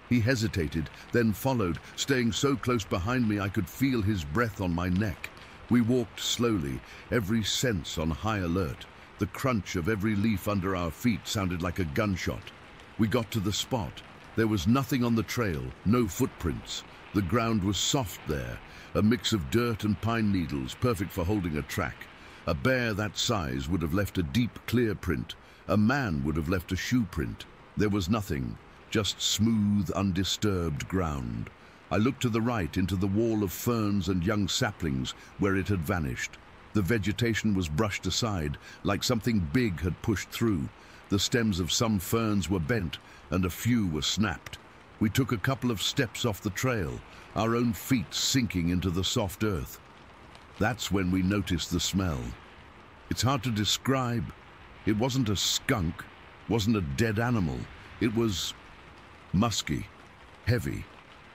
He hesitated, then followed, staying so close behind me I could feel his breath on my neck. We walked slowly, every sense on high alert. The crunch of every leaf under our feet sounded like a gunshot. We got to the spot. There was nothing on the trail, no footprints. The ground was soft there, a mix of dirt and pine needles, perfect for holding a track. A bear that size would have left a deep, clear print, A man would have left a shoe print. There was nothing, just smooth, undisturbed ground. I looked to the right into the wall of ferns and young saplings where it had vanished. The vegetation was brushed aside, like something big had pushed through. The stems of some ferns were bent, and a few were snapped. We took a couple of steps off the trail, our own feet sinking into the soft earth. That's when we noticed the smell. It's hard to describe. It wasn't a skunk, wasn't a dead animal. It was musky, heavy,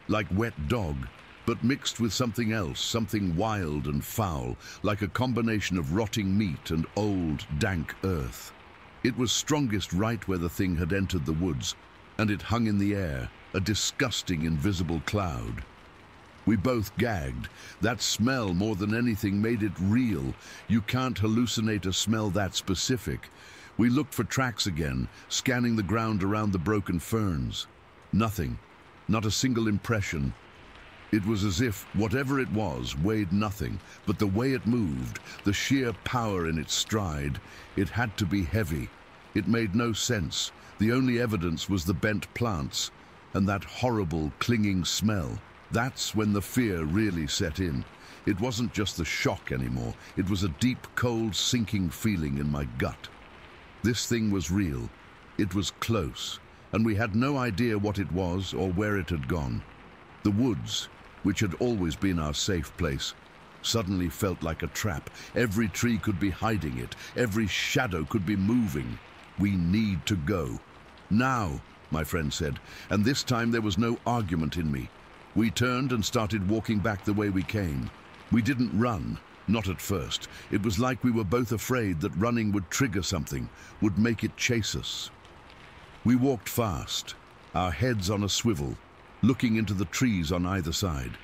like wet dog, but mixed with something else, something wild and foul, like a combination of rotting meat and old, dank earth. It was strongest right where the thing had entered the woods, and it hung in the air, a disgusting, invisible cloud. We both gagged. That smell, more than anything, made it real. You can't hallucinate a smell that specific. We looked for tracks again, scanning the ground around the broken ferns. Nothing. Not a single impression. It was as if whatever it was weighed nothing, but the way it moved, the sheer power in its stride, it had to be heavy. It made no sense. The only evidence was the bent plants and that horrible, clinging smell. That's when the fear really set in. It wasn't just the shock anymore. It was a deep, cold, sinking feeling in my gut. This thing was real. It was close, and we had no idea what it was or where it had gone. The woods, which had always been our safe place, suddenly felt like a trap. Every tree could be hiding it. Every shadow could be moving. We need to go. Now, my friend said, and this time there was no argument in me. We turned and started walking back the way we came. We didn't run, not at first. It was like we were both afraid that running would trigger something, would make it chase us. We walked fast, our heads on a swivel, looking into the trees on either side.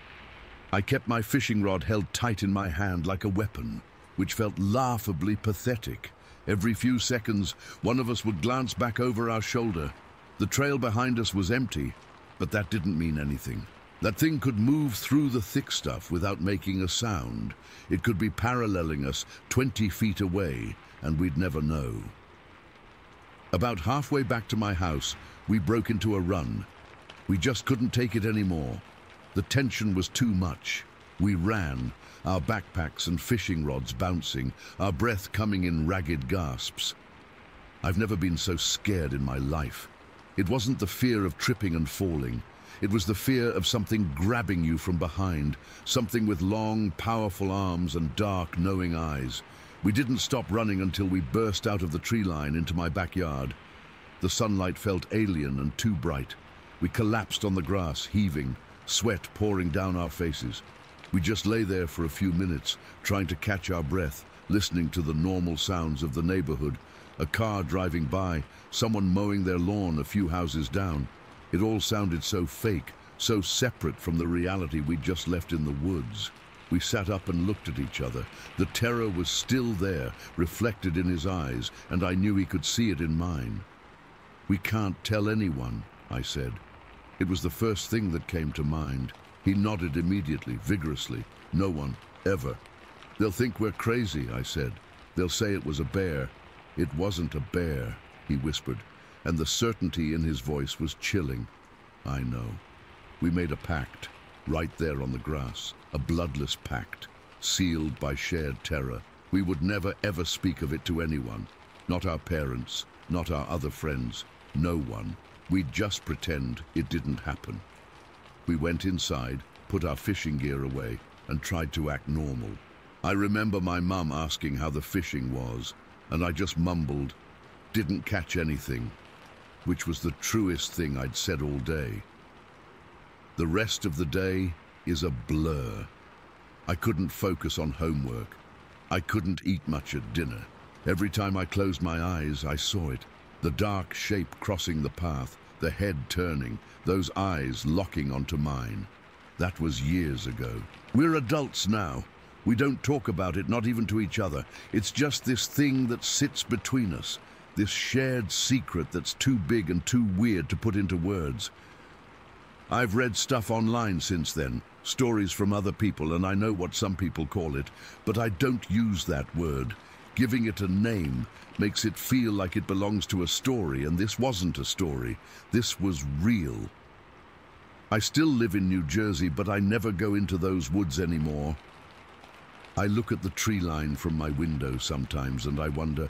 I kept my fishing rod held tight in my hand like a weapon, which felt laughably pathetic. Every few seconds, one of us would glance back over our shoulder. The trail behind us was empty, but that didn't mean anything. That thing could move through the thick stuff without making a sound. It could be paralleling us 20 feet away, and we'd never know. About halfway back to my house, we broke into a run. We just couldn't take it anymore. The tension was too much. We ran, our backpacks and fishing rods bouncing, our breath coming in ragged gasps. I've never been so scared in my life. It wasn't the fear of tripping and falling. It was the fear of something grabbing you from behind, something with long, powerful arms and dark, knowing eyes. We didn't stop running until we burst out of the tree line into my backyard. The sunlight felt alien and too bright. We collapsed on the grass, heaving, sweat pouring down our faces. We just lay there for a few minutes, trying to catch our breath, listening to the normal sounds of the neighborhood. A car driving by, someone mowing their lawn a few houses down. It all sounded so fake, so separate from the reality we'd just left in the woods. We sat up and looked at each other. The terror was still there, reflected in his eyes, and I knew he could see it in mine. "We can't tell anyone," I said. It was the first thing that came to mind. He nodded immediately, vigorously. "No one, ever." "They'll think we're crazy," I said. "They'll say it was a bear." "It wasn't a bear," he whispered, and the certainty in his voice was chilling. "I know." We made a pact, right there on the grass, a bloodless pact, sealed by shared terror. We would never ever speak of it to anyone, not our parents, not our other friends, no one. We'd just pretend it didn't happen. We went inside, put our fishing gear away, and tried to act normal. I remember my mum asking how the fishing was, and I just mumbled, "Didn't catch anything," which was the truest thing I'd said all day. The rest of the day is a blur. I couldn't focus on homework. I couldn't eat much at dinner. Every time I closed my eyes, I saw it. The dark shape crossing the path, the head turning, those eyes locking onto mine. That was years ago. We're adults now. We don't talk about it, not even to each other. It's just this thing that sits between us, this shared secret that's too big and too weird to put into words. I've read stuff online since then, stories from other people, and I know what some people call it, but I don't use that word. Giving it a name makes it feel like it belongs to a story, and this wasn't a story. This was real. I still live in New Jersey, but I never go into those woods anymore. I look at the tree line from my window sometimes, and I wonder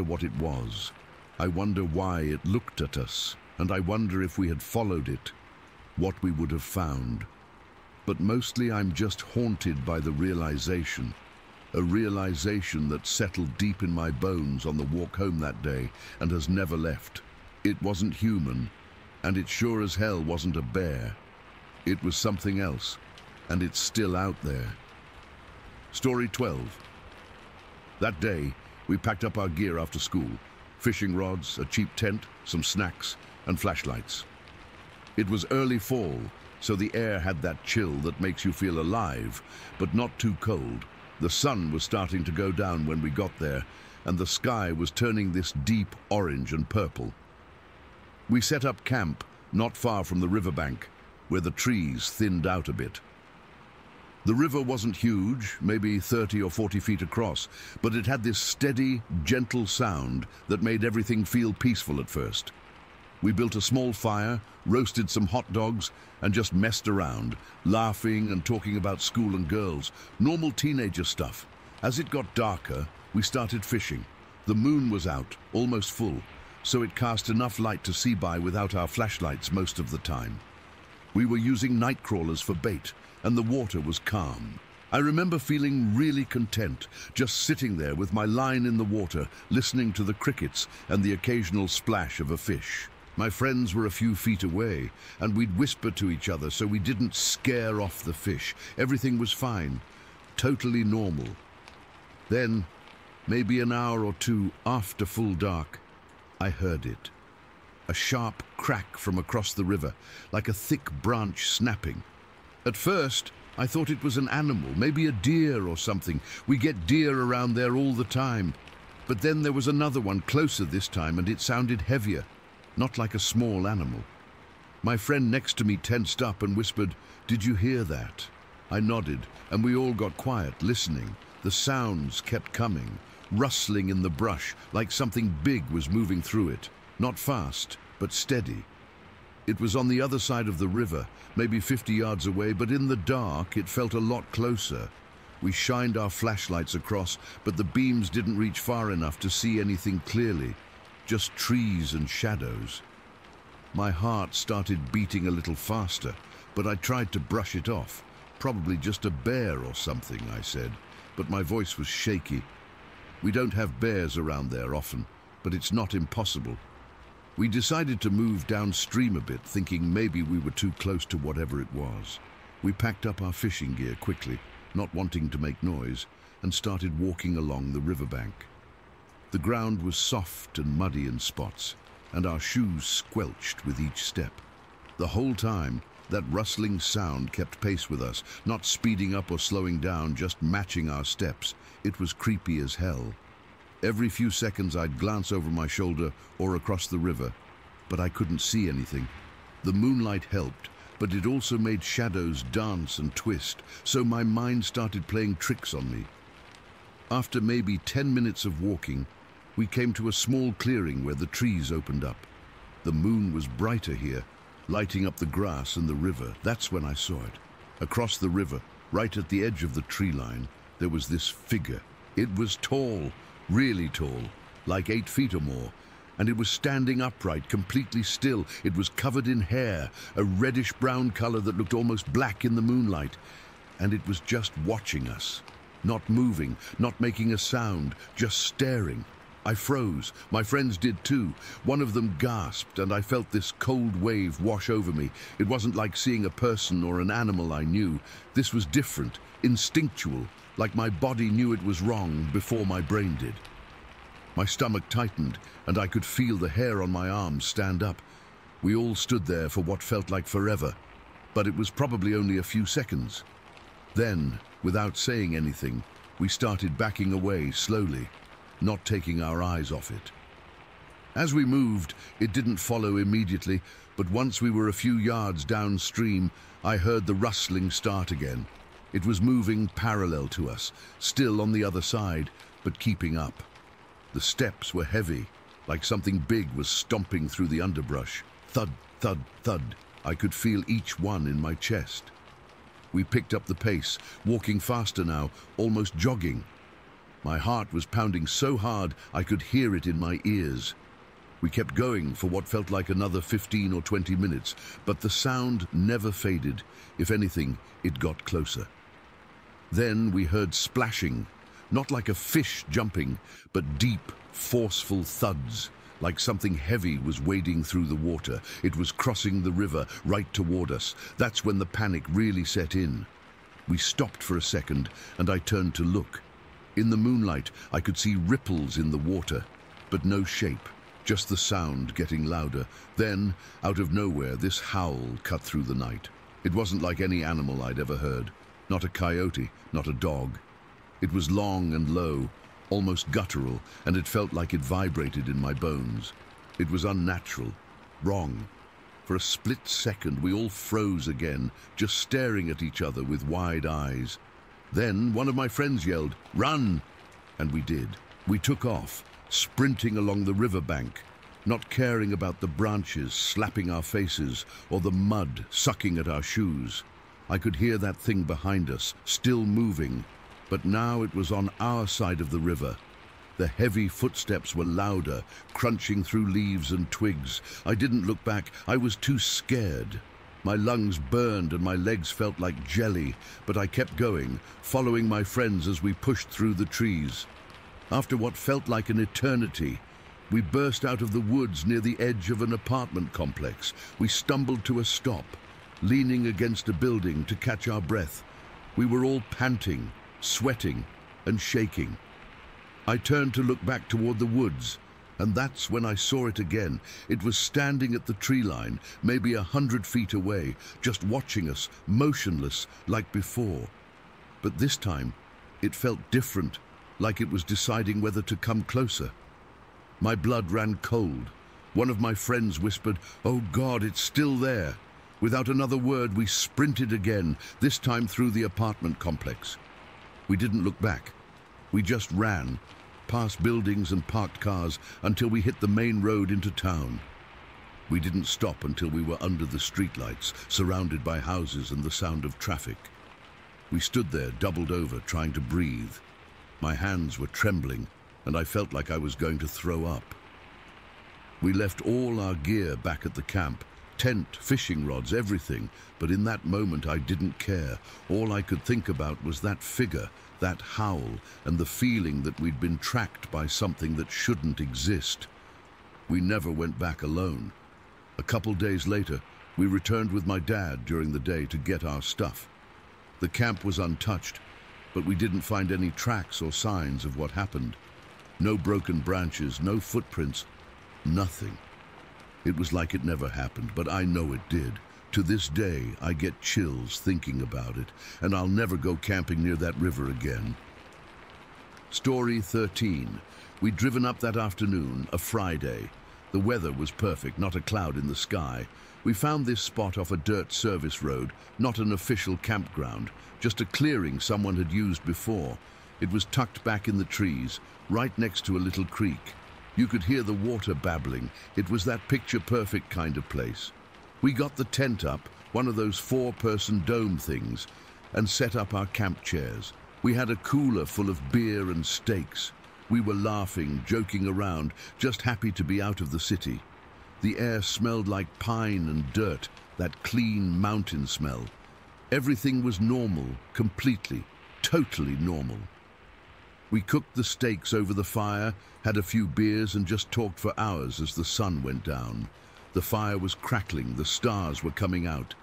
what it was. I wonder why it looked at us, and I wonder if we had followed it, what we would have found. But mostly I'm just haunted by the realization, a realization that settled deep in my bones on the walk home that day and has never left. It wasn't human, and it sure as hell wasn't a bear. It was something else, and it's still out there. Story 12. That day, we packed up our gear after school. Fishing rods, a cheap tent, some snacks, and flashlights. It was early fall, so the air had that chill that makes you feel alive, but not too cold. The sun was starting to go down when we got there, and the sky was turning this deep orange and purple. We set up camp not far from the riverbank, where the trees thinned out a bit. The river wasn't huge, maybe 30 or 40 feet across, but it had this steady, gentle sound that made everything feel peaceful at first. We built a small fire, roasted some hot dogs, and just messed around, laughing and talking about school and girls, normal teenager stuff. As it got darker, we started fishing. The moon was out, almost full, so it cast enough light to see by without our flashlights most of the time. We were using night crawlers for bait, and the water was calm. I remember feeling really content, just sitting there with my line in the water, listening to the crickets and the occasional splash of a fish. My friends were a few feet away, and we'd whisper to each other so we didn't scare off the fish. Everything was fine, totally normal. Then, maybe an hour or two after full dark, I heard it. A sharp crack from across the river, like a thick branch snapping. At first, I thought it was an animal, maybe a deer or something. We get deer around there all the time. But then there was another one closer this time, and it sounded heavier, not like a small animal. My friend next to me tensed up and whispered, "Did you hear that?" I nodded, and we all got quiet, listening. The sounds kept coming, rustling in the brush, like something big was moving through it. Not fast, but steady. It was on the other side of the river, maybe 50 yards away, but in the dark it felt a lot closer. We shined our flashlights across, but the beams didn't reach far enough to see anything clearly, just trees and shadows. My heart started beating a little faster, but I tried to brush it off. "Probably just a bear or something," I said, but my voice was shaky. We don't have bears around there often, but it's not impossible. We decided to move downstream a bit, thinking maybe we were too close to whatever it was. We packed up our fishing gear quickly, not wanting to make noise, and started walking along the riverbank. The ground was soft and muddy in spots, and our shoes squelched with each step. The whole time, that rustling sound kept pace with us, not speeding up or slowing down, just matching our steps. It was creepy as hell. Every few seconds I'd glance over my shoulder or across the river, but I couldn't see anything. The moonlight helped, but it also made shadows dance and twist, so my mind started playing tricks on me. After maybe 10 minutes of walking, we came to a small clearing where the trees opened up. The moon was brighter here, lighting up the grass and the river. That's when I saw it. Across the river, right at the edge of the tree line, there was this figure. It was tall, really tall, like 8 feet or more, and it was standing upright, completely still. It was covered in hair, a reddish-brown color that looked almost black in the moonlight, and it was just watching us, not moving, not making a sound, just staring. I froze. My friends did too. One of them gasped, and I felt this cold wave wash over me. It wasn't like seeing a person or an animal I knew. This was different, instinctual, like my body knew it was wrong before my brain did. My stomach tightened, and I could feel the hair on my arms stand up. We all stood there for what felt like forever, but it was probably only a few seconds. Then, without saying anything, we started backing away slowly, not taking our eyes off it. As we moved, it didn't follow immediately, but once we were a few yards downstream, I heard the rustling start again. It was moving parallel to us, still on the other side, but keeping up. The steps were heavy, like something big was stomping through the underbrush. Thud, thud, thud. I could feel each one in my chest. We picked up the pace, walking faster now, almost jogging. My heart was pounding so hard I could hear it in my ears. We kept going for what felt like another 15 or 20 minutes, but the sound never faded. If anything, it got closer. Then we heard splashing, not like a fish jumping, but deep, forceful thuds, like something heavy was wading through the water. It was crossing the river right toward us. That's when the panic really set in. We stopped for a second, and I turned to look. In the moonlight, I could see ripples in the water, but no shape, just the sound getting louder. Then, out of nowhere, this howl cut through the night. It wasn't like any animal I'd ever heard. Not a coyote, not a dog. It was long and low, almost guttural, and it felt like it vibrated in my bones. It was unnatural, wrong. For a split second, we all froze again, just staring at each other with wide eyes. Then one of my friends yelled, "Run!" And we did. We took off, sprinting along the riverbank, not caring about the branches slapping our faces or the mud sucking at our shoes. I could hear that thing behind us, still moving, but now it was on our side of the river. The heavy footsteps were louder, crunching through leaves and twigs. I didn't look back. I was too scared. My lungs burned and my legs felt like jelly, but I kept going, following my friends as we pushed through the trees. After what felt like an eternity, we burst out of the woods near the edge of an apartment complex. We stumbled to a stop, leaning against a building to catch our breath. We were all panting, sweating, and shaking. I turned to look back toward the woods, and that's when I saw it again. It was standing at the tree line, maybe 100 feet away, just watching us, motionless, like before. But this time, it felt different, like it was deciding whether to come closer. My blood ran cold. One of my friends whispered, "Oh God, it's still there." Without another word, we sprinted again, this time through the apartment complex. We didn't look back. We just ran, past buildings and parked cars, until we hit the main road into town. We didn't stop until we were under the streetlights, surrounded by houses and the sound of traffic. We stood there, doubled over, trying to breathe. My hands were trembling, and I felt like I was going to throw up. We left all our gear back at the camp, tent, fishing rods, everything, but in that moment I didn't care. All I could think about was that figure, that howl, and the feeling that we'd been tracked by something that shouldn't exist. We never went back alone. A couple days later, we returned with my dad during the day to get our stuff. The camp was untouched, but we didn't find any tracks or signs of what happened. No broken branches, no footprints, nothing. It was like it never happened, but I know it did. To this day, I get chills thinking about it, and I'll never go camping near that river again. Story 13. We'd driven up that afternoon, a Friday. The weather was perfect, not a cloud in the sky. We found this spot off a dirt service road, not an official campground, just a clearing someone had used before. It was tucked back in the trees, right next to a little creek. You could hear the water babbling. It was that picture-perfect kind of place. We got the tent up, one of those 4-person dome things, and set up our camp chairs. We had a cooler full of beer and steaks. We were laughing, joking around, just happy to be out of the city. The air smelled like pine and dirt, that clean mountain smell. Everything was normal, completely, totally normal. We cooked the steaks over the fire, had a few beers, and just talked for hours as the sun went down. The fire was crackling, the stars were coming out.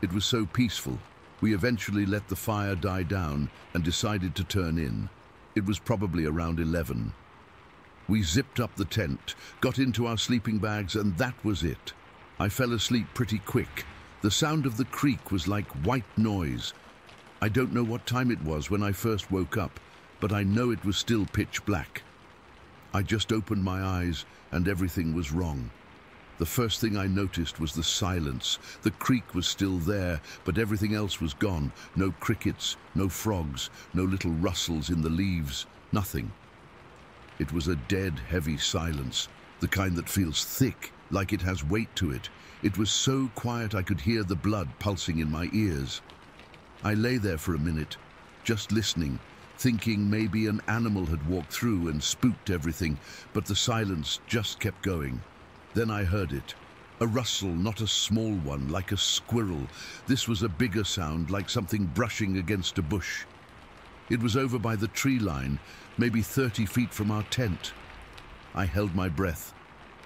It was so peaceful. We eventually let the fire die down and decided to turn in. It was probably around 11. We zipped up the tent, got into our sleeping bags, and that was it. I fell asleep pretty quick. The sound of the creek was like white noise. I don't know what time it was when I first woke up, but I know it was still pitch black. I just opened my eyes and everything was wrong. The first thing I noticed was the silence. The creek was still there, but everything else was gone. No crickets, no frogs, no little rustles in the leaves, nothing. It was a dead, heavy silence, the kind that feels thick, like it has weight to it. It was so quiet I could hear the blood pulsing in my ears. I lay there for a minute, just listening, thinking maybe an animal had walked through and spooked everything, but the silence just kept going. Then I heard it. A rustle, not a small one, like a squirrel. This was a bigger sound, like something brushing against a bush. It was over by the tree line, maybe 30 feet from our tent. I held my breath.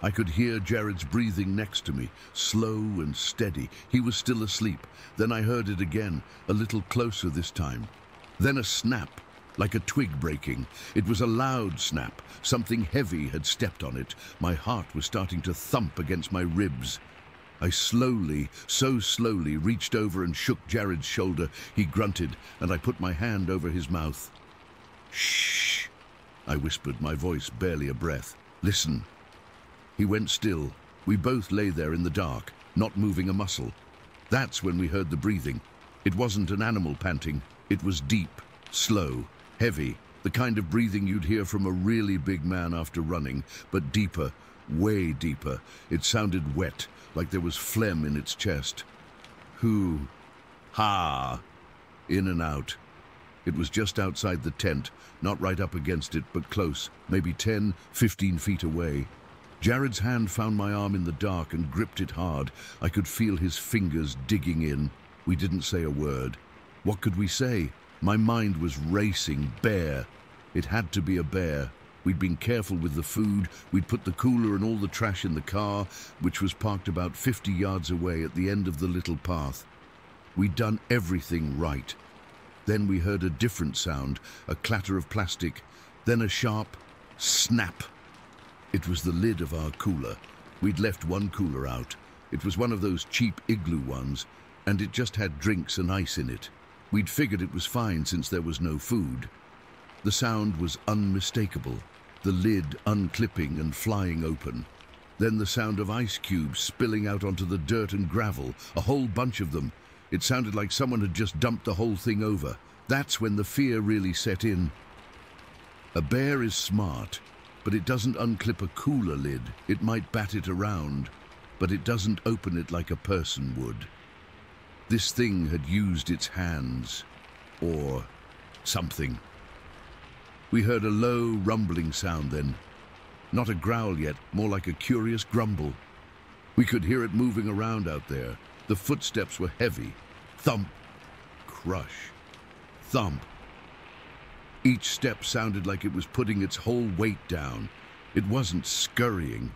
I could hear Jared's breathing next to me, slow and steady. He was still asleep. Then I heard it again, a little closer this time. Then a snap, like a twig breaking. It was a loud snap. Something heavy had stepped on it. My heart was starting to thump against my ribs. I slowly, so slowly, reached over and shook Jared's shoulder. He grunted, and I put my hand over his mouth. "Shh," I whispered, my voice barely a breath. "Listen." He went still. We both lay there in the dark, not moving a muscle. That's when we heard the breathing. It wasn't an animal panting. It was deep, slow, heavy, the kind of breathing you'd hear from a really big man after running, but deeper, way deeper. It sounded wet, like there was phlegm in its chest. Hoo, ha, in and out. It was just outside the tent, not right up against it, but close, maybe 10, 15 feet away. Jared's hand found my arm in the dark and gripped it hard. I could feel his fingers digging in. We didn't say a word. What could we say? My mind was racing. Bear. It had to be a bear. We'd been careful with the food. We'd put the cooler and all the trash in the car, which was parked about 50 yards away at the end of the little path. We'd done everything right. Then we heard a different sound, a clatter of plastic, then a sharp snap. It was the lid of our cooler. We'd left one cooler out. It was one of those cheap igloo ones, and it just had drinks and ice in it. We'd figured it was fine since there was no food. The sound was unmistakable, the lid unclipping and flying open. Then the sound of ice cubes spilling out onto the dirt and gravel, a whole bunch of them. It sounded like someone had just dumped the whole thing over. That's when the fear really set in. A bear is smart, but it doesn't unclip a cooler lid. It might bat it around, but it doesn't open it like a person would. This thing had used its hands, or something. We heard a low, rumbling sound then. Not a growl yet, more like a curious grumble. We could hear it moving around out there. The footsteps were heavy. Thump, crush, thump. Each step sounded like it was putting its whole weight down. It wasn't scurrying,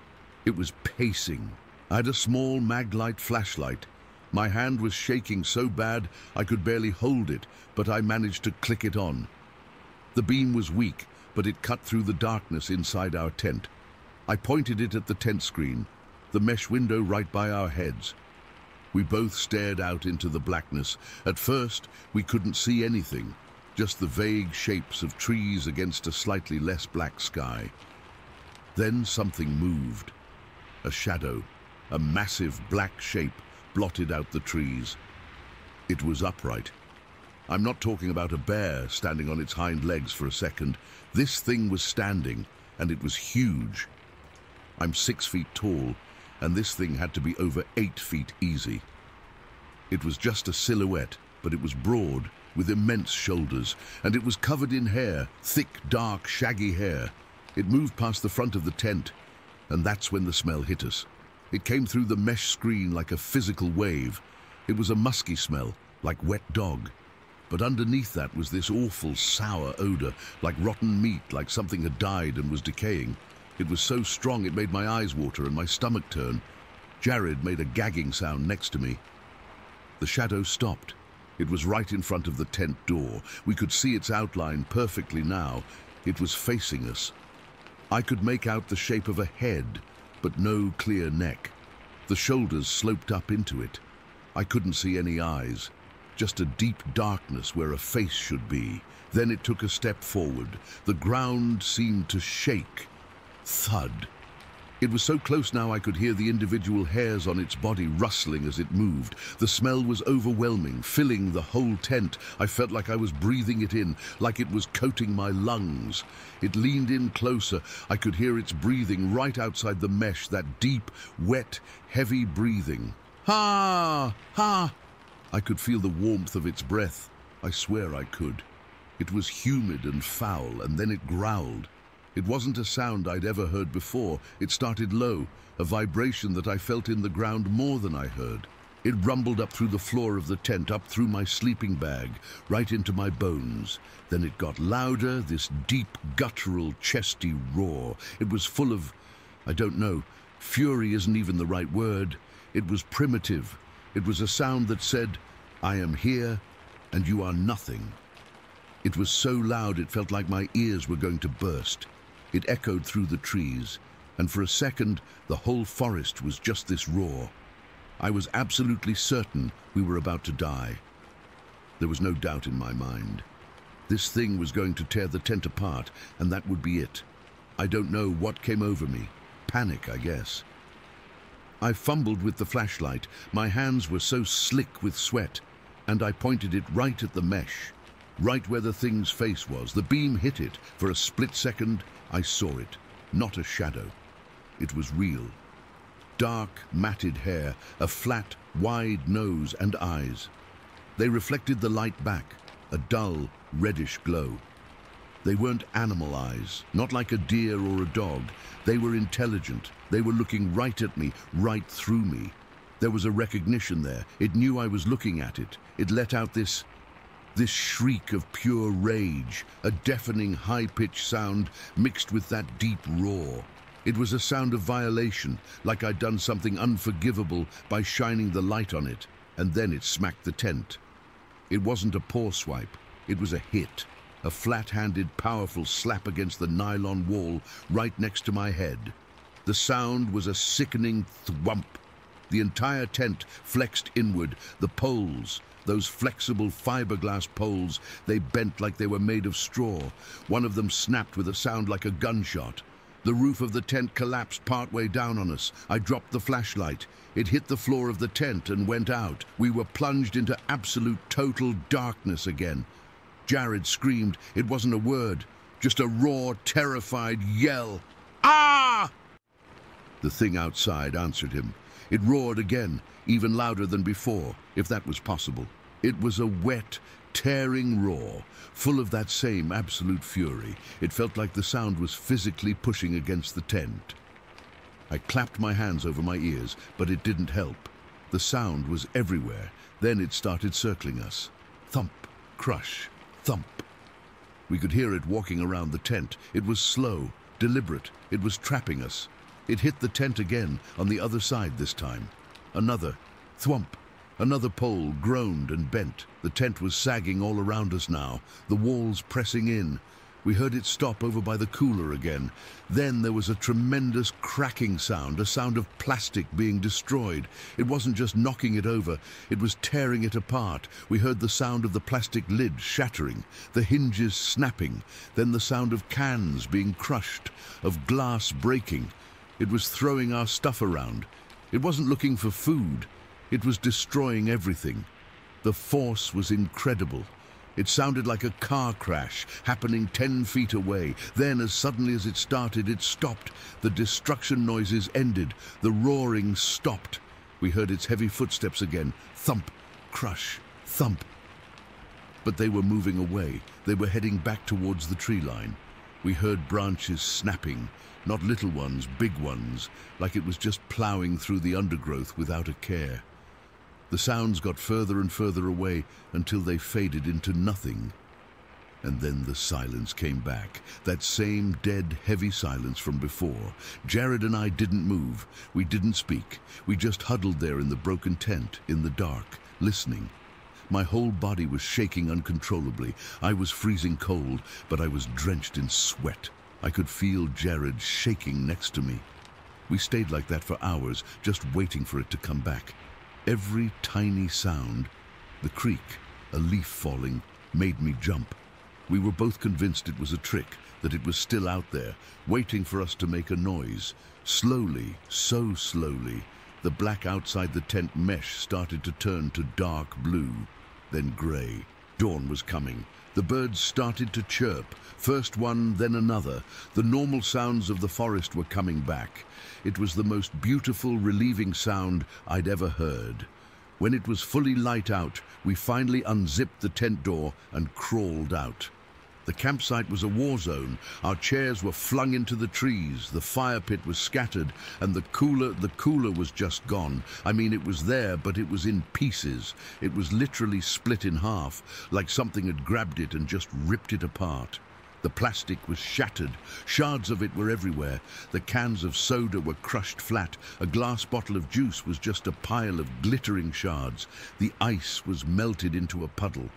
it was pacing. I had a small Maglite flashlight. My hand was shaking so bad I could barely hold it, but I managed to click it on. The beam was weak, but it cut through the darkness inside our tent. I pointed it at the tent screen, the mesh window right by our heads. We both stared out into the blackness. At first, we couldn't see anything, just the vague shapes of trees against a slightly less black sky. Then something moved. A shadow, a massive black shape, blotted out the trees. It was upright. I'm not talking about a bear standing on its hind legs for a second. This thing was standing, and it was huge. I'm 6 feet tall, and this thing had to be over 8 feet easy. It was just a silhouette, but it was broad, with immense shoulders, and it was covered in hair, thick, dark, shaggy hair. It moved past the front of the tent, and that's when the smell hit us. It came through the mesh screen like a physical wave. It was a musky smell, like wet dog. But underneath that was this awful, sour odor, like rotten meat, like something had died and was decaying. It was so strong it made my eyes water and my stomach turn. Jared made a gagging sound next to me. The shadow stopped. It was right in front of the tent door. We could see its outline perfectly now. It was facing us. I could make out the shape of a head, but no clear neck. The shoulders sloped up into it. I couldn't see any eyes, just a deep darkness where a face should be. Then it took a step forward. The ground seemed to shake. Thud. It was so close now I could hear the individual hairs on its body rustling as it moved. The smell was overwhelming, filling the whole tent. I felt like I was breathing it in, like it was coating my lungs. It leaned in closer. I could hear its breathing right outside the mesh, that deep, wet, heavy breathing. Ha! Ha! I could feel the warmth of its breath. I swear I could. It was humid and foul, and then it growled. It wasn't a sound I'd ever heard before. It started low, a vibration that I felt in the ground more than I heard. It rumbled up through the floor of the tent, up through my sleeping bag, right into my bones. Then it got louder, this deep, guttural, chesty roar. It was full of, I don't know, fury isn't even the right word. It was primitive. It was a sound that said, I am here, and you are nothing. It was so loud it felt like my ears were going to burst. It echoed through the trees, and for a second, the whole forest was just this roar. I was absolutely certain we were about to die. There was no doubt in my mind. This thing was going to tear the tent apart, and that would be it. I don't know what came over me. Panic, I guess. I fumbled with the flashlight. My hands were so slick with sweat, and I pointed it right at the mesh, right where the thing's face was. The beam hit it. For a split second, I saw it. Not a shadow. It was real. Dark, matted hair, a flat, wide nose and eyes. They reflected the light back, a dull, reddish glow. They weren't animal eyes, not like a deer or a dog. They were intelligent. They were looking right at me, right through me. There was a recognition there. It knew I was looking at it. It let out this shriek of pure rage, a deafening high-pitched sound mixed with that deep roar. It was a sound of violation, like I'd done something unforgivable by shining the light on it, and then it smacked the tent. It wasn't a paw swipe, it was a hit, a flat-handed, powerful slap against the nylon wall right next to my head. The sound was a sickening thwump. The entire tent flexed inward, the poles, those flexible fiberglass poles, they bent like they were made of straw. One of them snapped with a sound like a gunshot. The roof of the tent collapsed partway down on us. I dropped the flashlight. It hit the floor of the tent and went out. We were plunged into absolute total darkness again. Jared screamed. It wasn't a word, just a raw, terrified yell. Ah! The thing outside answered him. It roared again, even louder than before, if that was possible. It was a wet, tearing roar, full of that same absolute fury. It felt like the sound was physically pushing against the tent. I clapped my hands over my ears, but it didn't help. The sound was everywhere. Then it started circling us. Thump, crush, thump. We could hear it walking around the tent. It was slow, deliberate. It was trapping us. It hit the tent again, on the other side this time. Another thwump. Another pole groaned and bent. The tent was sagging all around us now, the walls pressing in. We heard it stop over by the cooler again. Then there was a tremendous cracking sound, a sound of plastic being destroyed. It wasn't just knocking it over, it was tearing it apart. We heard the sound of the plastic lid shattering, the hinges snapping, then the sound of cans being crushed, of glass breaking. It was throwing our stuff around. It wasn't looking for food. It was destroying everything. The force was incredible. It sounded like a car crash happening 10 feet away. Then, as suddenly as it started, it stopped. The destruction noises ended. The roaring stopped. We heard its heavy footsteps again. Thump, crush, thump. But they were moving away. They were heading back towards the tree line. We heard branches snapping. Not little ones, big ones, like it was just plowing through the undergrowth without a care. The sounds got further and further away until they faded into nothing. And then the silence came back, that same dead, heavy silence from before. Jared and I didn't move. We didn't speak. We just huddled there in the broken tent, in the dark, listening. My whole body was shaking uncontrollably. I was freezing cold, but I was drenched in sweat. I could feel Jared shaking next to me. We stayed like that for hours, just waiting for it to come back. Every tiny sound, the creak, a leaf falling, made me jump. We were both convinced it was a trick, that it was still out there, waiting for us to make a noise. Slowly, so slowly, the black outside the tent mesh started to turn to dark blue, then grey. Dawn was coming. The birds started to chirp, first one, then another. The normal sounds of the forest were coming back. It was the most beautiful, relieving sound I'd ever heard. When it was fully light out, we finally unzipped the tent door and crawled out. The campsite was a war zone. Our chairs were flung into the trees, the fire pit was scattered, and the cooler was just gone. I mean, it was there, but it was in pieces. It was literally split in half, like something had grabbed it and just ripped it apart. The plastic was shattered. Shards of it were everywhere. The cans of soda were crushed flat. A glass bottle of juice was just a pile of glittering shards. The ice was melted into a puddle.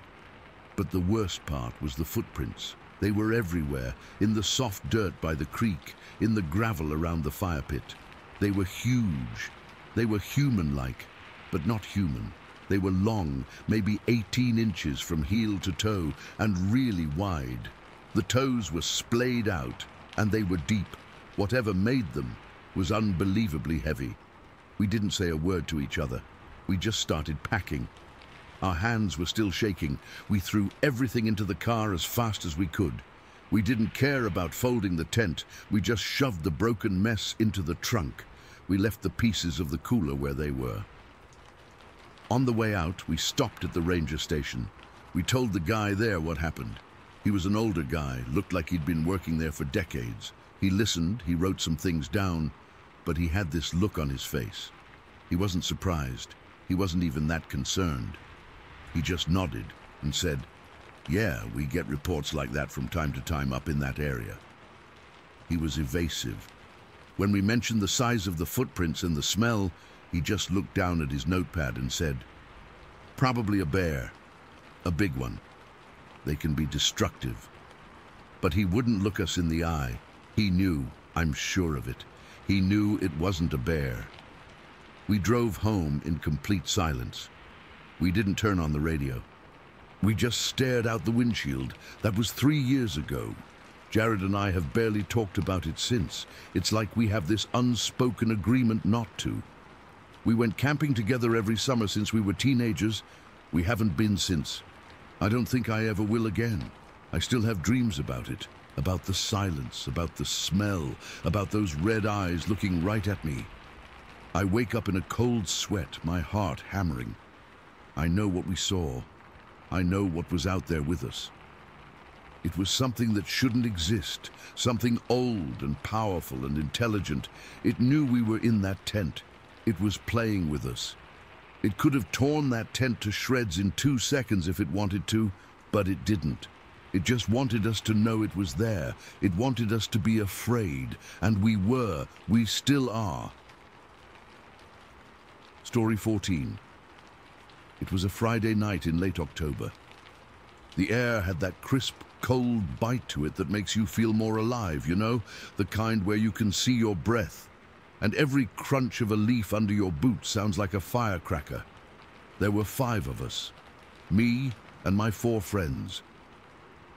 But the worst part was the footprints. They were everywhere, in the soft dirt by the creek, in the gravel around the fire pit. They were huge. They were human-like, but not human. They were long, maybe 18 inches from heel to toe, and really wide. The toes were splayed out, and they were deep. Whatever made them was unbelievably heavy. We didn't say a word to each other. We just started packing. Our hands were still shaking. We threw everything into the car as fast as we could. We didn't care about folding the tent. We just shoved the broken mess into the trunk. We left the pieces of the cooler where they were. On the way out, we stopped at the ranger station. We told the guy there what happened. He was an older guy, looked like he'd been working there for decades. He listened, he wrote some things down, but he had this look on his face. He wasn't surprised. He wasn't even that concerned. He just nodded and said, "Yeah, we get reports like that from time to time up in that area." He was evasive. When we mentioned the size of the footprints and the smell, he just looked down at his notepad and said, "Probably a bear, a big one. They can be destructive." But he wouldn't look us in the eye. He knew, I'm sure of it. He knew it wasn't a bear. We drove home in complete silence. We didn't turn on the radio. We just stared out the windshield. That was 3 years ago. Jared and I have barely talked about it since. It's like we have this unspoken agreement not to. We went camping together every summer since we were teenagers. We haven't been since. I don't think I ever will again. I still have dreams about it, about the silence, about the smell, about those red eyes looking right at me. I wake up in a cold sweat, my heart hammering. I know what we saw. I know what was out there with us. It was something that shouldn't exist, something old and powerful and intelligent. It knew we were in that tent. It was playing with us. It could have torn that tent to shreds in 2 seconds if it wanted to, but it didn't. It just wanted us to know it was there. It wanted us to be afraid, and we were. We still are. Story 14. It was a Friday night in late October. The air had that crisp, cold bite to it that makes you feel more alive, you know? The kind where you can see your breath. And every crunch of a leaf under your boot sounds like a firecracker. There were 5 of us. Me and my 4 friends.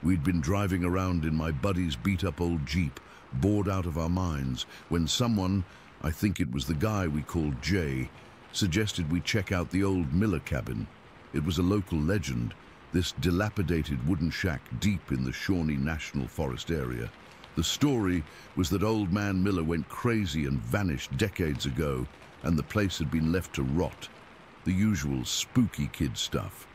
We'd been driving around in my buddy's beat-up old Jeep, bored out of our minds, when someone, I think it was the guy we called Jay, suggested we check out the old Miller cabin. It was a local legend, this dilapidated wooden shack deep in the Shawnee National Forest area. The story was that old man Miller went crazy and vanished decades ago, and the place had been left to rot. The usual spooky kid stuff.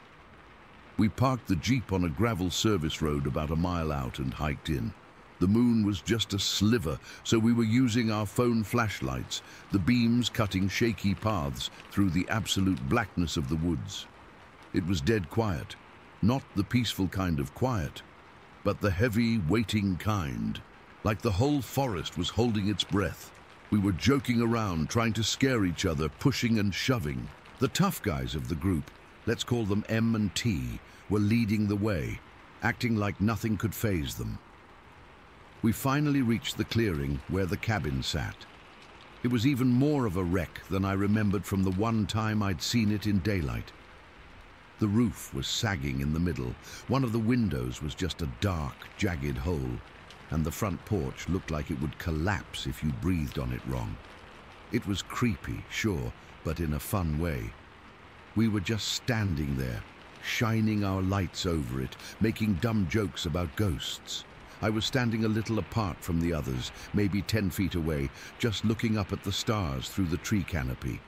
We parked the Jeep on a gravel service road about a mile out and hiked in. The moon was just a sliver, so we were using our phone flashlights, the beams cutting shaky paths through the absolute blackness of the woods. It was dead quiet, not the peaceful kind of quiet, but the heavy, waiting kind, like the whole forest was holding its breath. We were joking around, trying to scare each other, pushing and shoving. The tough guys of the group, let's call them M and T, were leading the way, acting like nothing could faze them. We finally reached the clearing where the cabin sat. It was even more of a wreck than I remembered from the one time I'd seen it in daylight. The roof was sagging in the middle. One of the windows was just a dark, jagged hole, and the front porch looked like it would collapse if you breathed on it wrong. It was creepy, sure, but in a fun way. We were just standing there, shining our lights over it, making dumb jokes about ghosts. I was standing a little apart from the others, maybe 10 feet away, just looking up at the stars through the tree canopy.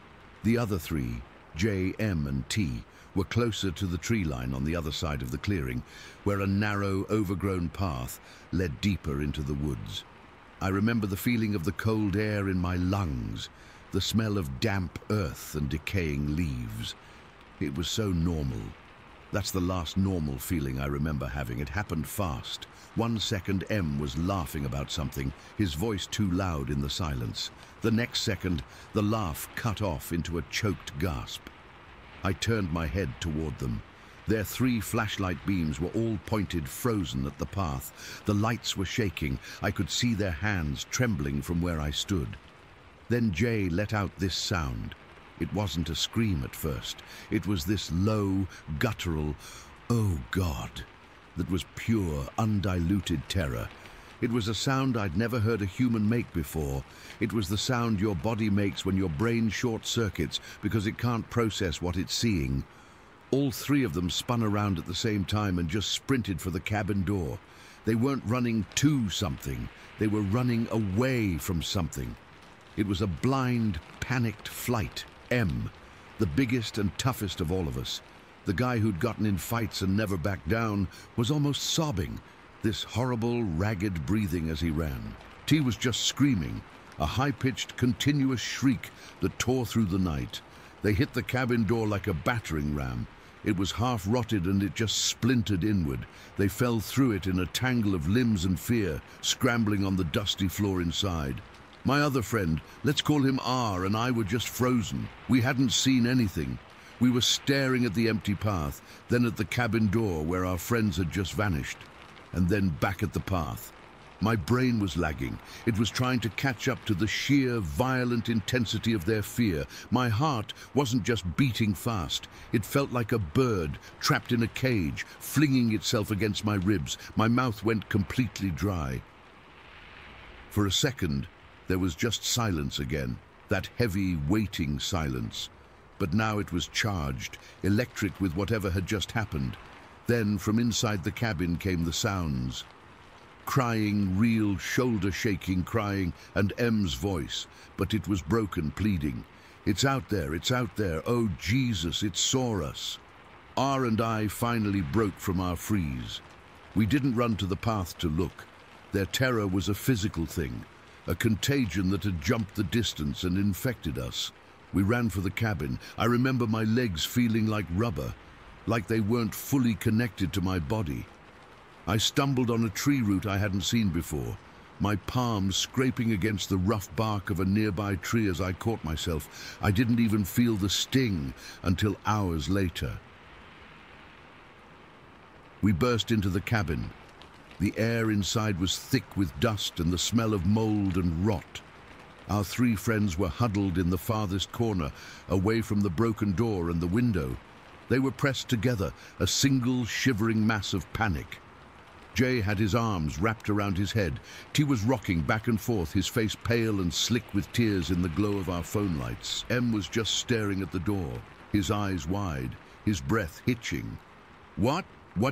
The other three, J, M, and T, were closer to the tree line on the other side of the clearing, where a narrow, overgrown path led deeper into the woods. I remember the feeling of the cold air in my lungs, the smell of damp earth and decaying leaves. It was so normal. That's the last normal feeling I remember having. It happened fast. 1 second, M was laughing about something, his voice too loud in the silence. The next second, the laugh cut off into a choked gasp. I turned my head toward them. Their 3 flashlight beams were all pointed frozen at the path. The lights were shaking. I could see their hands trembling from where I stood. Then Jay let out this sound. It wasn't a scream at first. It was this low, guttural, "Oh God," that was pure, undiluted terror. It was a sound I'd never heard a human make before. It was the sound your body makes when your brain short-circuits because it can't process what it's seeing. All 3 of them spun around at the same time and just sprinted for the cabin door. They weren't running to something. They were running away from something. It was a blind, panicked flight. M, the biggest and toughest of all of us, the guy who'd gotten in fights and never backed down, was almost sobbing. This horrible, ragged breathing as he ran. T was just screaming, a high-pitched, continuous shriek that tore through the night. They hit the cabin door like a battering ram. It was half-rotted and it just splintered inward. They fell through it in a tangle of limbs and fear, scrambling on the dusty floor inside. My other friend, let's call him R, and I were just frozen. We hadn't seen anything. We were staring at the empty path, then at the cabin door where our friends had just vanished, and then back at the path. My brain was lagging. It was trying to catch up to the sheer, violent intensity of their fear. My heart wasn't just beating fast. It felt like a bird trapped in a cage, flinging itself against my ribs. My mouth went completely dry. For a second, there was just silence again, that heavy, waiting silence. But now it was charged, electric with whatever had just happened. Then, from inside the cabin came the sounds. Crying, real, shoulder-shaking crying, and M's voice, but it was broken, pleading. It's out there, oh Jesus, it saw us. R and I finally broke from our freeze. We didn't run to the path to look. Their terror was a physical thing, a contagion that had jumped the distance and infected us. We ran for the cabin. I remember my legs feeling like rubber, like they weren't fully connected to my body. I stumbled on a tree root I hadn't seen before, my palms scraping against the rough bark of a nearby tree as I caught myself. I didn't even feel the sting until hours later. We burst into the cabin. The air inside was thick with dust and the smell of mold and rot. Our 3 friends were huddled in the farthest corner, away from the broken door and the window. They were pressed together, a single shivering mass of panic. Jay had his arms wrapped around his head. T was rocking back and forth, his face pale and slick with tears in the glow of our phone lights. M was just staring at the door, his eyes wide, his breath hitching. What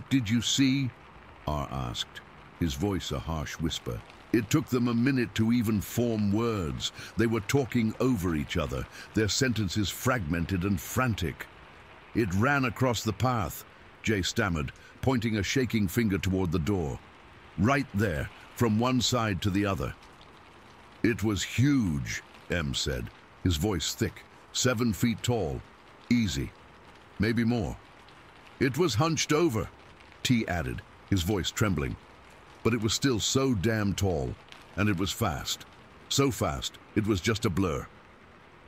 did you see?" R asked, his voice a harsh whisper. It took them a minute to even form words. They were talking over each other, their sentences fragmented and frantic. "It ran across the path," Jay stammered, pointing a shaking finger toward the door. "Right there, from one side to the other." "It was huge," M said, his voice thick, 7 feet tall. "Easy. Maybe more." "It was hunched over," T added, his voice trembling. "But it was still so damn tall, and it was fast. So fast, it was just a blur."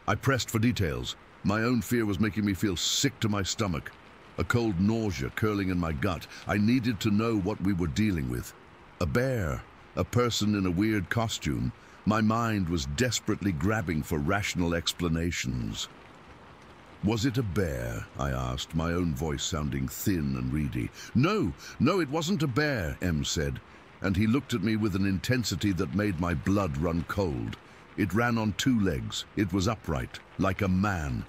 I pressed for details. My own fear was making me feel sick to my stomach, a cold nausea curling in my gut. I needed to know what we were dealing with. A bear, a person in a weird costume. My mind was desperately grabbing for rational explanations. Was it a bear? I asked, my own voice sounding thin and reedy. No, it wasn't a bear, Em said, and he looked at me with an intensity that made my blood run cold. It ran on two legs. It was upright, like a man.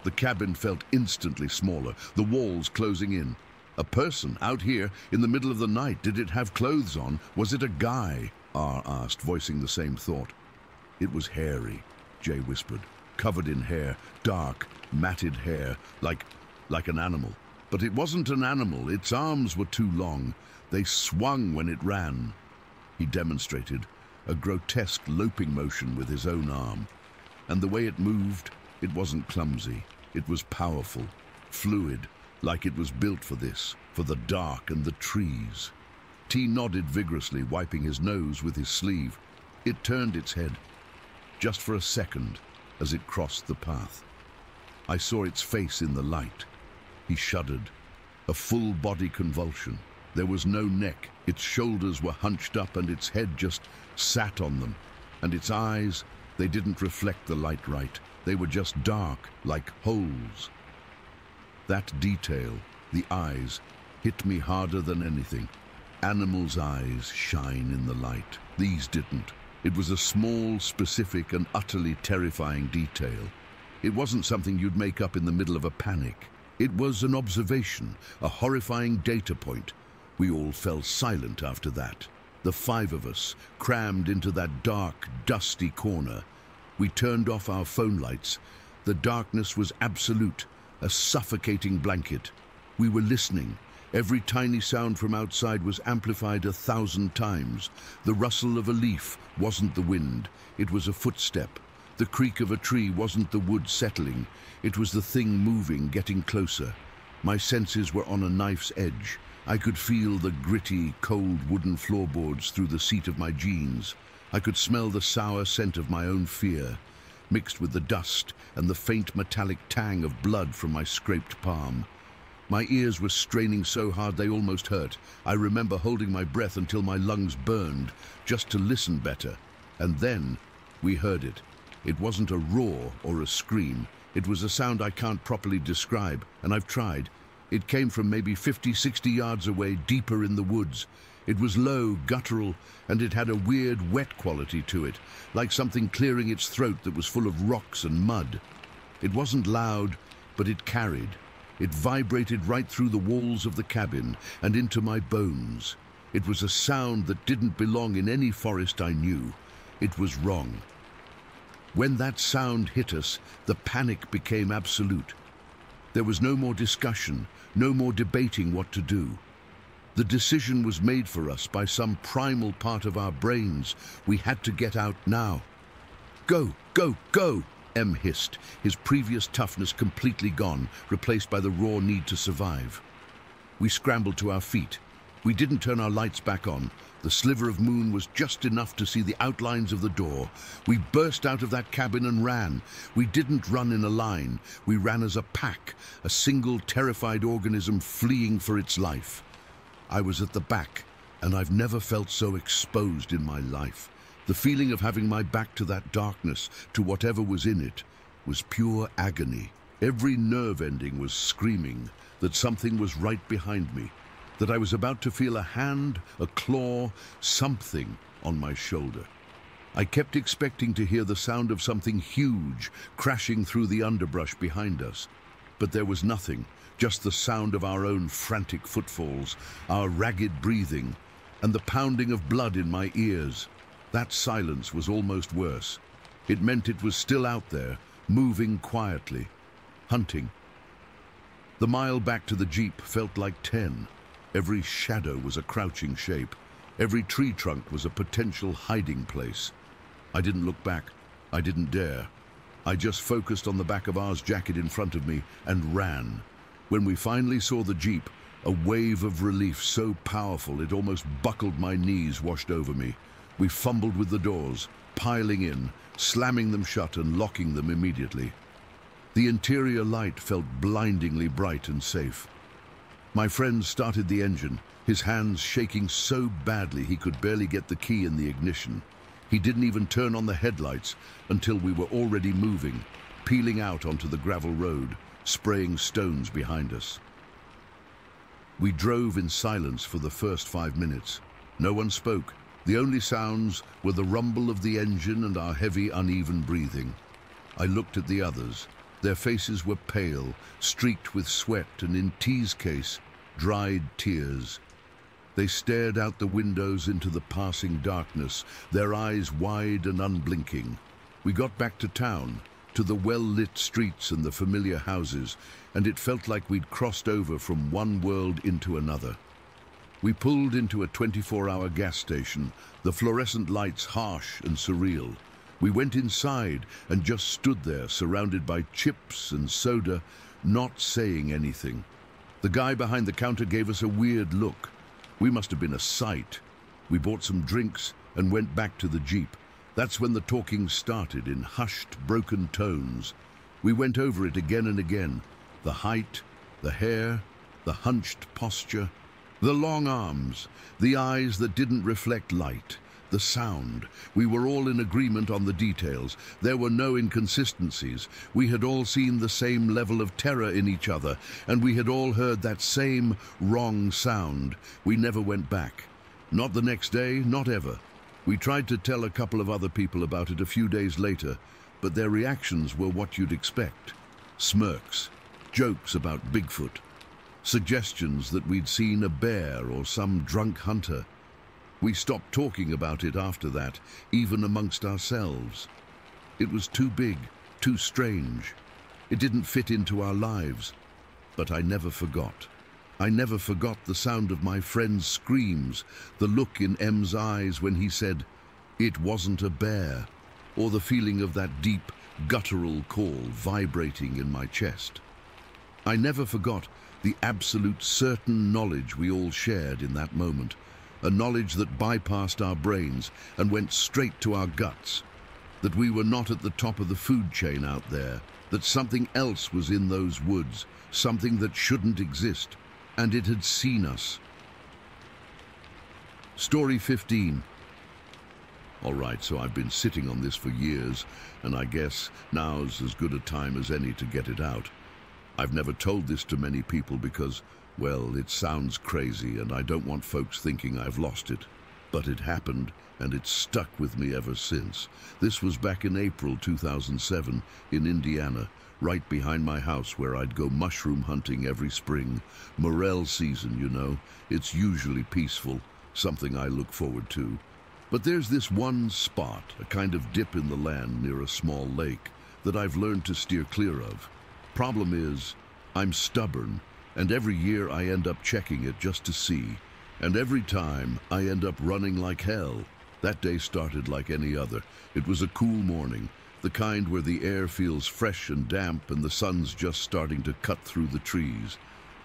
The cabin felt instantly smaller, the walls closing in. A person out here in the middle of the night. Did it have clothes on? Was it a guy? R asked, voicing the same thought. It was hairy, Jay whispered. Covered in hair, dark, matted hair, like an animal. But it wasn't an animal. Its arms were too long. They swung when it ran. He demonstrated a grotesque loping motion with his own arm. And the way it moved, it wasn't clumsy. It was powerful, fluid, like it was built for this, for the dark and the trees. T nodded vigorously, wiping his nose with his sleeve. It turned its head, just for a second, as it crossed the path. I saw its face in the light. He shuddered, a full-body convulsion. There was no neck. Its shoulders were hunched up and its head just sat on them. And its eyes, they didn't reflect the light right. They were just dark, like holes. That detail, the eyes, hit me harder than anything. Animals' eyes shine in the light. These didn't. It was a small, specific, and utterly terrifying detail. It wasn't something you'd make up in the middle of a panic. It was an observation, a horrifying data point. We all fell silent after that. The five of us, crammed into that dark, dusty corner. We turned off our phone lights. The darkness was absolute, a suffocating blanket. We were listening. Every tiny sound from outside was amplified 1,000 times. The rustle of a leaf wasn't the wind. It was a footstep. The creak of a tree wasn't the wood settling. It was the thing moving, getting closer. My senses were on a knife's edge. I could feel the gritty, cold wooden floorboards through the seat of my jeans. I could smell the sour scent of my own fear, mixed with the dust and the faint metallic tang of blood from my scraped palm. My ears were straining so hard they almost hurt. I remember holding my breath until my lungs burned, just to listen better. And then we heard it. It wasn't a roar or a scream. It was a sound I can't properly describe, and I've tried. It came from maybe 50, 60 yards away, deeper in the woods. It was low, guttural, and it had a weird, wet quality to it, like something clearing its throat that was full of rocks and mud. It wasn't loud, but it carried. It vibrated right through the walls of the cabin and into my bones. It was a sound that didn't belong in any forest I knew. It was wrong. When that sound hit us, the panic became absolute. There was no more discussion, no more debating what to do. The decision was made for us by some primal part of our brains. We had to get out now. Go, go, go, Em hissed, his previous toughness completely gone, replaced by the raw need to survive. We scrambled to our feet. We didn't turn our lights back on. The sliver of moon was just enough to see the outlines of the door. We burst out of that cabin and ran. We didn't run in a line. We ran as a pack, a single terrified organism fleeing for its life. I was at the back, and I've never felt so exposed in my life. The feeling of having my back to that darkness, to whatever was in it, was pure agony. Every nerve ending was screaming that something was right behind me, that I was about to feel a hand, a claw, something on my shoulder. I kept expecting to hear the sound of something huge crashing through the underbrush behind us, but there was nothing, just the sound of our own frantic footfalls, our ragged breathing, and the pounding of blood in my ears. That silence was almost worse. It meant it was still out there, moving quietly, hunting. The mile back to the jeep felt like 10. Every shadow was a crouching shape. Every tree trunk was a potential hiding place. I didn't look back. I didn't dare. I just focused on the back of R's jacket in front of me and ran. When we finally saw the jeep, a wave of relief so powerful it almost buckled my knees washed over me. We fumbled with the doors, piling in, slamming them shut and locking them immediately. The interior light felt blindingly bright and safe. My friend started the engine, his hands shaking so badly he could barely get the key in the ignition. He didn't even turn on the headlights until we were already moving. peeling out onto the gravel road, spraying stones behind us. We drove in silence for the first 5 minutes. No one spoke. The only sounds were the rumble of the engine and our heavy, uneven breathing. I looked at the others. Their faces were pale, streaked with sweat, and in T's case, dried tears. They stared out the windows into the passing darkness, their eyes wide and unblinking. We got back to town, to the well-lit streets and the familiar houses, and it felt like we'd crossed over from one world into another. We pulled into a 24-hour gas station, the fluorescent lights harsh and surreal. We went inside and just stood there, surrounded by chips and soda, not saying anything. The guy behind the counter gave us a weird look. We must have been a sight. We bought some drinks and went back to the Jeep. That's when the talking started in hushed, broken tones. We went over it again and again. The height, the hair, the hunched posture, the long arms, the eyes that didn't reflect light, the sound. We were all in agreement on the details. There were no inconsistencies. We had all seen the same level of terror in each other, and we had all heard that same wrong sound. We never went back. Not the next day, not ever. We tried to tell a couple of other people about it a few days later, but their reactions were what you'd expect. Smirks, jokes about Bigfoot, suggestions that we'd seen a bear or some drunk hunter. We stopped talking about it after that, even amongst ourselves. It was too big, too strange. It didn't fit into our lives. But I never forgot. I never forgot the sound of my friend's screams, the look in M's eyes when he said, "It wasn't a bear," or the feeling of that deep, guttural call vibrating in my chest. I never forgot the absolute certain knowledge we all shared in that moment, a knowledge that bypassed our brains and went straight to our guts, that we were not at the top of the food chain out there, that something else was in those woods, something that shouldn't exist, and it had seen us. Story 15. All right, so I've been sitting on this for years, and I guess now's as good a time as any to get it out. I've never told this to many people because, well, it sounds crazy and I don't want folks thinking I've lost it. But it happened, and it's stuck with me ever since. This was back in April 2007 in Indiana, right behind my house where I'd go mushroom hunting every spring. Morel season, you know. It's usually peaceful, something I look forward to. But there's this one spot, a kind of dip in the land near a small lake, that I've learned to steer clear of. Problem is, I'm stubborn, and every year I end up checking it just to see. And every time, I end up running like hell. That day started like any other. It was a cool morning, the kind where the air feels fresh and damp and the sun's just starting to cut through the trees.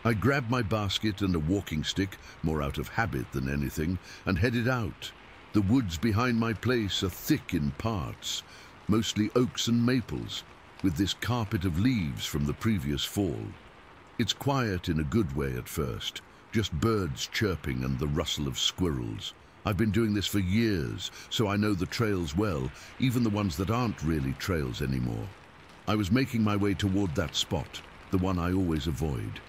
I grabbed my basket and a walking stick, more out of habit than anything, and headed out. The woods behind my place are thick in parts, mostly oaks and maples, with this carpet of leaves from the previous fall. It's quiet in a good way at first, just birds chirping and the rustle of squirrels. I've been doing this for years, so I know the trails well, even the ones that aren't really trails anymore. I was making my way toward that spot, the one I always avoid.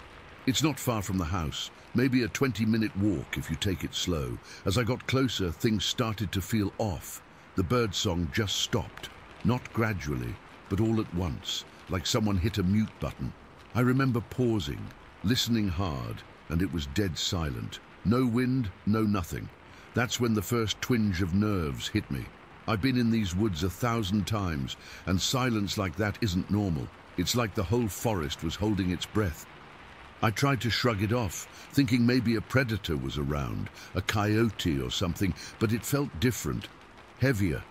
It's not far from the house, maybe a 20-minute walk if you take it slow. As I got closer, things started to feel off. The birdsong just stopped, not gradually, but all at once, like someone hit a mute button. I remember pausing, listening hard, and it was dead silent. No wind, no nothing. That's when the first twinge of nerves hit me. I've been in these woods 1,000 times, and silence like that isn't normal. It's like the whole forest was holding its breath. I tried to shrug it off, thinking maybe a predator was around, a coyote or something, but it felt different, heavier.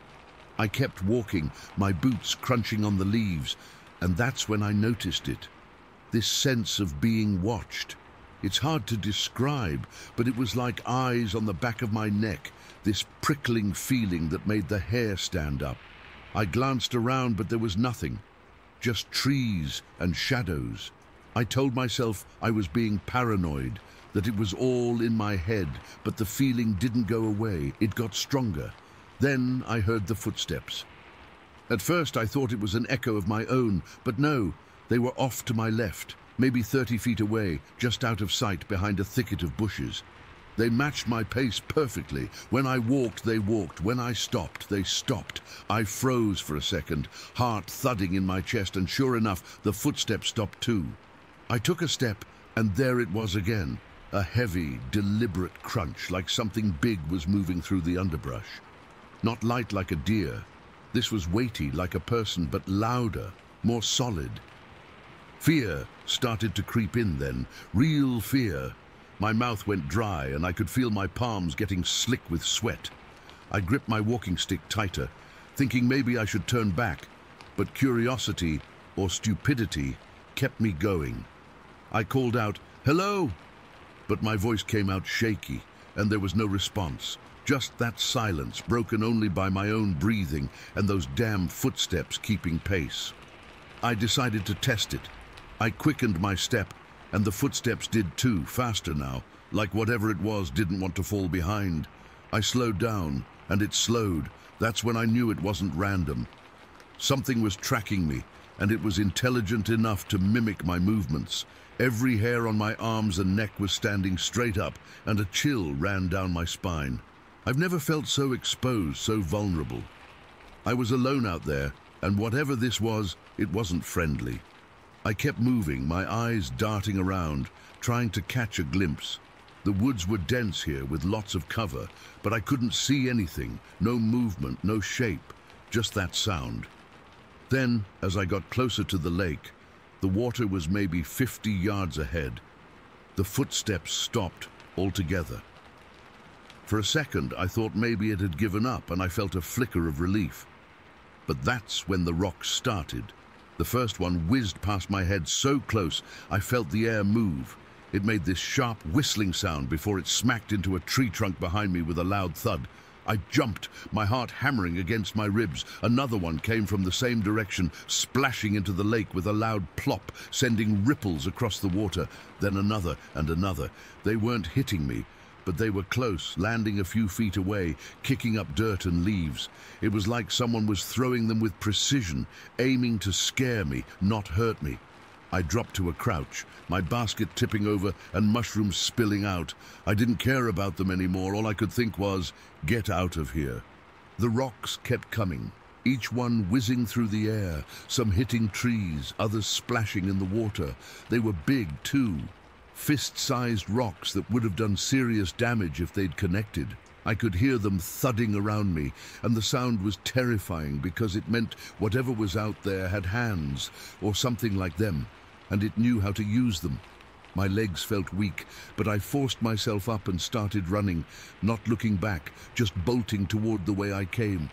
I kept walking, my boots crunching on the leaves, and that's when I noticed it. This sense of being watched. It's hard to describe, but it was like eyes on the back of my neck, this prickling feeling that made the hair stand up. I glanced around, but there was nothing, just trees and shadows. I told myself I was being paranoid, that it was all in my head, but the feeling didn't go away, it got stronger. Then I heard the footsteps. At first I thought it was an echo of my own, but no, they were off to my left, maybe 30 feet away, just out of sight behind a thicket of bushes. They matched my pace perfectly. When I walked, they walked. When I stopped, they stopped. I froze for a second, heart thudding in my chest, and sure enough, the footsteps stopped too. I took a step, and there it was again, a heavy, deliberate crunch, like something big was moving through the underbrush. Not light like a deer. This was weighty like a person, but louder, more solid. Fear started to creep in then, real fear. My mouth went dry and I could feel my palms getting slick with sweat. I gripped my walking stick tighter, thinking maybe I should turn back, but curiosity, or stupidity, kept me going. I called out, "Hello!" But my voice came out shaky, and there was no response. Just that silence, broken only by my own breathing and those damn footsteps keeping pace. I decided to test it. I quickened my step, and the footsteps did too, faster now, like whatever it was didn't want to fall behind. I slowed down, and it slowed. That's when I knew it wasn't random. Something was tracking me, and it was intelligent enough to mimic my movements. Every hair on my arms and neck was standing straight up, and a chill ran down my spine. I've never felt so exposed, so vulnerable. I was alone out there, and whatever this was, it wasn't friendly. I kept moving, my eyes darting around, trying to catch a glimpse. The woods were dense here with lots of cover, but I couldn't see anything, no movement, no shape, just that sound. Then, as I got closer to the lake, the water was maybe 50 yards ahead. The footsteps stopped altogether. For a second, I thought maybe it had given up, and I felt a flicker of relief. But that's when the rocks started. The first one whizzed past my head so close, I felt the air move. It made this sharp whistling sound before it smacked into a tree trunk behind me with a loud thud. I jumped, my heart hammering against my ribs. Another one came from the same direction, splashing into the lake with a loud plop, sending ripples across the water. Then another and another. They weren't hitting me, but they were close, landing a few feet away, kicking up dirt and leaves. It was like someone was throwing them with precision, aiming to scare me, not hurt me. I dropped to a crouch, my basket tipping over and mushrooms spilling out. I didn't care about them anymore. All I could think was, get out of here. The rocks kept coming, each one whizzing through the air, some hitting trees, others splashing in the water. They were big too. Fist-sized rocks that would have done serious damage if they'd connected. I could hear them thudding around me, and the sound was terrifying because it meant whatever was out there had hands, or something like them, and it knew how to use them. My legs felt weak, but I forced myself up and started running, not looking back, just bolting toward the way I came.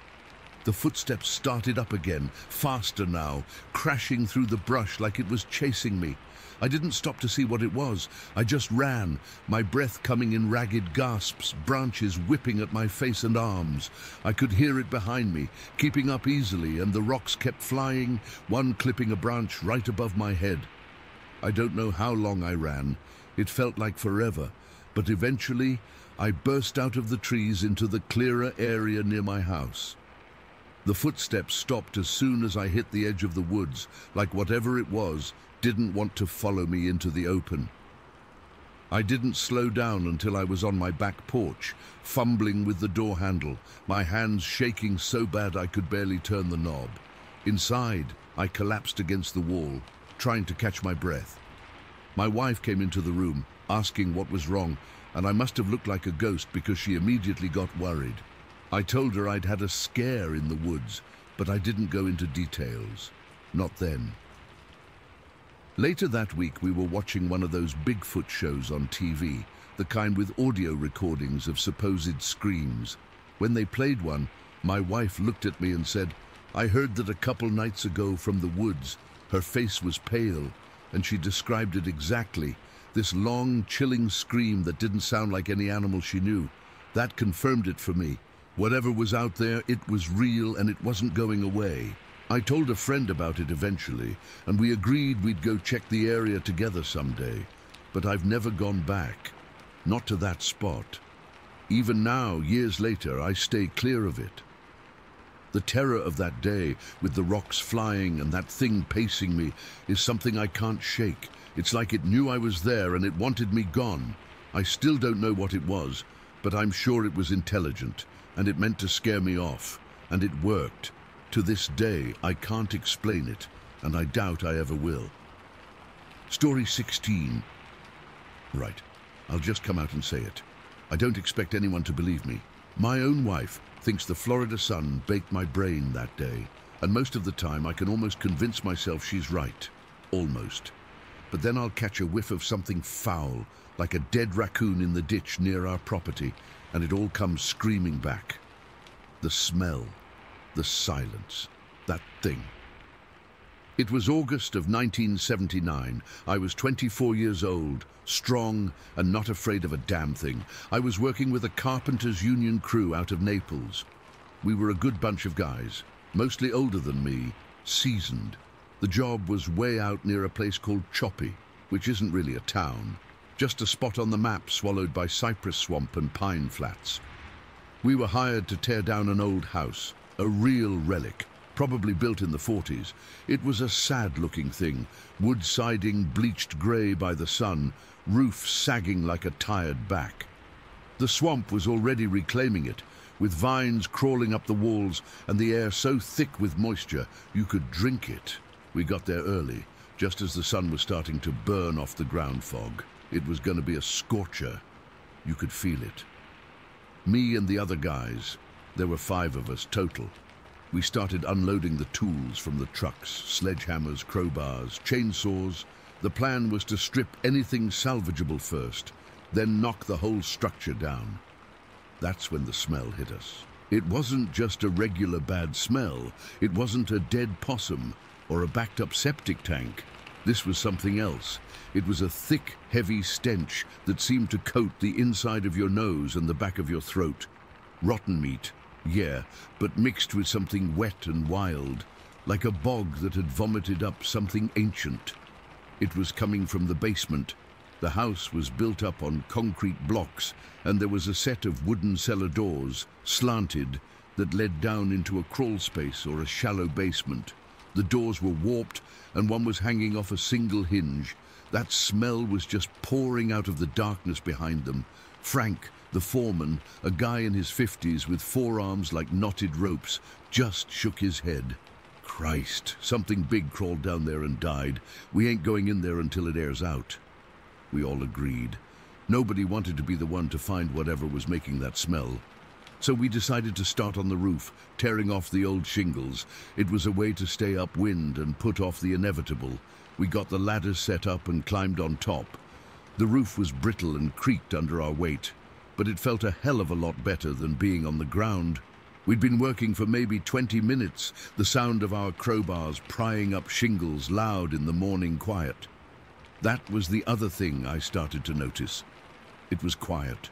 The footsteps started up again, faster now, crashing through the brush like it was chasing me. I didn't stop to see what it was. I just ran, my breath coming in ragged gasps, branches whipping at my face and arms. I could hear it behind me, keeping up easily, and the rocks kept flying, one clipping a branch right above my head. I don't know how long I ran. It felt like forever, but eventually I burst out of the trees into the clearer area near my house. The footsteps stopped as soon as I hit the edge of the woods, like whatever it was didn't want to follow me into the open. I didn't slow down until I was on my back porch, fumbling with the door handle, my hands shaking so bad I could barely turn the knob. Inside, I collapsed against the wall, trying to catch my breath. My wife came into the room, asking what was wrong, and I must have looked like a ghost because she immediately got worried. I told her I'd had a scare in the woods, but I didn't go into details. Not then. Later that week, we were watching one of those Bigfoot shows on TV, the kind with audio recordings of supposed screams. When they played one, my wife looked at me and said, "I heard that a couple nights ago from the woods." Her face was pale, and she described it exactly, this long, chilling scream that didn't sound like any animal she knew. That confirmed it for me. Whatever was out there, it was real and it wasn't going away. I told a friend about it eventually, and we agreed we'd go check the area together someday. But I've never gone back. Not to that spot. Even now, years later, I stay clear of it. The terror of that day, with the rocks flying and that thing pacing me, is something I can't shake. It's like it knew I was there and it wanted me gone. I still don't know what it was, but I'm sure it was intelligent, and it meant to scare me off, and it worked. To this day, I can't explain it, and I doubt I ever will. Story 16. Right, I'll just come out and say it. I don't expect anyone to believe me. My own wife thinks the Florida sun baked my brain that day, and most of the time I can almost convince myself she's right. Almost. But then I'll catch a whiff of something foul, like a dead raccoon in the ditch near our property, and it all comes screaming back. The smell, the silence, that thing. It was August of 1979. I was 24 years old, strong and not afraid of a damn thing. I was working with a carpenters' union crew out of Naples. We were a good bunch of guys, mostly older than me, seasoned. The job was way out near a place called Choppy, which isn't really a town, just a spot on the map swallowed by cypress swamp and pine flats. We were hired to tear down an old house, a real relic, probably built in the 40s. It was a sad-looking thing, wood siding bleached grey by the sun, roof sagging like a tired back. The swamp was already reclaiming it, with vines crawling up the walls and the air so thick with moisture you could drink it. We got there early, just as the sun was starting to burn off the ground fog. It was going to be a scorcher. You could feel it. Me and the other guys, there were 5 of us total. We started unloading the tools from the trucks, sledgehammers, crowbars, chainsaws. The plan was to strip anything salvageable first, then knock the whole structure down. That's when the smell hit us. It wasn't just a regular bad smell. It wasn't a dead possum or a backed-up septic tank. This was something else. It was a thick, heavy stench that seemed to coat the inside of your nose and the back of your throat. Rotten meat. Yeah, but mixed with something wet and wild, like a bog that had vomited up something ancient. It was coming from the basement. The house was built up on concrete blocks, and there was a set of wooden cellar doors, slanted, that led down into a crawl space or a shallow basement. The doors were warped, and one was hanging off a single hinge. That smell was just pouring out of the darkness behind them. Frank, the foreman, a guy in his 50s with forearms like knotted ropes, just shook his head. Christ, something big crawled down there and died. We ain't going in there until it airs out. We all agreed. Nobody wanted to be the one to find whatever was making that smell. So we decided to start on the roof, tearing off the old shingles. It was a way to stay upwind and put off the inevitable. We got the ladders set up and climbed on top. The roof was brittle and creaked under our weight, but it felt a hell of a lot better than being on the ground. We'd been working for maybe 20 minutes, the sound of our crowbars prying up shingles loud in the morning quiet. That was the other thing I started to notice. It was quiet.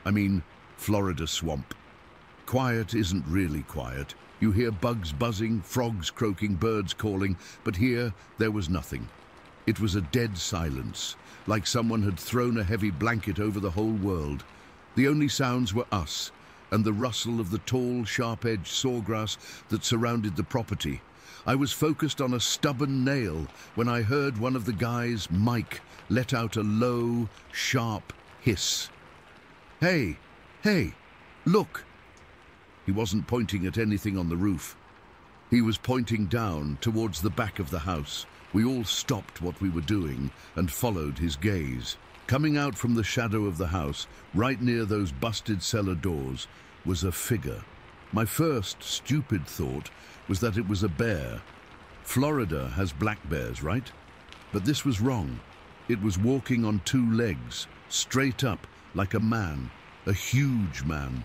I mean, Florida swamp. Quiet isn't really quiet. You hear bugs buzzing, frogs croaking, birds calling, but here there was nothing. It was a dead silence, like someone had thrown a heavy blanket over the whole world. The only sounds were us, and the rustle of the tall, sharp-edged sawgrass that surrounded the property. I was focused on a stubborn nail when I heard one of the guys, Mike, let out a low, sharp hiss. "Hey, hey, look!" He wasn't pointing at anything on the roof. He was pointing down towards the back of the house. We all stopped what we were doing and followed his gaze. Coming out from the shadow of the house, right near those busted cellar doors, was a figure. My first stupid thought was that it was a bear. Florida has black bears, right? But this was wrong. It was walking on 2 legs, straight up, like a man, a huge man.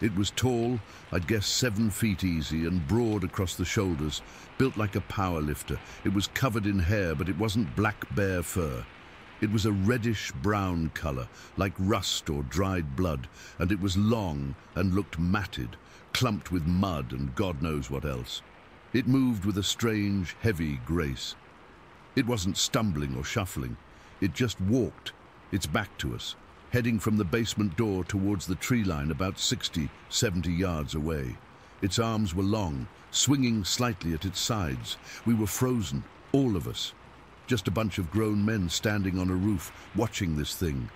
It was tall, I'd guess 7 feet easy, and broad across the shoulders, built like a power lifter. It was covered in hair, but it wasn't black bear fur. It was a reddish-brown color, like rust or dried blood, and it was long and looked matted, clumped with mud and God knows what else. It moved with a strange, heavy grace. It wasn't stumbling or shuffling. It just walked, its back to us, heading from the basement door towards the tree line about 60, 70 yards away. Its arms were long, swinging slightly at its sides. We were frozen, all of us. Just a bunch of grown men standing on a roof, watching this thing.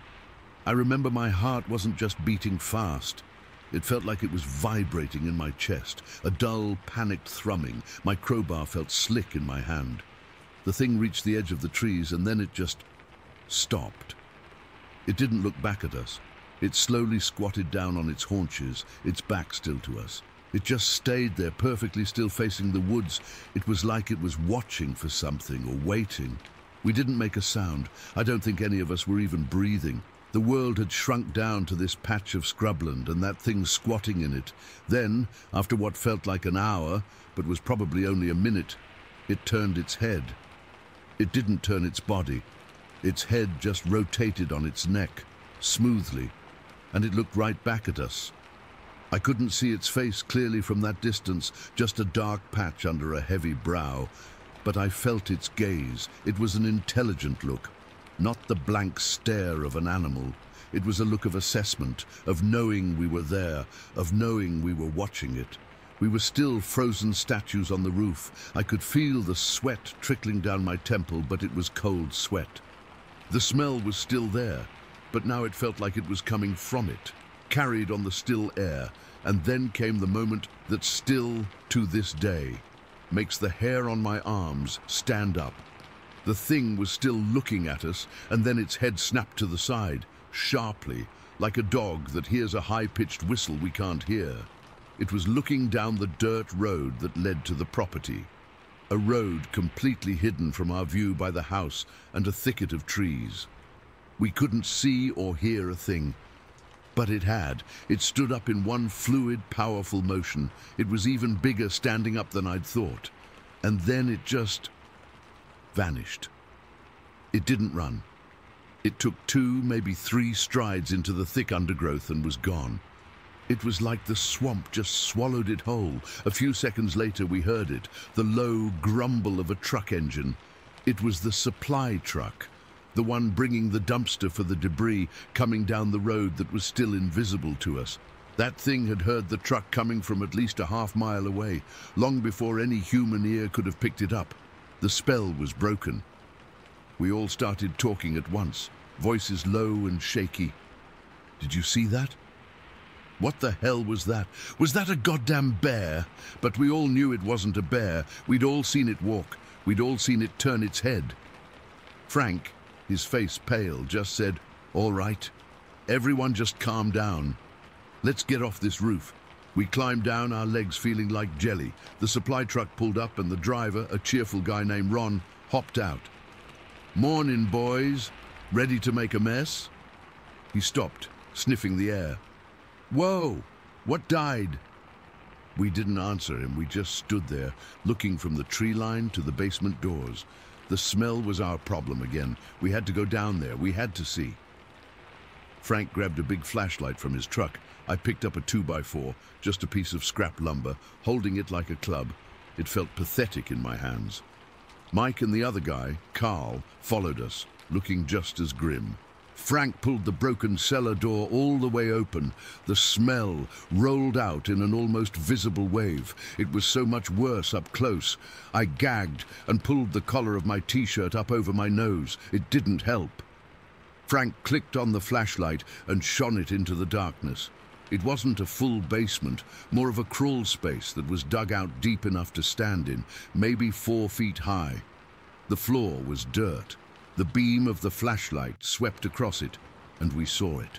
I remember my heart wasn't just beating fast. It felt like it was vibrating in my chest, a dull, panicked thrumming. My crowbar felt slick in my hand. The thing reached the edge of the trees, and then it just stopped. It didn't look back at us. It slowly squatted down on its haunches, its back still to us. It just stayed there, perfectly still, facing the woods. It was like it was watching for something or waiting. We didn't make a sound. I don't think any of us were even breathing. The world had shrunk down to this patch of scrubland and that thing squatting in it. Then, after what felt like an hour, but was probably only a minute, it turned its head. It didn't turn its body. Its head just rotated on its neck, smoothly, and it looked right back at us. I couldn't see its face clearly from that distance, just a dark patch under a heavy brow, but I felt its gaze. It was an intelligent look, not the blank stare of an animal. It was a look of assessment, of knowing we were there, of knowing we were watching it. We were still frozen statues on the roof. I could feel the sweat trickling down my temple, but it was cold sweat. The smell was still there, but now it felt like it was coming from it, carried on the still air. And then came the moment that still, to this day, makes the hair on my arms stand up. The thing was still looking at us, and then its head snapped to the side, sharply, like a dog that hears a high-pitched whistle we can't hear. It was looking down the dirt road that led to the property, a road completely hidden from our view by the house and a thicket of trees. We couldn't see or hear a thing, but it had. It stood up in one fluid, powerful motion. It was even bigger standing up than I'd thought. And then it just vanished. It didn't run. It took 2, maybe 3 strides into the thick undergrowth and was gone. It was like the swamp just swallowed it whole. A few seconds later we heard it, the low grumble of a truck engine. It was the supply truck, the one bringing the dumpster for the debris, coming down the road that was still invisible to us. That thing had heard the truck coming from at least a half-mile away, long before any human ear could have picked it up. The spell was broken. We all started talking at once, voices low and shaky. "Did you see that? What the hell was that? Was that a goddamn bear?" But we all knew it wasn't a bear. We'd all seen it walk. We'd all seen it turn its head. Frank, his face pale, just said, "All right. Everyone just calm down. Let's get off this roof." We climbed down, our legs feeling like jelly. The supply truck pulled up and the driver, a cheerful guy named Ron, hopped out. "Morning, boys. Ready to make a mess?" He stopped, sniffing the air. "Whoa! What died?" We didn't answer him. We just stood there, looking from the tree line to the basement doors. The smell was our problem again. We had to go down there. We had to see. Frank grabbed a big flashlight from his truck. I picked up a 2x4, just a piece of scrap lumber, holding it like a club. It felt pathetic in my hands. Mike and the other guy, Carl, followed us, looking just as grim. Frank pulled the broken cellar door all the way open. The smell rolled out in an almost visible wave. It was so much worse up close. I gagged and pulled the collar of my t-shirt up over my nose. It didn't help. Frank clicked on the flashlight and shone it into the darkness. It wasn't a full basement, more of a crawl space that was dug out deep enough to stand in, maybe 4 feet high. The floor was dirt. The beam of the flashlight swept across it, and we saw it.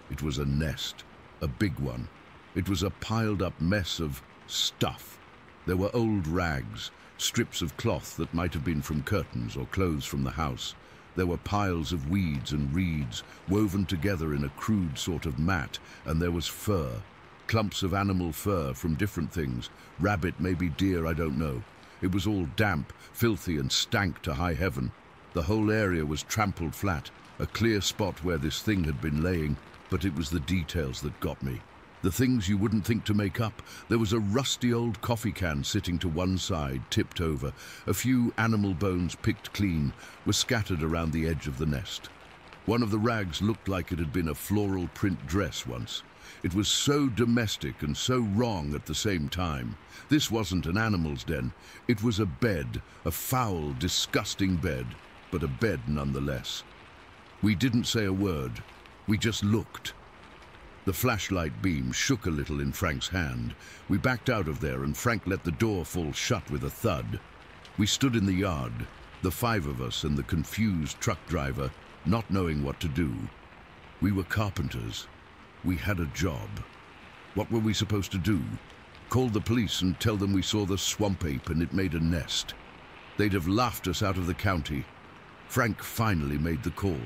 It was a nest, a big one. It was a piled-up mess of stuff. There were old rags, strips of cloth that might have been from curtains or clothes from the house. There were piles of weeds and reeds, woven together in a crude sort of mat, and there was fur, clumps of animal fur from different things, rabbit, maybe deer, I don't know. It was all damp, filthy, and stank to high heaven. The whole area was trampled flat, a clear spot where this thing had been laying, but it was the details that got me. The things you wouldn't think to make up. There was a rusty old coffee can sitting to one side, tipped over. A few animal bones, picked clean, were scattered around the edge of the nest. One of the rags looked like it had been a floral print dress once. It was so domestic and so wrong at the same time. This wasn't an animal's den. It was a bed, a foul, disgusting bed, but a bed nonetheless. We didn't say a word. We just looked. The flashlight beam shook a little in Frank's hand. We backed out of there and Frank let the door fall shut with a thud. We stood in the yard, the five of us and the confused truck driver, not knowing what to do. We were carpenters. We had a job. What were we supposed to do? Call the police and tell them we saw the swamp ape and it made a nest. They'd have laughed us out of the county. Frank finally made the call.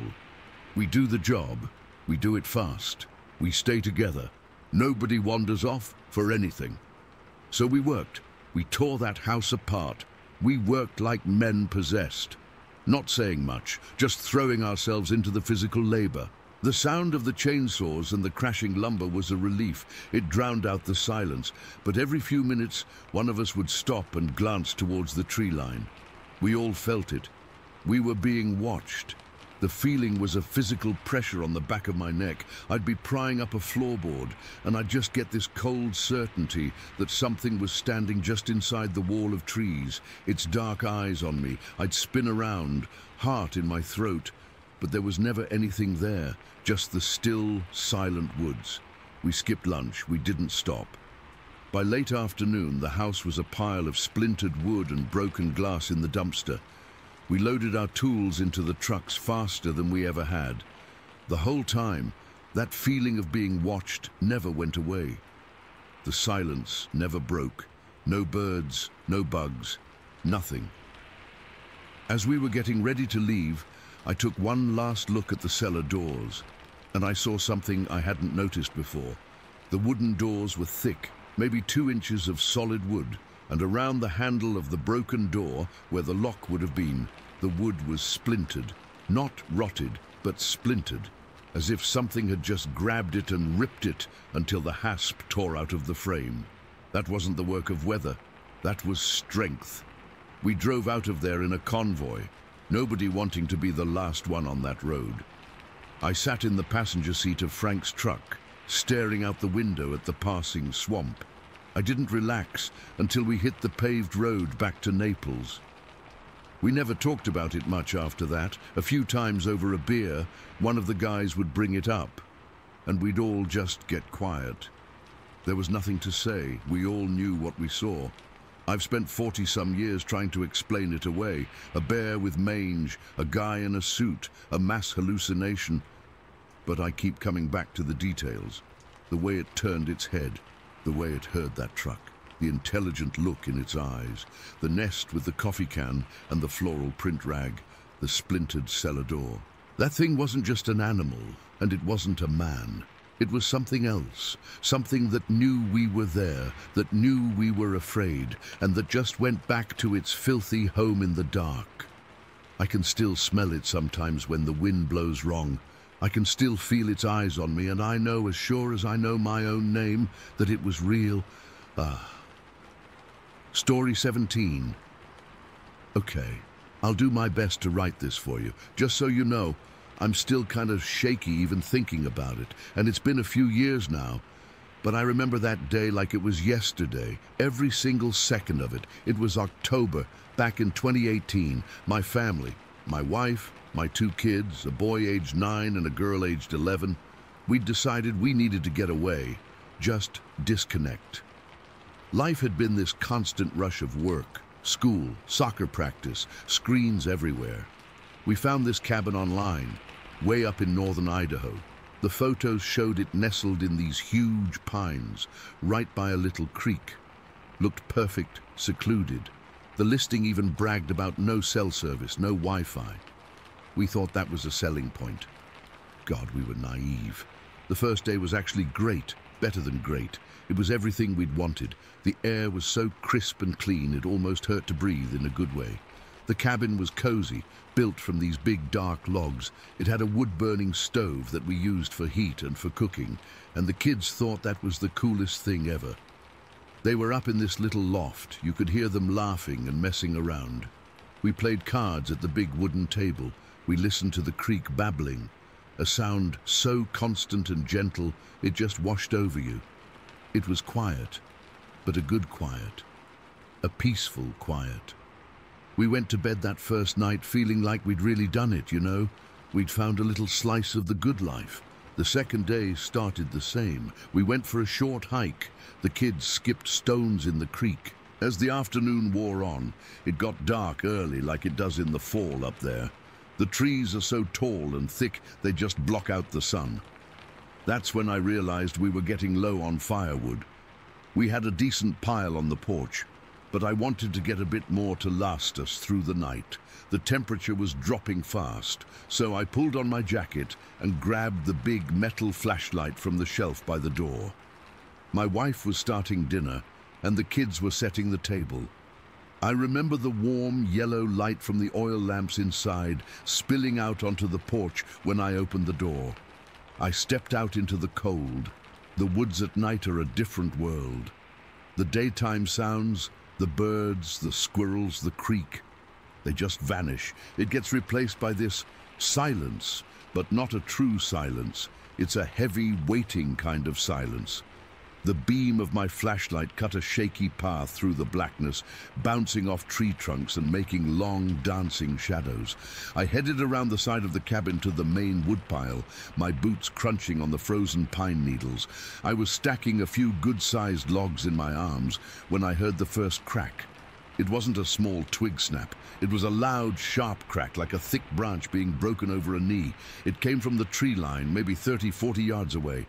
We do the job. We do it fast. We stay together. Nobody wanders off for anything. So we worked. We tore that house apart. We worked like men possessed. Not saying much, just throwing ourselves into the physical labor. The sound of the chainsaws and the crashing lumber was a relief. It drowned out the silence, but every few minutes, one of us would stop and glance towards the tree line. We all felt it. We were being watched. The feeling was a physical pressure on the back of my neck. I'd be prying up a floorboard, and I'd just get this cold certainty that something was standing just inside the wall of trees, its dark eyes on me. I'd spin around, heart in my throat, but there was never anything there, just the still, silent woods. We skipped lunch. We didn't stop. By late afternoon, the house was a pile of splintered wood and broken glass in the dumpster. We loaded our tools into the trucks faster than we ever had. The whole time, that feeling of being watched never went away. The silence never broke. No birds, no bugs, nothing. As we were getting ready to leave, I took one last look at the cellar doors, and I saw something I hadn't noticed before. The wooden doors were thick, maybe 2 inches of solid wood, and around the handle of the broken door, where the lock would have been, the wood was splintered, not rotted, but splintered, as if something had just grabbed it and ripped it until the hasp tore out of the frame. That wasn't the work of weather, that was strength. We drove out of there in a convoy, nobody wanting to be the last one on that road. I sat in the passenger seat of Frank's truck, staring out the window at the passing swamp. I didn't relax until we hit the paved road back to Naples. We never talked about it much after that. A few times over a beer, one of the guys would bring it up, and we'd all just get quiet. There was nothing to say. We all knew what we saw. I've spent 40-some years trying to explain it away. A bear with mange, a guy in a suit, a mass hallucination. But I keep coming back to the details. The way it turned its head, the way it heard that truck, the intelligent look in its eyes, the nest with the coffee can and the floral print rag, the splintered cellar door. That thing wasn't just an animal, and it wasn't a man. It was something else, something that knew we were there, that knew we were afraid, and that just went back to its filthy home in the dark. I can still smell it sometimes when the wind blows wrong. I can still feel its eyes on me, and I know, as sure as I know my own name, that it was real. Story 17. Okay, I'll do my best to write this for you. Just so you know, I'm still kind of shaky even thinking about it, and it's been a few years now. But I remember that day like it was yesterday, every single second of it. It was October, back in 2018. My family, my wife, my 2 kids, a boy aged 9 and a girl aged 11, we'd decided we needed to get away, just disconnect. Life had been this constant rush of work, school, soccer practice, screens everywhere. We found this cabin online, way up in northern Idaho. The photos showed it nestled in these huge pines, right by a little creek. Looked perfect, secluded. The listing even bragged about no cell service, no Wi-Fi. We thought that was a selling point. God, we were naive. The first day was actually great, better than great. It was everything we'd wanted. The air was so crisp and clean it almost hurt to breathe in a good way. The cabin was cozy, built from these big dark logs. It had a wood-burning stove that we used for heat and for cooking, and the kids thought that was the coolest thing ever. They were up in this little loft. You could hear them laughing and messing around. We played cards at the big wooden table. We listened to the creek babbling, a sound so constant and gentle it just washed over you. It was quiet, but a good quiet, a peaceful quiet. We went to bed that first night feeling like we'd really done it, you know. We'd found a little slice of the good life. The second day started the same. We went for a short hike. The kids skipped stones in the creek. As the afternoon wore on, it got dark early like it does in the fall up there. The trees are so tall and thick they just block out the sun. That's when I realized we were getting low on firewood. We had a decent pile on the porch, but I wanted to get a bit more to last us through the night. The temperature was dropping fast, so I pulled on my jacket and grabbed the big metal flashlight from the shelf by the door. My wife was starting dinner, and the kids were setting the table. I remember the warm yellow light from the oil lamps inside spilling out onto the porch when I opened the door. I stepped out into the cold. The woods at night are a different world. The daytime sounds, the birds, the squirrels, the creek, they just vanish. It gets replaced by this silence, but not a true silence. It's a heavy, waiting kind of silence. The beam of my flashlight cut a shaky path through the blackness, bouncing off tree trunks and making long, dancing shadows. I headed around the side of the cabin to the main woodpile, my boots crunching on the frozen pine needles. I was stacking a few good-sized logs in my arms when I heard the first crack. It wasn't a small twig snap. It was a loud, sharp crack, like a thick branch being broken over a knee. It came from the tree line, maybe 30, 40 yards away.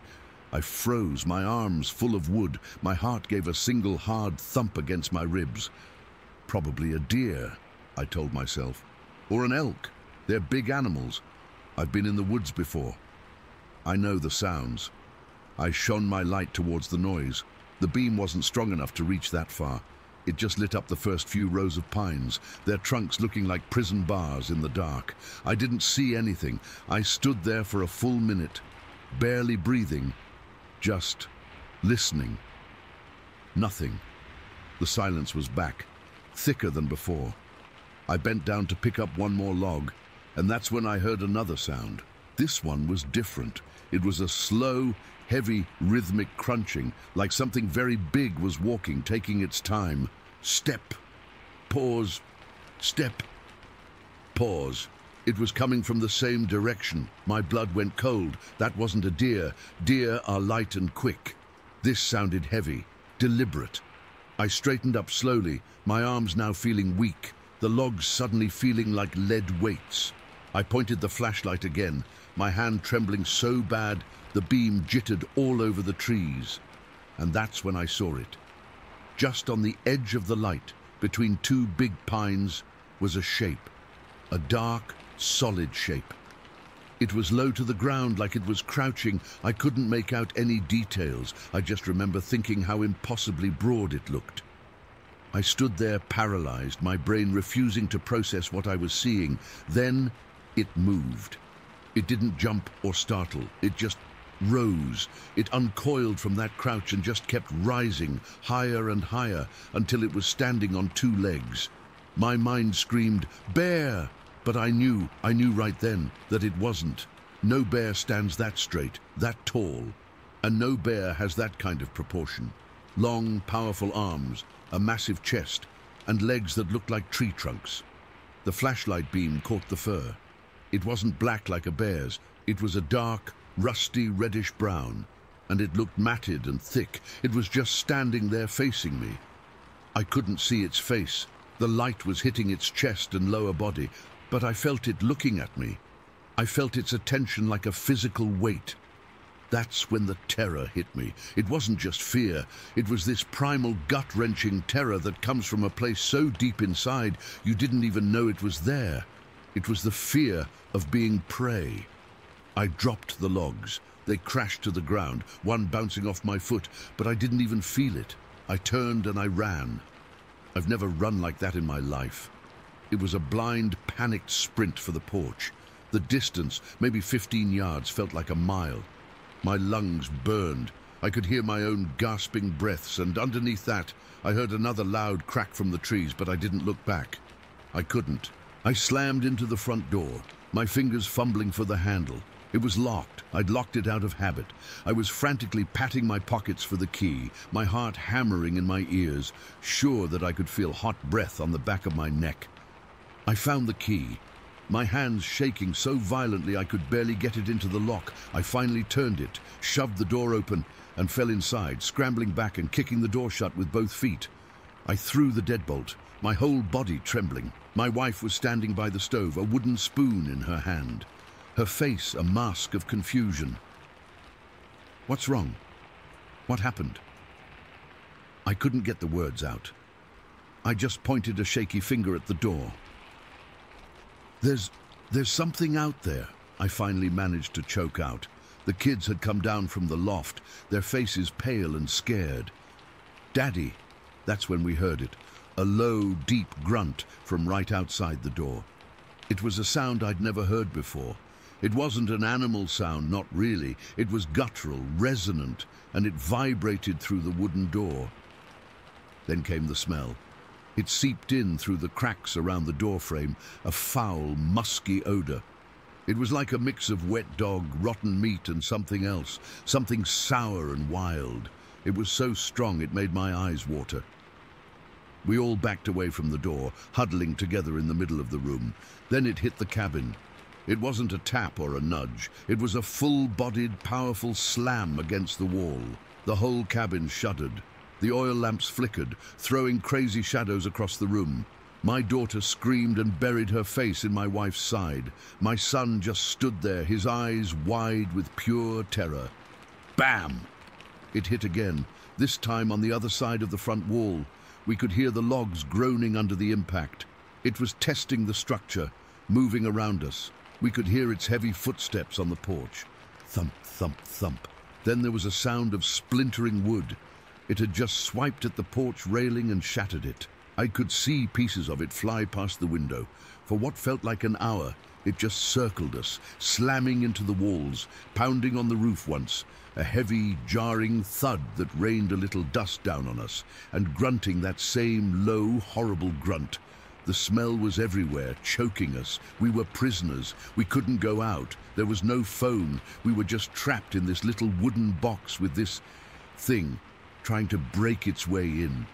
I froze, my arms full of wood. My heart gave a single hard thump against my ribs. Probably a deer, I told myself. Or an elk. They're big animals. I've been in the woods before. I know the sounds. I shone my light towards the noise. The beam wasn't strong enough to reach that far. It just lit up the first few rows of pines, their trunks looking like prison bars in the dark. I didn't see anything. I stood there for a full minute, barely breathing, just listening. Nothing. The silence was back, thicker than before. I bent down to pick up one more log, and that's when I heard another sound. This one was different. It was a slow, heavy, rhythmic crunching, like something very big was walking, taking its time. Step, pause, step, pause. It was coming from the same direction. My blood went cold. That wasn't a deer. Deer are light and quick. This sounded heavy, deliberate. I straightened up slowly, my arms now feeling weak, the logs suddenly feeling like lead weights. I pointed the flashlight again, my hand trembling so bad the beam jittered all over the trees. And that's when I saw it. Just on the edge of the light, between two big pines, was a shape. A dark, solid shape. It was low to the ground, like it was crouching. I couldn't make out any details. I just remember thinking how impossibly broad it looked. I stood there paralyzed, my brain refusing to process what I was seeing. Then it moved. It didn't jump or startle. It just rose. It uncoiled from that crouch and just kept rising, higher and higher, until it was standing on two legs. My mind screamed, "Bear!" But I knew right then that it wasn't. No bear stands that straight, that tall. And no bear has that kind of proportion. Long, powerful arms, a massive chest, and legs that looked like tree trunks. The flashlight beam caught the fur. It wasn't black like a bear's. It was a dark, rusty, reddish brown, and it looked matted and thick. It was just standing there facing me. I couldn't see its face. The light was hitting its chest and lower body, but I felt it looking at me. I felt its attention like a physical weight. That's when the terror hit me. It wasn't just fear. It was this primal, gut-wrenching terror that comes from a place so deep inside you didn't even know it was there. It was the fear of being prey. I dropped the logs. They crashed to the ground, one bouncing off my foot, but I didn't even feel it. I turned and I ran. I've never run like that in my life. It was a blind, panicked sprint for the porch. The distance, maybe 15 yards, felt like a mile. My lungs burned. I could hear my own gasping breaths, and underneath that, I heard another loud crack from the trees, but I didn't look back. I couldn't. I slammed into the front door, my fingers fumbling for the handle. It was locked. I'd locked it out of habit. I was frantically patting my pockets for the key, my heart hammering in my ears, sure that I could feel hot breath on the back of my neck. I found the key, my hands shaking so violently I could barely get it into the lock. I finally turned it, shoved the door open, and fell inside, scrambling back and kicking the door shut with both feet. I threw the deadbolt, my whole body trembling. My wife was standing by the stove, a wooden spoon in her hand, her face a mask of confusion. "What's wrong? What happened?" I couldn't get the words out. I just pointed a shaky finger at the door. There's something out there," I finally managed to choke out. The kids had come down from the loft, their faces pale and scared. "Daddy," that's when we heard it, a low, deep grunt from right outside the door. It was a sound I'd never heard before. It wasn't an animal sound, not really. It was guttural, resonant, and it vibrated through the wooden door. Then came the smell. It seeped in through the cracks around the doorframe, a foul, musky odor. It was like a mix of wet dog, rotten meat, and something else, something sour and wild. It was so strong it made my eyes water. We all backed away from the door, huddling together in the middle of the room. Then it hit the cabin. It wasn't a tap or a nudge. It was a full-bodied, powerful slam against the wall. The whole cabin shuddered. The oil lamps flickered, throwing crazy shadows across the room. My daughter screamed and buried her face in my wife's side. My son just stood there, his eyes wide with pure terror. Bam! It hit again, this time on the other side of the front wall. We could hear the logs groaning under the impact. It was testing the structure, moving around us. We could hear its heavy footsteps on the porch. Thump, thump, thump. Then there was a sound of splintering wood. It had just swiped at the porch railing and shattered it. I could see pieces of it fly past the window. For what felt like an hour, it just circled us, slamming into the walls, pounding on the roof once, a heavy, jarring thud that rained a little dust down on us, and grunting that same low, horrible grunt. The smell was everywhere, choking us. We were prisoners. We couldn't go out. There was no phone. We were just trapped in this little wooden box with this thing trying to break its way in.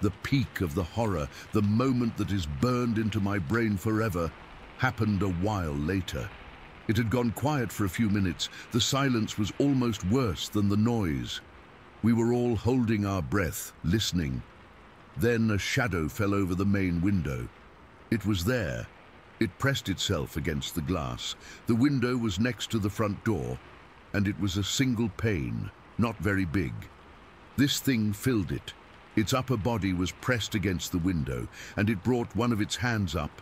The peak of the horror, the moment that is burned into my brain forever, happened a while later. It had gone quiet for a few minutes. The silence was almost worse than the noise. We were all holding our breath, listening. Then a shadow fell over the main window. It was there. It pressed itself against the glass. The window was next to the front door, and it was a single pane, not very big. This thing filled it. Its upper body was pressed against the window, and it brought one of its hands up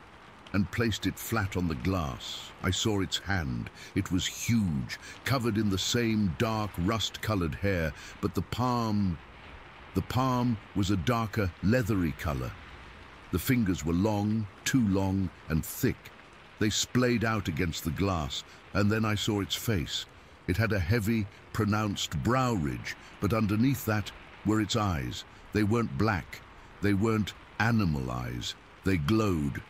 and placed it flat on the glass. I saw its hand. It was huge, covered in the same dark, rust-colored hair, but the palm was a darker, leathery color. The fingers were long, too long, and thick. They splayed out against the glass, and then I saw its face. It had a heavy, pronounced brow ridge, but underneath that were its eyes. They weren't black. They weren't animal eyes. They glowed.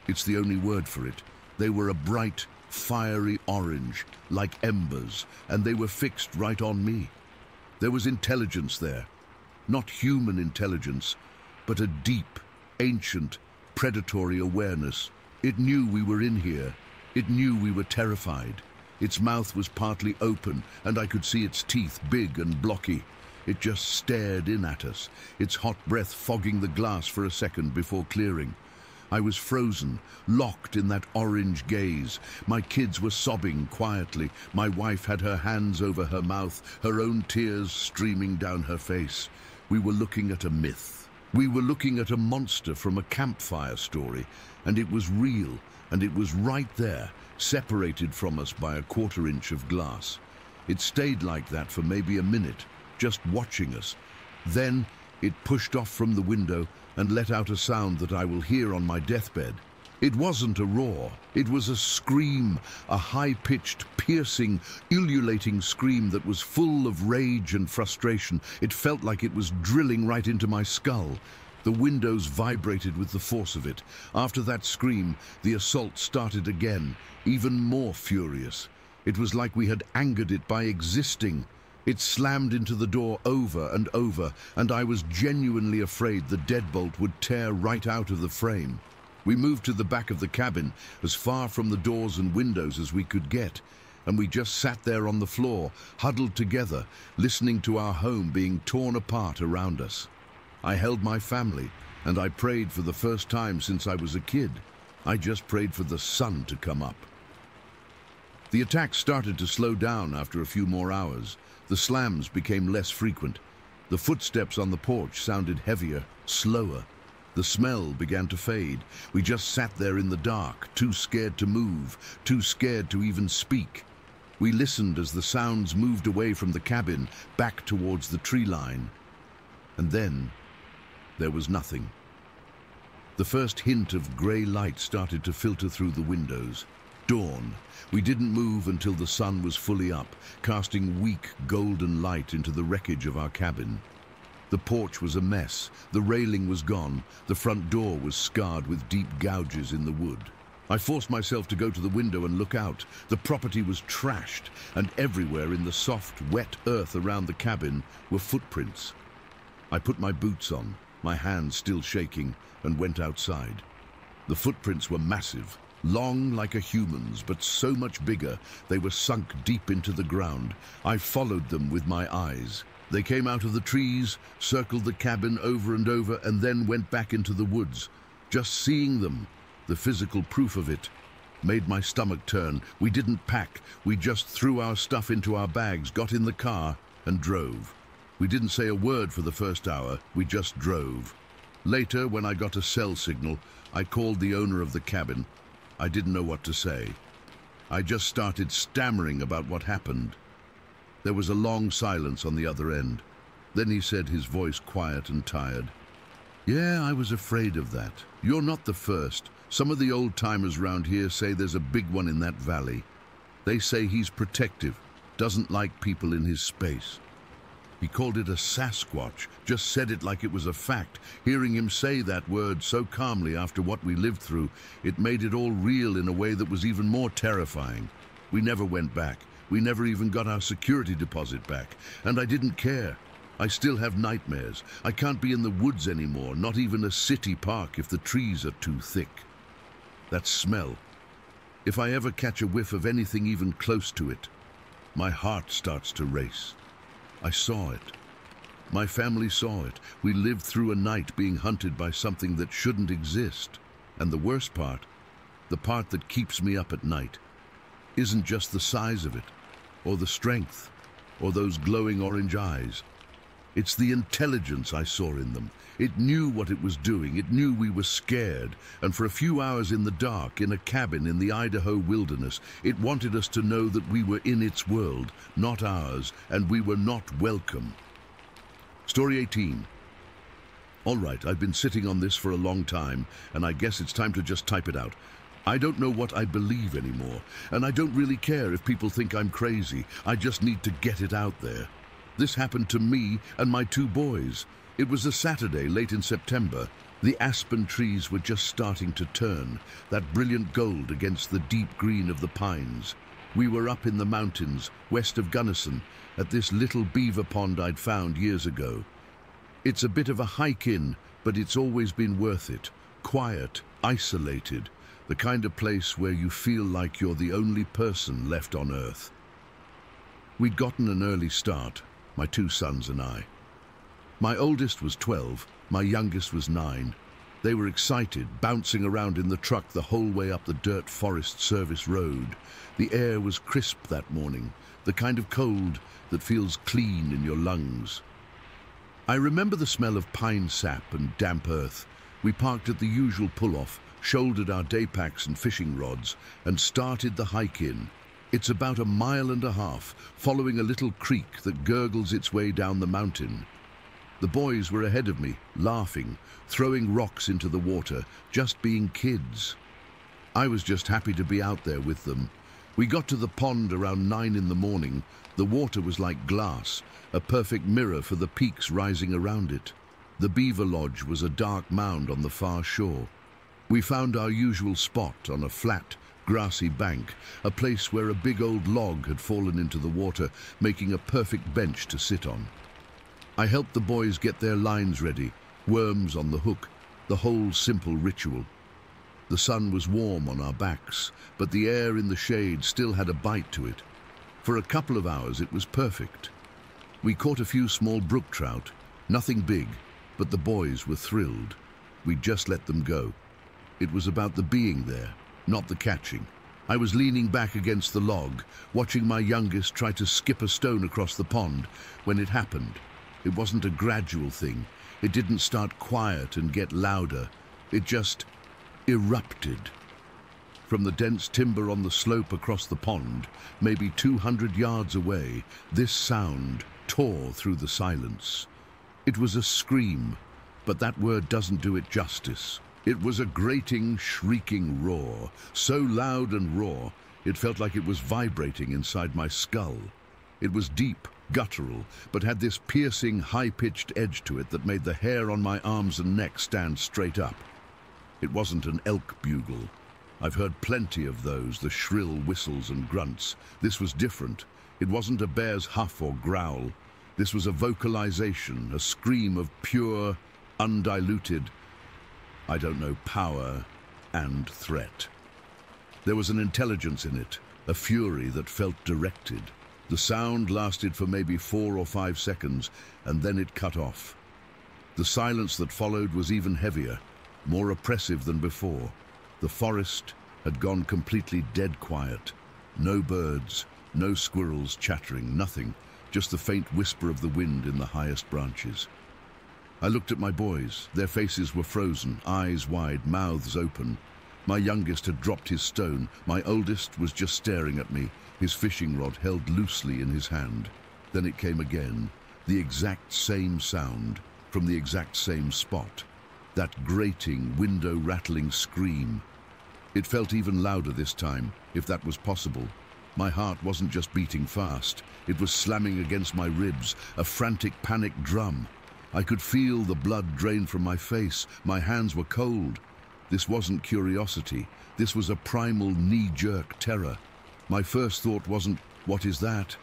It's the only word for it. They were a bright, fiery orange, like embers, and they were fixed right on me. There was intelligence there. Not human intelligence, but a deep, ancient, predatory awareness. It knew we were in here. It knew we were terrified. Its mouth was partly open, and I could see its teeth, big and blocky. It just stared in at us, its hot breath fogging the glass for a second before clearing. I was frozen, locked in that orange gaze. My kids were sobbing quietly. My wife had her hands over her mouth, her own tears streaming down her face. We were looking at a myth. We were looking at a monster from a campfire story, and it was real, and it was right there, separated from us by a quarter-inch of glass. It stayed like that for maybe a minute, just watching us. Then it pushed off from the window and let out a sound that I will hear on my deathbed. It wasn't a roar. It was a scream, a high-pitched, piercing, ululating scream that was full of rage and frustration. It felt like it was drilling right into my skull. The windows vibrated with the force of it. After that scream, the assault started again, even more furious. It was like we had angered it by existing. It slammed into the door over and over, and I was genuinely afraid the deadbolt would tear right out of the frame. We moved to the back of the cabin, as far from the doors and windows as we could get, and we just sat there on the floor, huddled together, listening to our home being torn apart around us. I held my family, and I prayed for the first time since I was a kid. I just prayed for the sun to come up. The attacks started to slow down after a few more hours. The slams became less frequent. The footsteps on the porch sounded heavier, slower. The smell began to fade. We just sat there in the dark, too scared to move, too scared to even speak. We listened as the sounds moved away from the cabin, back towards the tree line. And then, there was nothing. The first hint of grey light started to filter through the windows. Dawn. We didn't move until the sun was fully up, casting weak golden light into the wreckage of our cabin. The porch was a mess. The railing was gone. The front door was scarred with deep gouges in the wood. I forced myself to go to the window and look out. The property was trashed, and everywhere in the soft, wet earth around the cabin were footprints. I put my boots on, my hands still shaking, and went outside. The footprints were massive, long like a human's, but so much bigger they were sunk deep into the ground. I followed them with my eyes. They came out of the trees, circled the cabin over and over, and then went back into the woods. Just seeing them, the physical proof of it, made my stomach turn. We didn't pack. We just threw our stuff into our bags, got in the car, and drove. We didn't say a word for the first hour. We just drove. Later, when I got a cell signal, I called the owner of the cabin. I didn't know what to say. I just started stammering about what happened. There was a long silence on the other end. Then he said, his voice quiet and tired, "Yeah, I was afraid of that. You're not the first. Some of the old-timers round here say there's a big one in that valley. They say he's protective, doesn't like people in his space." He called it a Sasquatch, just said it like it was a fact. Hearing him say that word so calmly after what we lived through, it made it all real in a way that was even more terrifying. We never went back. We never even got our security deposit back. And I didn't care. I still have nightmares. I can't be in the woods anymore, not even a city park if the trees are too thick. That smell. If I ever catch a whiff of anything even close to it, my heart starts to race. I saw it. My family saw it. We lived through a night being hunted by something that shouldn't exist. And the worst part, the part that keeps me up at night, isn't just the size of it, or the strength, or those glowing orange eyes. It's the intelligence I saw in them. It knew what it was doing. It knew we were scared. And for a few hours in the dark, in a cabin in the Idaho wilderness, it wanted us to know that we were in its world, not ours, and we were not welcome. Story 18. All right, I've been sitting on this for a long time, and I guess it's time to just type it out. I don't know what I believe anymore, and I don't really care if people think I'm crazy. I just need to get it out there. This happened to me and my 2 boys. It was a Saturday late in September. The aspen trees were just starting to turn, that brilliant gold against the deep green of the pines. We were up in the mountains, west of Gunnison, at this little beaver pond I'd found years ago. It's a bit of a hike in, but it's always been worth it. Quiet, isolated, the kind of place where you feel like you're the only person left on Earth. We'd gotten an early start, my 2 sons and I. My oldest was 12, my youngest was 9. They were excited, bouncing around in the truck the whole way up the dirt Forest Service road. The air was crisp that morning, the kind of cold that feels clean in your lungs. I remember the smell of pine sap and damp earth. We parked at the usual pull-off, shouldered our day packs and fishing rods, and started the hike in. It's about 1.5 miles, following a little creek that gurgles its way down the mountain. The boys were ahead of me, laughing, throwing rocks into the water, just being kids. I was just happy to be out there with them. We got to the pond around 9 in the morning. The water was like glass, a perfect mirror for the peaks rising around it. The beaver lodge was a dark mound on the far shore. We found our usual spot on a flat, grassy bank, a place where a big old log had fallen into the water, making a perfect bench to sit on. I helped the boys get their lines ready, worms on the hook, the whole simple ritual. The sun was warm on our backs, but the air in the shade still had a bite to it. For a couple of hours it was perfect. We caught a few small brook trout, nothing big, but the boys were thrilled. We just let them go. It was about the being there, not the catching. I was leaning back against the log, watching my youngest try to skip a stone across the pond when it happened. It wasn't a gradual thing. It didn't start quiet and get louder. It just erupted. From the dense timber on the slope across the pond, maybe 200 yards away, this sound tore through the silence. It was a scream, but that word doesn't do it justice. It was a grating, shrieking roar, so loud and raw, it felt like it was vibrating inside my skull. It was deep, guttural, but had this piercing, high-pitched edge to it that made the hair on my arms and neck stand straight up. It wasn't an elk bugle. I've heard plenty of those, the shrill whistles and grunts. This was different. It wasn't a bear's huff or growl. This was a vocalization, a scream of pure, undiluted, I don't know, power and threat. There was an intelligence in it, a fury that felt directed. The sound lasted for maybe 4 or 5 seconds, and then it cut off. The silence that followed was even heavier, more oppressive than before. The forest had gone completely dead quiet. No birds, no squirrels chattering, nothing, just the faint whisper of the wind in the highest branches. I looked at my boys. Their faces were frozen, eyes wide, mouths open. My youngest had dropped his stone. My oldest was just staring at me, his fishing rod held loosely in his hand. Then it came again, the exact same sound, from the exact same spot. That grating, window-rattling scream. It felt even louder this time, if that was possible. My heart wasn't just beating fast. It was slamming against my ribs, a frantic panic drum. I could feel the blood drain from my face. My hands were cold. This wasn't curiosity. This was a primal knee-jerk terror. My first thought wasn't, what is that?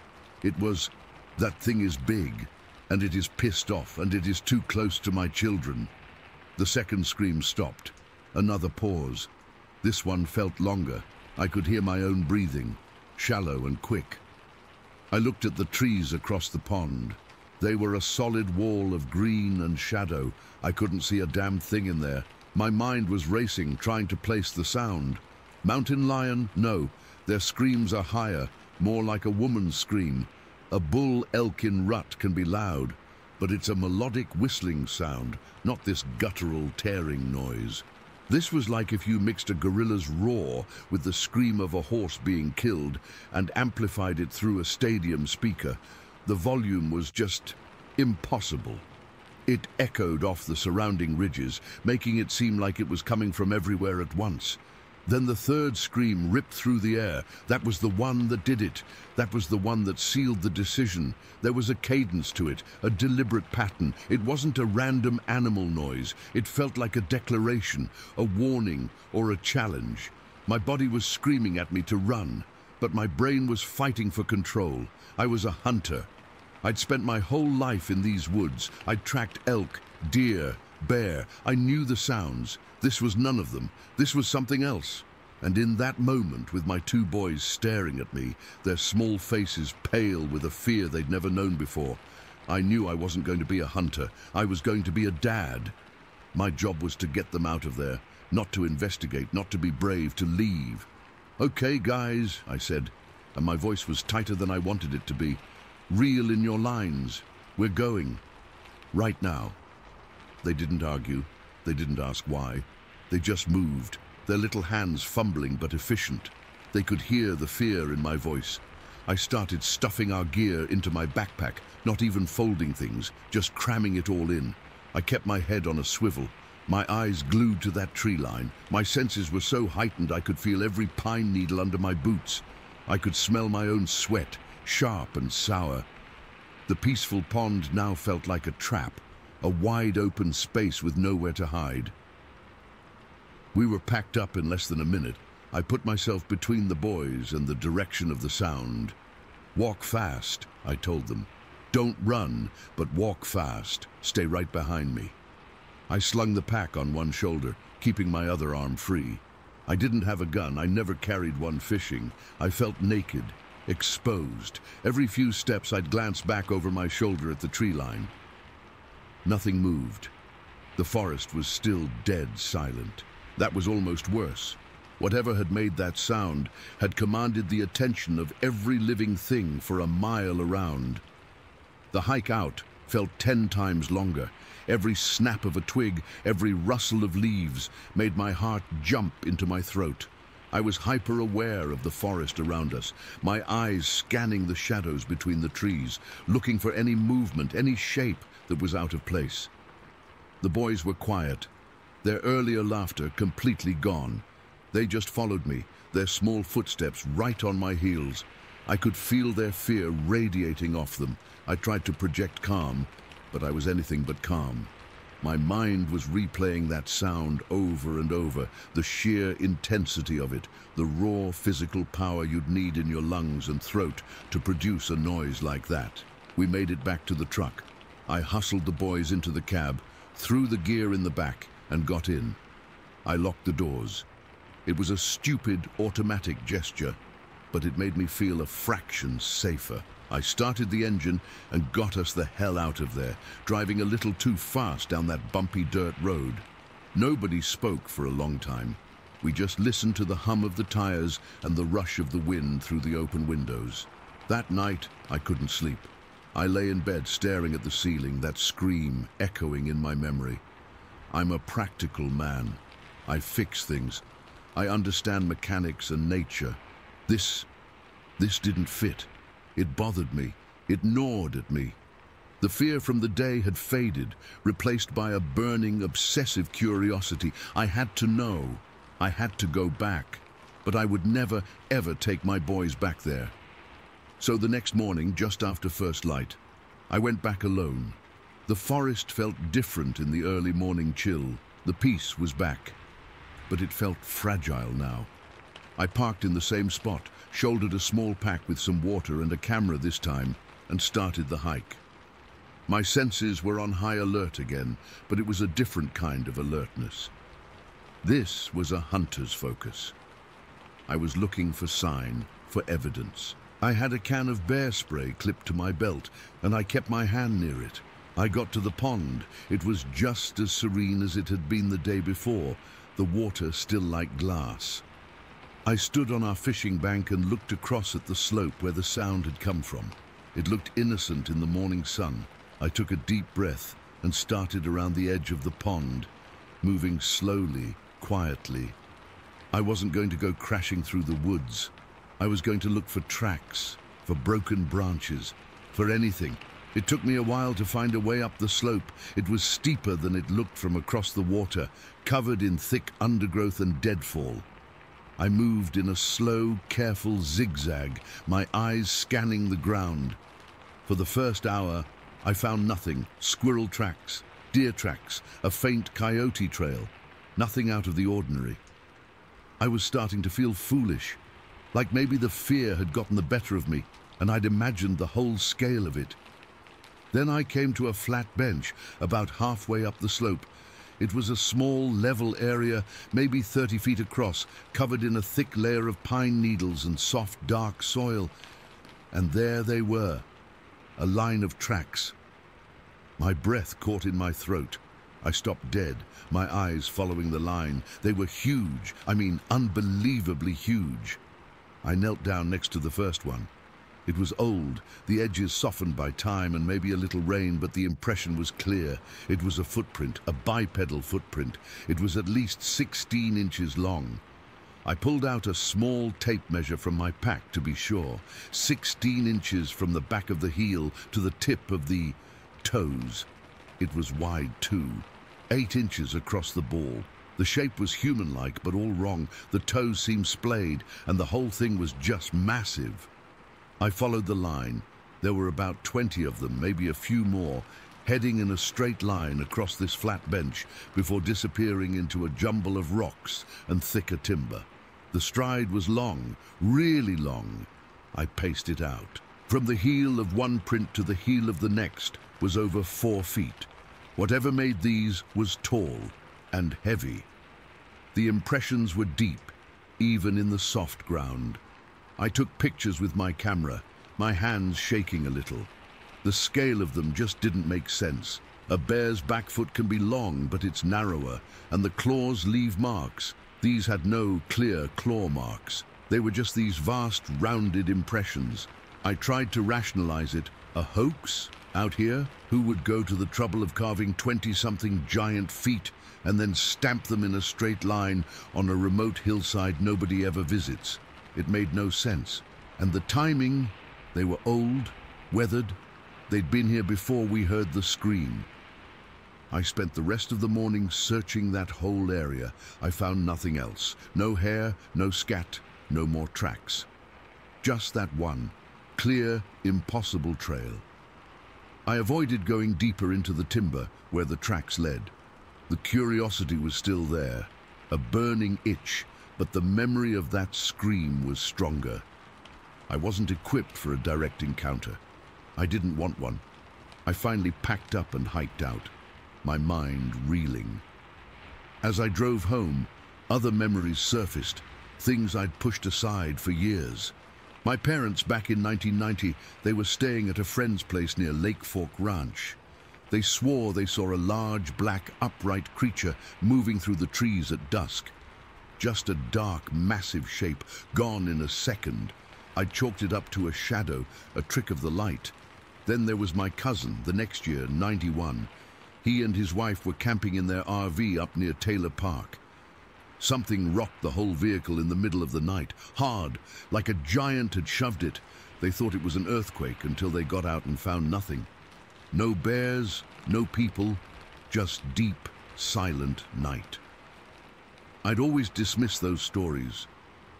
It was, that thing is big, and it is pissed off, and it is too close to my children. The second scream stopped. Another pause. This one felt longer. I could hear my own breathing, shallow and quick. I looked at the trees across the pond. They were a solid wall of green and shadow. I couldn't see a damn thing in there. My mind was racing, trying to place the sound. Mountain lion? No. Their screams are higher, more like a woman's scream. A bull elk in rut can be loud, but it's a melodic whistling sound, not this guttural tearing noise. This was like if you mixed a gorilla's roar with the scream of a horse being killed and amplified it through a stadium speaker. The volume was just impossible. It echoed off the surrounding ridges, making it seem like it was coming from everywhere at once. Then the third scream ripped through the air. That was the one that did it. That was the one that sealed the decision. There was a cadence to it, a deliberate pattern. It wasn't a random animal noise. It felt like a declaration, a warning, or a challenge. My body was screaming at me to run, but my brain was fighting for control. I was a hunter. I'd spent my whole life in these woods. I'd tracked elk, deer, bear. I knew the sounds. This was none of them. This was something else. And in that moment, with my two boys staring at me, their small faces pale with a fear they'd never known before, I knew I wasn't going to be a hunter. I was going to be a dad. My job was to get them out of there, not to investigate, not to be brave, to leave. "Okay, guys," I said, and my voice was tighter than I wanted it to be. "Reel in your lines. We're going. Right now." They didn't argue. They didn't ask why. They just moved, their little hands fumbling but efficient. They could hear the fear in my voice. I started stuffing our gear into my backpack, not even folding things, just cramming it all in. I kept my head on a swivel, my eyes glued to that tree line. My senses were so heightened I could feel every pine needle under my boots. I could smell my own sweat, sharp and sour. The peaceful pond now felt like a trap, a wide open space with nowhere to hide. We were packed up in less than a minute. I put myself between the boys and the direction of the sound. "Walk fast," I told them. "Don't run, but walk fast. Stay right behind me." I slung the pack on one shoulder, keeping my other arm free. I didn't have a gun. I never carried one fishing. I felt naked, exposed. Every few steps I'd glance back over my shoulder at the tree line. Nothing moved. The forest was still dead silent. That was almost worse. Whatever had made that sound had commanded the attention of every living thing for a mile around. The hike out felt 10 times longer. Every snap of a twig, every rustle of leaves made my heart jump into my throat. I was hyper-aware of the forest around us, my eyes scanning the shadows between the trees, looking for any movement, any shape that was out of place. The boys were quiet, their earlier laughter completely gone. They just followed me, their small footsteps right on my heels. I could feel their fear radiating off them. I tried to project calm, but I was anything but calm. My mind was replaying that sound over and over, the sheer intensity of it, the raw physical power you'd need in your lungs and throat to produce a noise like that. We made it back to the truck. I hustled the boys into the cab, threw the gear in the back, and got in. I locked the doors. It was a stupid, automatic gesture, but it made me feel a fraction safer. I started the engine and got us the hell out of there, driving a little too fast down that bumpy dirt road. Nobody spoke for a long time. We just listened to the hum of the tires and the rush of the wind through the open windows. That night, I couldn't sleep. I lay in bed staring at the ceiling, that scream echoing in my memory. I'm a practical man. I fix things. I understand mechanics and nature. This didn't fit. It bothered me. It gnawed at me. The fear from the day had faded, replaced by a burning, obsessive curiosity. I had to know. I had to go back. But I would never, ever take my boys back there. So the next morning, just after first light, I went back alone. The forest felt different in the early morning chill. The peace was back. But it felt fragile now. I parked in the same spot, shouldered a small pack with some water and a camera this time, and started the hike. My senses were on high alert again, but it was a different kind of alertness. This was a hunter's focus. I was looking for sign, for evidence. I had a can of bear spray clipped to my belt, and I kept my hand near it. I got to the pond. It was just as serene as it had been the day before, the water still like glass. I stood on our fishing bank and looked across at the slope where the sound had come from. It looked innocent in the morning sun. I took a deep breath and started around the edge of the pond, moving slowly, quietly. I wasn't going to go crashing through the woods. I was going to look for tracks, for broken branches, for anything. It took me a while to find a way up the slope. It was steeper than it looked from across the water, covered in thick undergrowth and deadfall. I moved in a slow, careful zigzag, my eyes scanning the ground. For the first hour, I found nothing. Squirrel tracks, deer tracks, a faint coyote trail. Nothing out of the ordinary. I was starting to feel foolish, like maybe the fear had gotten the better of me, and I'd imagined the whole scale of it. Then I came to a flat bench, about halfway up the slope. It was a small, level area, maybe 30 feet across, covered in a thick layer of pine needles and soft, dark soil. And there they were, a line of tracks. My breath caught in my throat. I stopped dead, my eyes following the line. They were huge, I mean unbelievably huge. I knelt down next to the first one. It was old, the edges softened by time and maybe a little rain, but the impression was clear. It was a footprint, a bipedal footprint. It was at least 16 inches long. I pulled out a small tape measure from my pack to be sure. 16 inches from the back of the heel to the tip of the toes. It was wide too, 8 inches across the ball. The shape was human-like, but all wrong. The toes seemed splayed, and the whole thing was just massive. I followed the line. There were about 20 of them, maybe a few more, heading in a straight line across this flat bench before disappearing into a jumble of rocks and thicker timber. The stride was long, really long. I paced it out. From the heel of one print to the heel of the next was over 4 feet. Whatever made these was tall and heavy. The impressions were deep, even in the soft ground. I took pictures with my camera, my hands shaking a little. The scale of them just didn't make sense. A bear's back foot can be long, but it's narrower, and the claws leave marks. These had no clear claw marks. They were just these vast, rounded impressions. I tried to rationalize it. A hoax? Out here? Who would go to the trouble of carving 20-something giant feet and then stamp them in a straight line on a remote hillside nobody ever visits? It made no sense. And the timing, they were old, weathered. They'd been here before we heard the scream. I spent the rest of the morning searching that whole area. I found nothing else. No hair, no scat, no more tracks. Just that one, clear, impossible trail. I avoided going deeper into the timber where the tracks led. The curiosity was still there, a burning itch, but the memory of that scream was stronger. I wasn't equipped for a direct encounter. I didn't want one. I finally packed up and hiked out, my mind reeling. As I drove home, other memories surfaced, things I'd pushed aside for years. My parents, back in 1990, they were staying at a friend's place near Lake Fork Ranch. They swore they saw a large, black, upright creature moving through the trees at dusk. Just a dark, massive shape, gone in a second. I chalked it up to a shadow, a trick of the light. Then there was my cousin, the next year, 91. He and his wife were camping in their RV up near Taylor Park. Something rocked the whole vehicle in the middle of the night, hard, like a giant had shoved it. They thought it was an earthquake until they got out and found nothing. No bears, no people, just deep, silent night. I'd always dismissed those stories,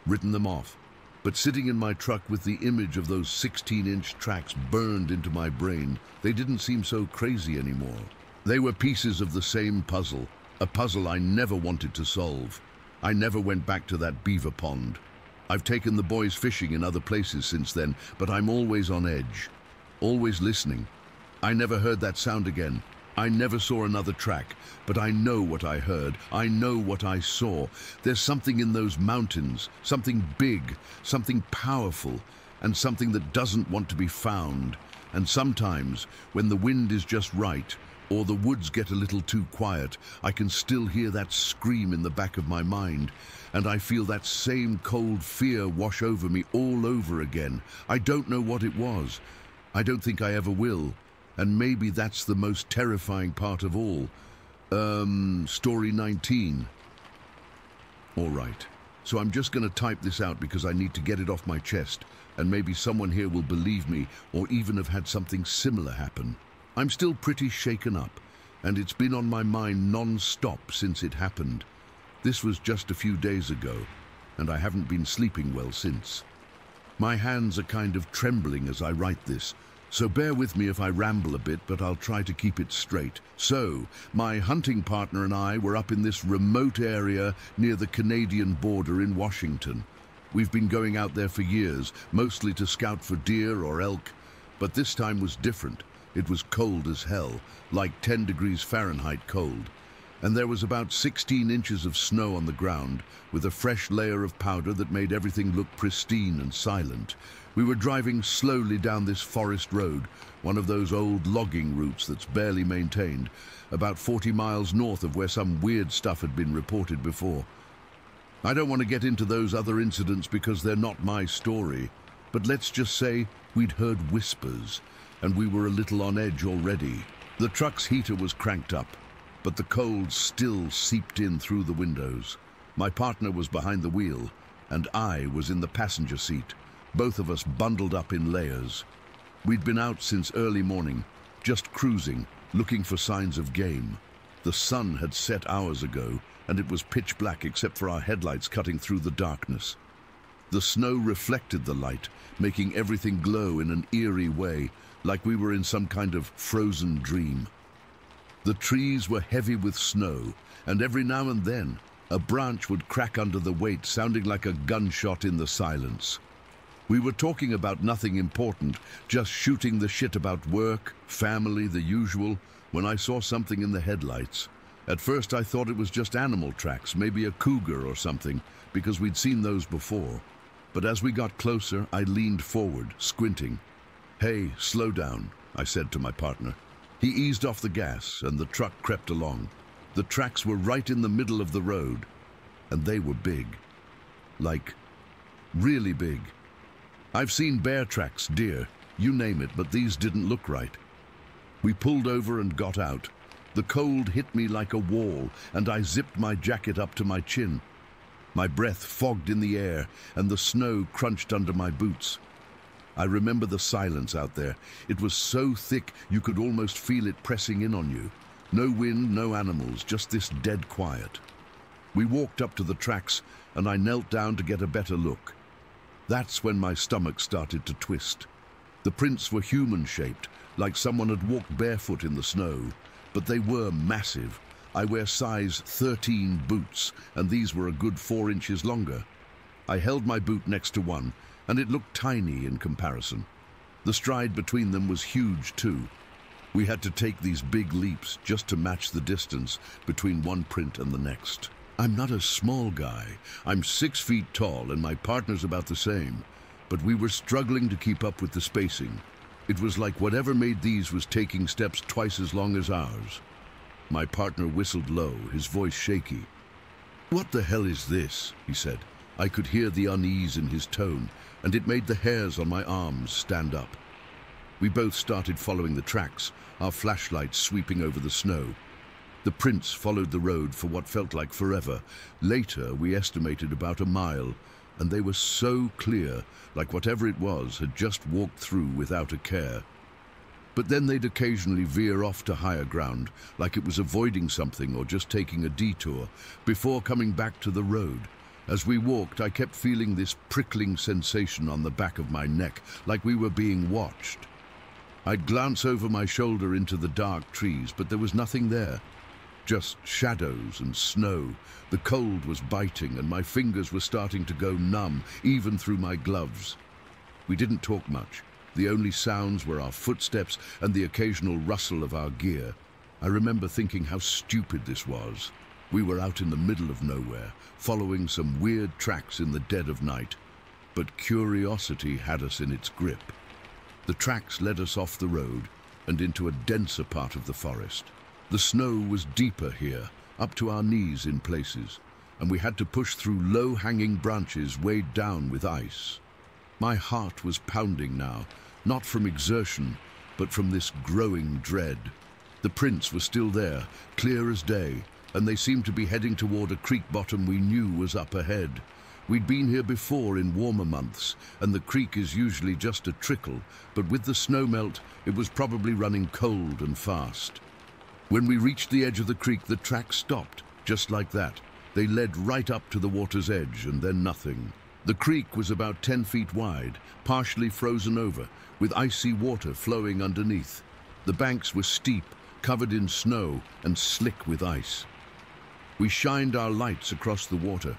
written them off, but sitting in my truck with the image of those 16-inch tracks burned into my brain, they didn't seem so crazy anymore. They were pieces of the same puzzle, a puzzle I never wanted to solve. I never went back to that beaver pond. I've taken the boys fishing in other places since then, but I'm always on edge, always listening. I never heard that sound again. I never saw another track, but I know what I heard. I know what I saw. There's something in those mountains, something big, something powerful, and something that doesn't want to be found. And sometimes, when the wind is just right, or the woods get a little too quiet, I can still hear that scream in the back of my mind, and I feel that same cold fear wash over me all over again. I don't know what it was. I don't think I ever will. And maybe that's the most terrifying part of all. Story 19. All right, so I'm just going to type this out because I need to get it off my chest, and maybe someone here will believe me or even have had something similar happen. I'm still pretty shaken up, and it's been on my mind non-stop since it happened. This was just a few days ago, and I haven't been sleeping well since. My hands are kind of trembling as I write this, so bear with me if I ramble a bit, but I'll try to keep it straight. So, my hunting partner and I were up in this remote area near the Canadian border in Washington. We've been going out there for years, mostly to scout for deer or elk, but this time was different. It was cold as hell, like 10 degrees Fahrenheit cold. And there was about 16 inches of snow on the ground, with a fresh layer of powder that made everything look pristine and silent. We were driving slowly down this forest road, one of those old logging routes that's barely maintained, about 40 miles north of where some weird stuff had been reported before. I don't want to get into those other incidents because they're not my story, but let's just say we'd heard whispers, and we were a little on edge already. The truck's heater was cranked up, but the cold still seeped in through the windows. My partner was behind the wheel, and I was in the passenger seat, both of us bundled up in layers. We'd been out since early morning, just cruising, looking for signs of game. The sun had set hours ago, and it was pitch black except for our headlights cutting through the darkness. The snow reflected the light, making everything glow in an eerie way, like we were in some kind of frozen dream. The trees were heavy with snow, and every now and then A branch would crack under the weight, sounding like a gunshot in the silence. We were talking about nothing important, just shooting the shit about work, family, the usual, when I saw something in the headlights. At first I thought it was just animal tracks, maybe a cougar or something, because we'd seen those before. But as we got closer, I leaned forward, squinting. "Hey, slow down," I said to my partner. He eased off the gas, and the truck crept along. The tracks were right in the middle of the road, and they were big. Like, really big. I've seen bear tracks, deer, you name it, but these didn't look right. We pulled over and got out. The cold hit me like a wall, and I zipped my jacket up to my chin. My breath fogged in the air, and the snow crunched under my boots. I remember the silence out there. It was so thick you could almost feel it pressing in on you. No wind, no animals, just this dead quiet. We walked up to the tracks, and I knelt down to get a better look. That's when my stomach started to twist. The prints were human-shaped, like someone had walked barefoot in the snow, but they were massive. I wear size 13 boots, and these were a good 4 inches longer. I held my boot next to one, and it looked tiny in comparison. The stride between them was huge too. We had to take these big leaps just to match the distance between one print and the next. I'm not a small guy. I'm 6 feet tall, and my partner's about the same. But we were struggling to keep up with the spacing. It was like whatever made these was taking steps twice as long as ours. My partner whistled low, his voice shaky. "What the hell is this?" he said. I could hear the unease in his tone, and it made the hairs on my arms stand up. We both started following the tracks, our flashlights sweeping over the snow. The prints followed the road for what felt like forever. Later, we estimated about a mile, and they were so clear, like whatever it was had just walked through without a care. But then they'd occasionally veer off to higher ground, like it was avoiding something or just taking a detour, before coming back to the road. As we walked, I kept feeling this prickling sensation on the back of my neck, like we were being watched. I'd glance over my shoulder into the dark trees, but there was nothing there. Just shadows and snow. The cold was biting, and my fingers were starting to go numb, even through my gloves. We didn't talk much. The only sounds were our footsteps and the occasional rustle of our gear. I remember thinking how stupid this was. We were out in the middle of nowhere, following some weird tracks in the dead of night. But curiosity had us in its grip. The tracks led us off the road and into a denser part of the forest. The snow was deeper here, up to our knees in places, and we had to push through low-hanging branches weighed down with ice. My heart was pounding now, not from exertion, but from this growing dread. The prints were still there, clear as day, and they seemed to be heading toward a creek bottom we knew was up ahead. We'd been here before in warmer months, and the creek is usually just a trickle, but with the snowmelt, it was probably running cold and fast. When we reached the edge of the creek, the tracks stopped, just like that. They led right up to the water's edge, and then nothing. The creek was about 10 feet wide, partially frozen over, with icy water flowing underneath. The banks were steep, covered in snow, and slick with ice. We shined our lights across the water,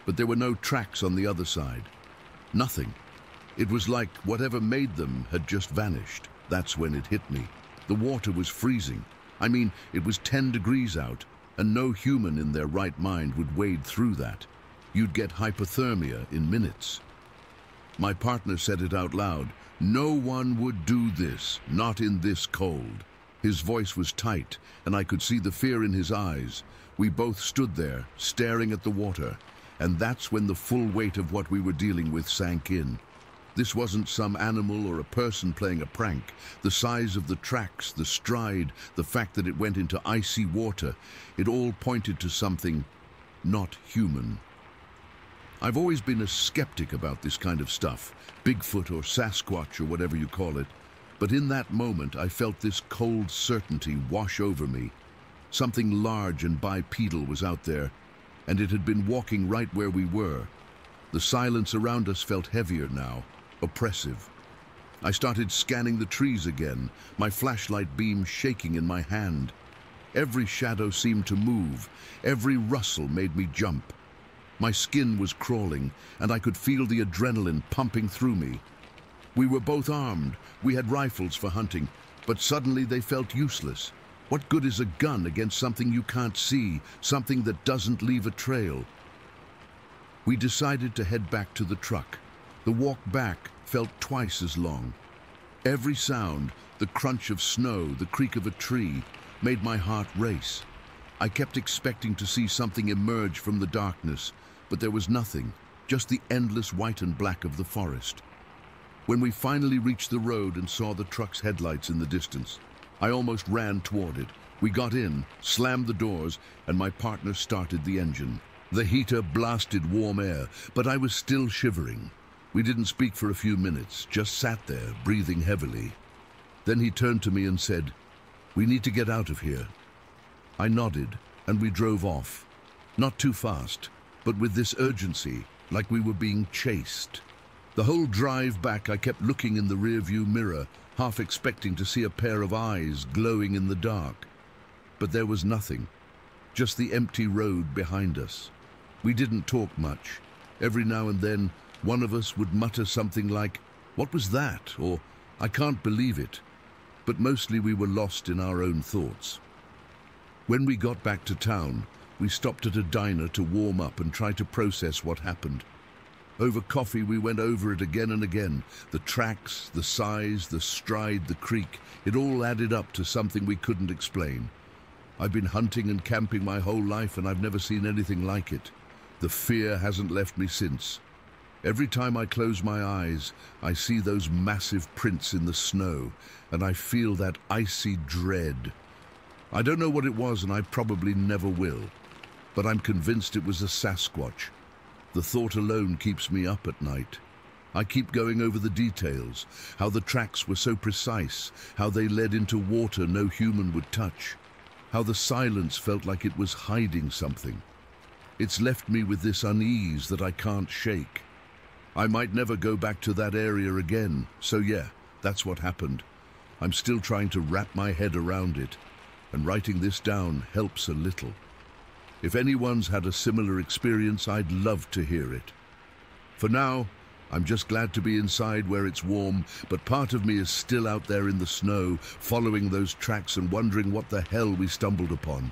but there were no tracks on the other side. Nothing. It was like whatever made them had just vanished. That's when it hit me. The water was freezing. I mean, it was 10 degrees out, and no human in their right mind would wade through that. You'd get hypothermia in minutes. My partner said it out loud. No one would do this, not in this cold. His voice was tight, and I could see the fear in his eyes. We both stood there, staring at the water, and that's when the full weight of what we were dealing with sank in. This wasn't some animal or a person playing a prank. The size of the tracks, the stride, the fact that it went into icy water, it all pointed to something not human. I've always been a skeptic about this kind of stuff, Bigfoot or Sasquatch or whatever you call it, but in that moment I felt this cold certainty wash over me. Something large and bipedal was out there, and it had been walking right where we were. The silence around us felt heavier now, oppressive. I started scanning the trees again, my flashlight beam shaking in my hand. Every shadow seemed to move. Every rustle made me jump. My skin was crawling, and I could feel the adrenaline pumping through me. We were both armed. We had rifles for hunting, but suddenly they felt useless. What good is a gun against something you can't see, something that doesn't leave a trail? We decided to head back to the truck. The walk back felt twice as long. Every sound, the crunch of snow, the creak of a tree, made my heart race. I kept expecting to see something emerge from the darkness, but there was nothing, just the endless white and black of the forest. When we finally reached the road and saw the truck's headlights in the distance, I almost ran toward it. We got in, slammed the doors, and my partner started the engine. The heater blasted warm air, but I was still shivering. We didn't speak for a few minutes, just sat there, breathing heavily. Then he turned to me and said, "We need to get out of here." I nodded, and we drove off. Not too fast, but with this urgency, like we were being chased. The whole drive back, I kept looking in the rearview mirror, half expecting to see a pair of eyes glowing in the dark. But there was nothing, just the empty road behind us. We didn't talk much. Every now and then, one of us would mutter something like, "What was that?" or "I can't believe it." But mostly we were lost in our own thoughts. When we got back to town, we stopped at a diner to warm up and try to process what happened. Over coffee, we went over it again and again. The tracks, the size, the stride, the creak, it all added up to something we couldn't explain. I've been hunting and camping my whole life, and I've never seen anything like it. The fear hasn't left me since. Every time I close my eyes, I see those massive prints in the snow, and I feel that icy dread. I don't know what it was, and I probably never will, but I'm convinced it was a Sasquatch. The thought alone keeps me up at night. I keep going over the details, how the tracks were so precise, how they led into water no human would touch, how the silence felt like it was hiding something. It's left me with this unease that I can't shake. I might never go back to that area again, so yeah, that's what happened. I'm still trying to wrap my head around it, and writing this down helps a little. If anyone's had a similar experience, I'd love to hear it. For now, I'm just glad to be inside where it's warm, but part of me is still out there in the snow, following those tracks and wondering what the hell we stumbled upon.